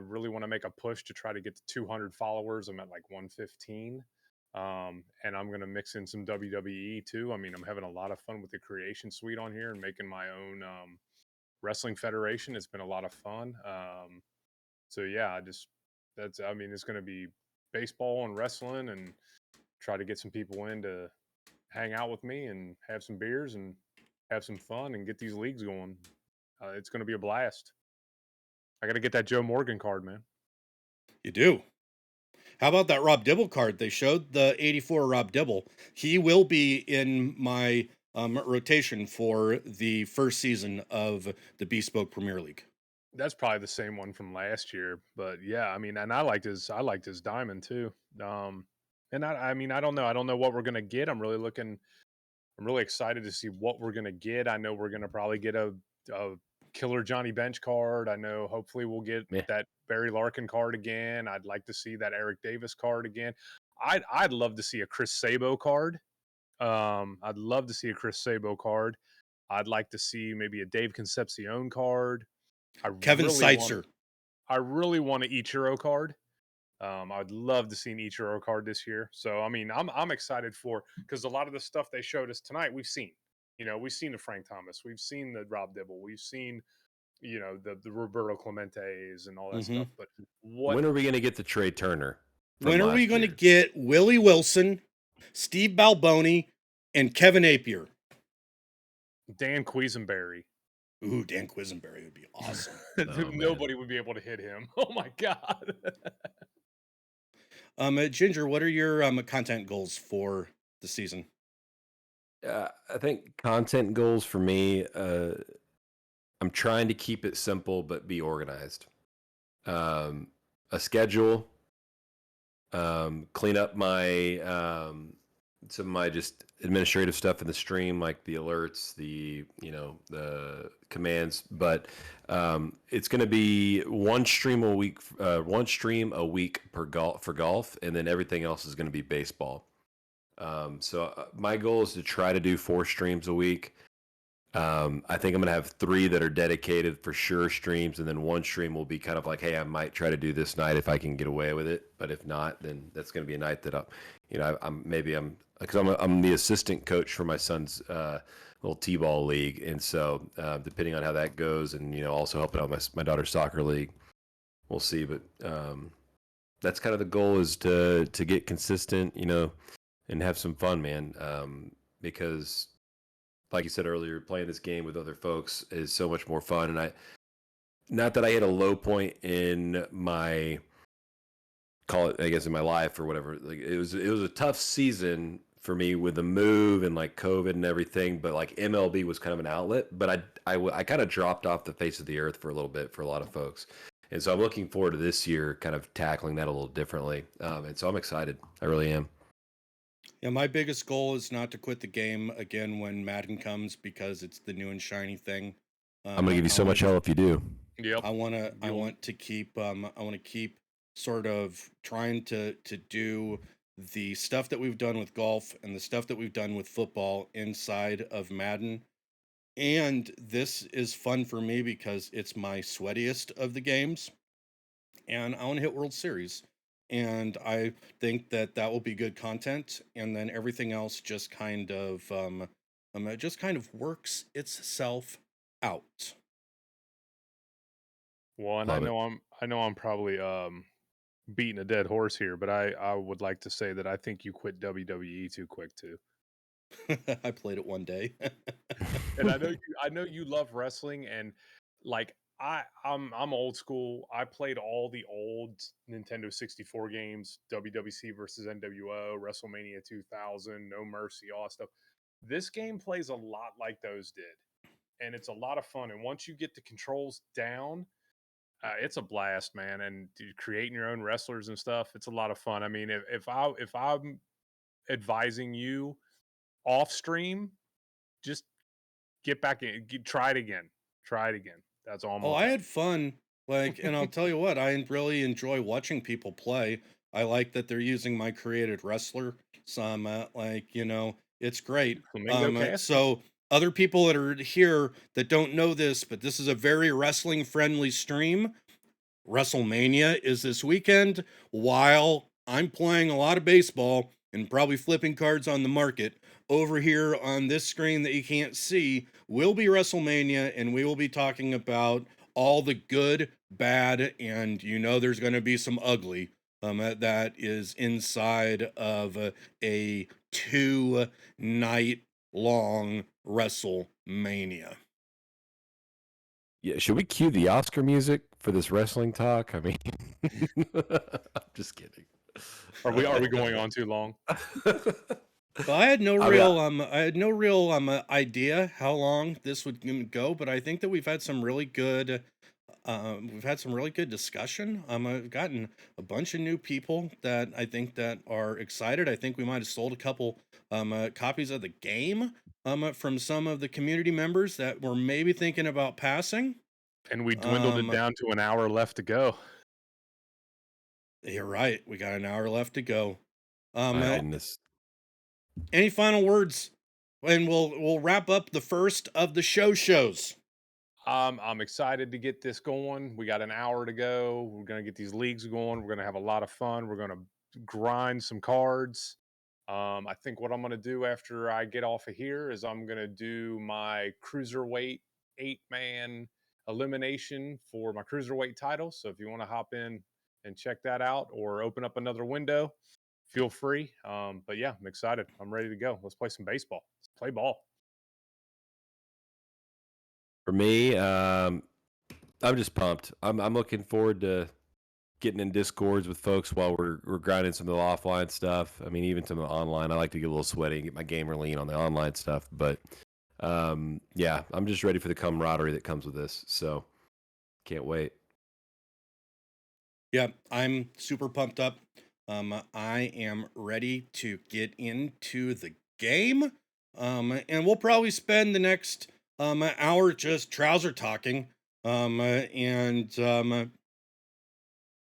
really want to make a push to try to get to 200 followers. I'm at like 115. And I'm going to mix in some WWE too. I mean, I'm having a lot of fun with the creation suite on here and making my own wrestling federation. It's been a lot of fun. So yeah, it's going to be baseball and wrestling and try to get some people in to hang out with me and have some beers and have some fun and get these leagues going. It's going to be a blast. I got to get that Joe Morgan card, man. You do. How about that Rob Dibble card? They showed the 84 Rob Dibble. He will be in my rotation for the first season of the Bespoke Premier League. That's probably the same one from last year, but yeah, I mean, and I liked his diamond too. And I mean, I don't know what we're gonna get. I'm really excited to see what we're gonna get. I know we're gonna probably get a killer Johnny Bench card. I know hopefully we'll get Yeah. that Barry Larkin card again. I'd like to see that Eric Davis card again. I'd love to see a Chris Sabo card. I'd love to see a Chris Sabo card. I'd like to see maybe a Dave Concepcion card. I Kevin really want Seitzer. I really want an Ichiro card. I'd love to see an Ichiro card this year. So I mean, I'm excited for because a lot of the stuff they showed us tonight, we've seen. You know, we've seen the Frank Thomas, we've seen the Rob Dibble, we've seen the Roberto Clementes and all that Mm-hmm. stuff. But what When are we going to get the Trey Turner? from When are we last going to year? get Willie Wilson, Steve Balboni, and Kevin Napier? Dan Quisenberry. Ooh, Dan Quisenberry would be awesome. Nobody would be able to hit him. Oh my god. Ginger, what are your content goals for the season? I think content goals for me, I'm trying to keep it simple but be organized. A schedule, clean up my some of my just administrative stuff in the stream, like the alerts, the commands. But it's going to be one stream a week for golf, and then everything else is going to be baseball. So my goal is to try to do 4 streams a week. I think I'm going to have 3 that are dedicated for sure streams, and then 1 stream will be kind of like, hey, I might try to do this night if I can get away with it. But if not, then that's going to be a night that I'm the assistant coach for my son's little t-ball league. And so depending on how that goes, and, also helping out my daughter's soccer league, we'll see. But that's kind of the goal, is to get consistent, and have some fun, man. Because like you said earlier, playing this game with other folks is so much more fun. And not that I hit a low point in my, call it, I guess, in my life or whatever. Like it was a tough season for me with the move and like COVID and everything, but like MLB was kind of an outlet. But I kind of dropped off the face of the earth for a little bit for a lot of folks. And so I'm looking forward to this year kind of tackling that a little differently. And so I'm excited. I really am. Yeah, my biggest goal is not to quit the game again when Madden comes, because it's the new and shiny thing. I'm gonna give you so much hell if you do. Yep. I want to keep sort of trying to do the stuff that we've done with golf and the stuff that we've done with football inside of Madden. And this is fun for me because it's my sweatiest of the games, and I want to hit World Series. And I think that will be good content, and then everything else just kind of works itself out. Well, and I know I'm probably beating a dead horse here, but I would like to say that I think you quit WWE too quick too. I played it one day. And I know you love wrestling, and like I'm old school. I played all the old Nintendo 64 games, WWC versus NWO, WrestleMania 2000, No Mercy, all that stuff. This game plays a lot like those did, and it's a lot of fun. And once you get the controls down, it's a blast, man. And creating your own wrestlers and stuff, it's a lot of fun. I mean, if I'm advising you off stream, just get back in, try it again. That's all. Oh, I had fun. And I'll tell you what, I really enjoy watching people play. I like that they're using my created wrestler. Some it's great. So other people that are here that don't know this, but this is a very wrestling friendly stream. WrestleMania is this weekend. While I'm playing a lot of baseball and probably flipping cards on the market, over here on this screen that you can't see will be WrestleMania, and we will be talking about all the good, bad, and there's going to be some ugly that is inside of a 2-night long WrestleMania. Yeah, should we cue the Oscar music for this wrestling talk? I mean, I'm just kidding. Are we going on too long? Well, I had no real idea how long this would go, but I think that we've had some really good we've had some really good discussion. I've gotten a bunch of new people that I think that are excited. I think we might have sold a couple copies of the game from some of the community members that were maybe thinking about passing. And we dwindled it down to an hour left to go. You're right. We got an hour left to go. My goodness. Any final words? And we'll wrap up the first of the shows. I'm excited to get this going. We got an hour to go. We're gonna get these leagues going. We're gonna have a lot of fun. We're gonna grind some cards. I think what I'm gonna do after I get off of here is I'm gonna do my cruiserweight 8-man elimination for my cruiserweight title. So if you want to hop in and check that out or open up another window, feel free. But yeah, I'm excited. I'm ready to go. Let's play some baseball. Let's play ball. For me, I'm just pumped. I'm looking forward to getting in discords with folks while we're grinding some of the offline stuff. I mean, even some of the online. I like to get a little sweaty and get my gamer lean on the online stuff. But yeah, I'm just ready for the camaraderie that comes with this. So can't wait. Yeah, I'm super pumped up. I am ready to get into the game. And we'll probably spend the next hour just trouser talking. But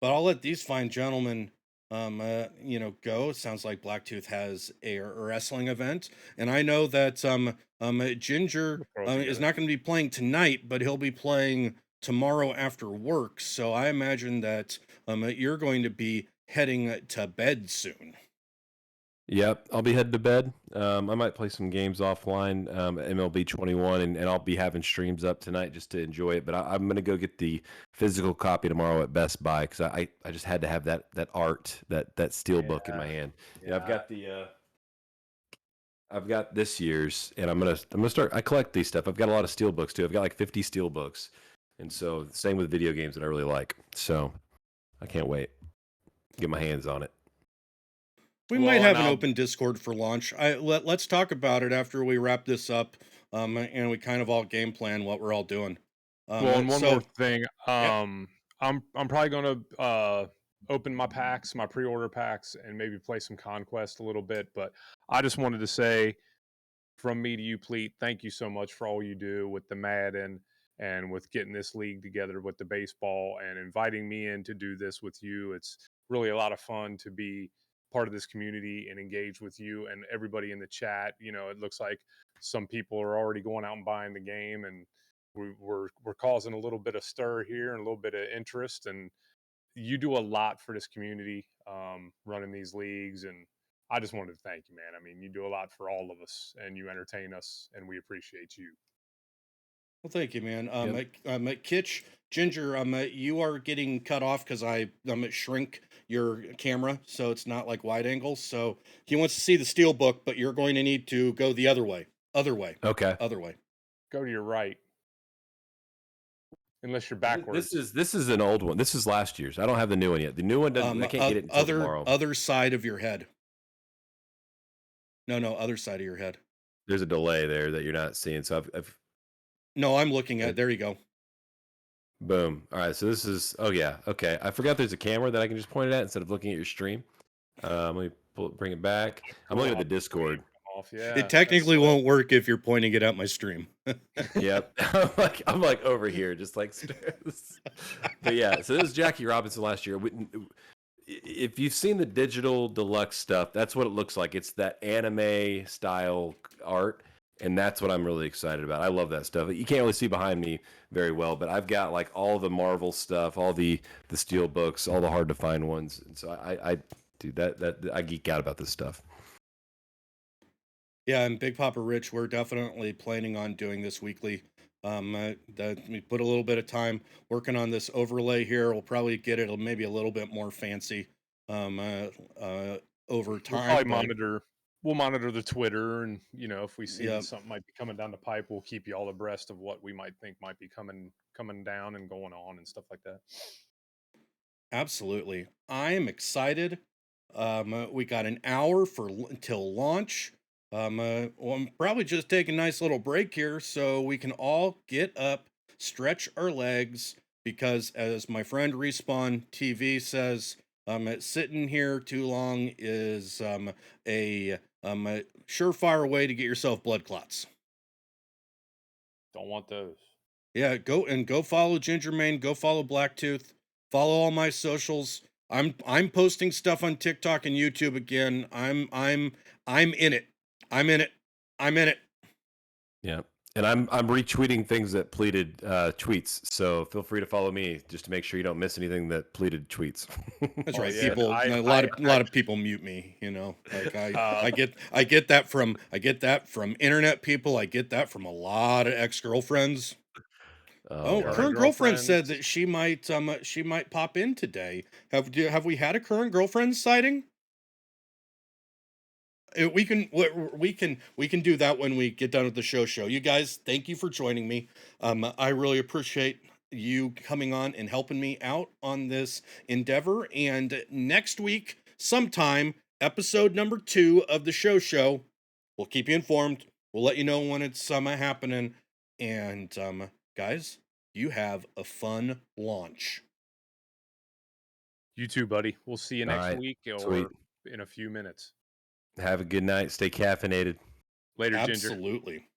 I'll let these fine gentlemen go. It sounds like Blacktooth has a wrestling event, and I know that Ginger is not going to be playing tonight, but he'll be playing tomorrow after work. So I imagine that you're going to be heading to bed soon. Yep, I'll be heading to bed. I might play some games offline, MLB 21, and I'll be having streams up tonight just to enjoy it. But I'm going to go get the physical copy tomorrow at Best Buy because I just had to have that art, that steel book in my hand. Yeah, I've got this year's, and I'm gonna start. I collect these stuff. I've got a lot of steel books too. I've got like 50 steel books, and so same with video games that I really like. So I can't wait to get my hands on it. We might have an open Discord for launch. Let's talk about it after we wrap this up, and we kind of all game plan what we're all doing. And one more thing. I'm probably going to open my packs, my pre-order packs, and maybe play some Conquest a little bit. But I just wanted to say, from me to you, Pleat, thank you so much for all you do with the Madden and with getting this league together with the baseball and inviting me in to do this with you. It's really a lot of fun to be part of this community and engage with you and everybody in the chat. It looks like some people are already going out and buying the game, and we're causing a little bit of stir here and a little bit of interest. And you do a lot for this community, running these leagues. And I just wanted to thank you, man. I mean, you do a lot for all of us, and you entertain us, and we appreciate you. Well, thank you, man. Kitch, Ginger, you are getting cut off because I shrink your camera so it's not like wide angle. So he wants to see the steel book, but you're going to need to go the other way. Okay. Other way. Go to your right. Unless you're backwards. This is an old one. This is last year's. I don't have the new one yet. The new one doesn't. I can't get it until tomorrow. Other side of your head. No, other side of your head. There's a delay there that you're not seeing. So I've No, I'm looking at. There you go. Boom. All right. So this is. Oh yeah. Okay. I forgot there's a camera that I can just point it at instead of looking at your stream. Let me bring it back. I'm looking at the Discord. Yeah, it technically won't work if you're pointing it at my stream. Yep. I'm like over here, just like. But yeah. So this is Jackie Robinson last year. If you've seen the digital deluxe stuff, that's what it looks like. It's that anime style art. And that's what I'm really excited about. I love that stuff. You can't really see behind me very well, but I've got like all the Marvel stuff, all the steel books, all the hard to find ones. And so I do that I geek out about this stuff. Yeah, and Big Papa Rich, we're definitely planning on doing this weekly. We put a little bit of time working on this overlay here. We'll probably get it maybe a little bit more fancy over time. We'll monitor the Twitter, and if we see that something might be coming down the pipe, we'll keep you all abreast of what we might think might be coming down and going on and stuff like that. Absolutely, I am excited. We got an hour until launch. I'm probably just take a nice little break here so we can all get up, stretch our legs, because as my friend Respawn TV says, sitting here too long is a surefire way to get yourself blood clots. Don't want those. Yeah, go follow GingerMayne, go follow Blacktooth, follow all my socials. I'm posting stuff on TikTok and YouTube again. I'm in it. I'm in it. I'm in it. Yeah. And I'm retweeting things that Pleated tweets, so feel free to follow me just to make sure you don't miss anything that Pleated tweets. That's right. yeah. People, a lot of people mute me. You know, like I get that from internet people. I get that from a lot of ex-girlfriends. Current girlfriend said that she might pop in today. Have we had a current girlfriend sighting? We can do that when we get done with the show. You guys, thank you for joining me. I really appreciate you coming on and helping me out on this endeavor. And next week, sometime, episode number 2 of the show. We'll keep you informed. We'll let you know when it's happening. And guys, you have a fun launch. You too, buddy. We'll see you next week or in a few minutes. Have a good night. Stay caffeinated. Later, Ginger. Absolutely.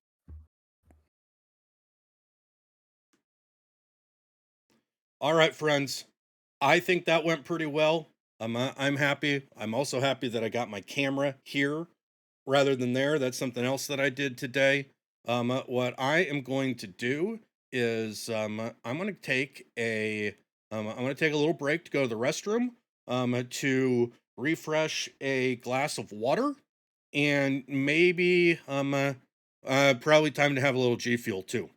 All right, friends. I think that went pretty well. I'm happy. I'm also happy that I got my camera here rather than there. That's something else that I did today. What I am going to do is I'm going to take a little break to go to the restroom to refresh a glass of water, and maybe probably time to have a little G Fuel too.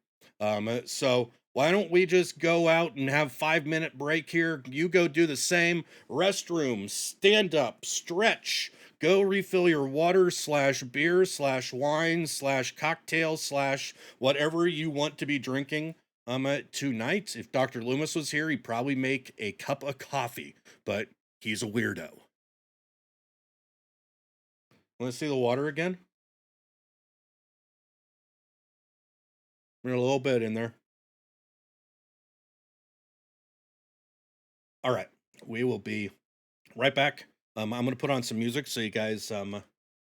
So why don't we just go out and have 5-minute break here? You go do the same. Restroom, stand up, stretch, go refill your water / beer / wine / cocktail / whatever you want to be drinking. Tonight, if Dr. Loomis was here, he'd probably make a cup of coffee, but he's a weirdo. Want to see the water again? Bring a little bit in there. All right, we will be right back. I'm going to put on some music so you guys.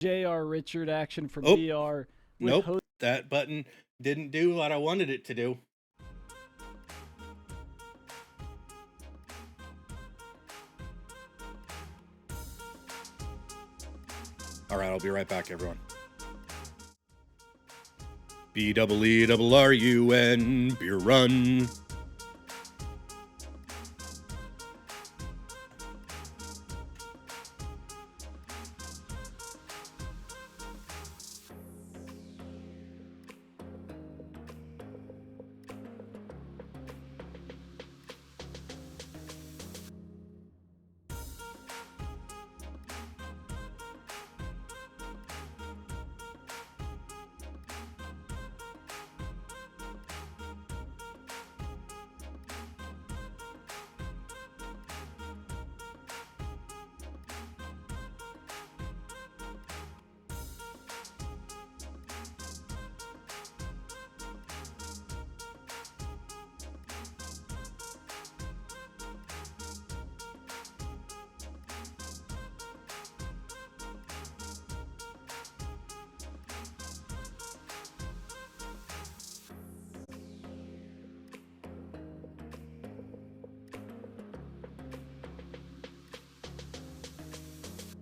J.R. Richard action from Oh, VR. Nope, that button didn't do what I wanted it to do. All right, I'll be right back, everyone. BEERRUN, beer run.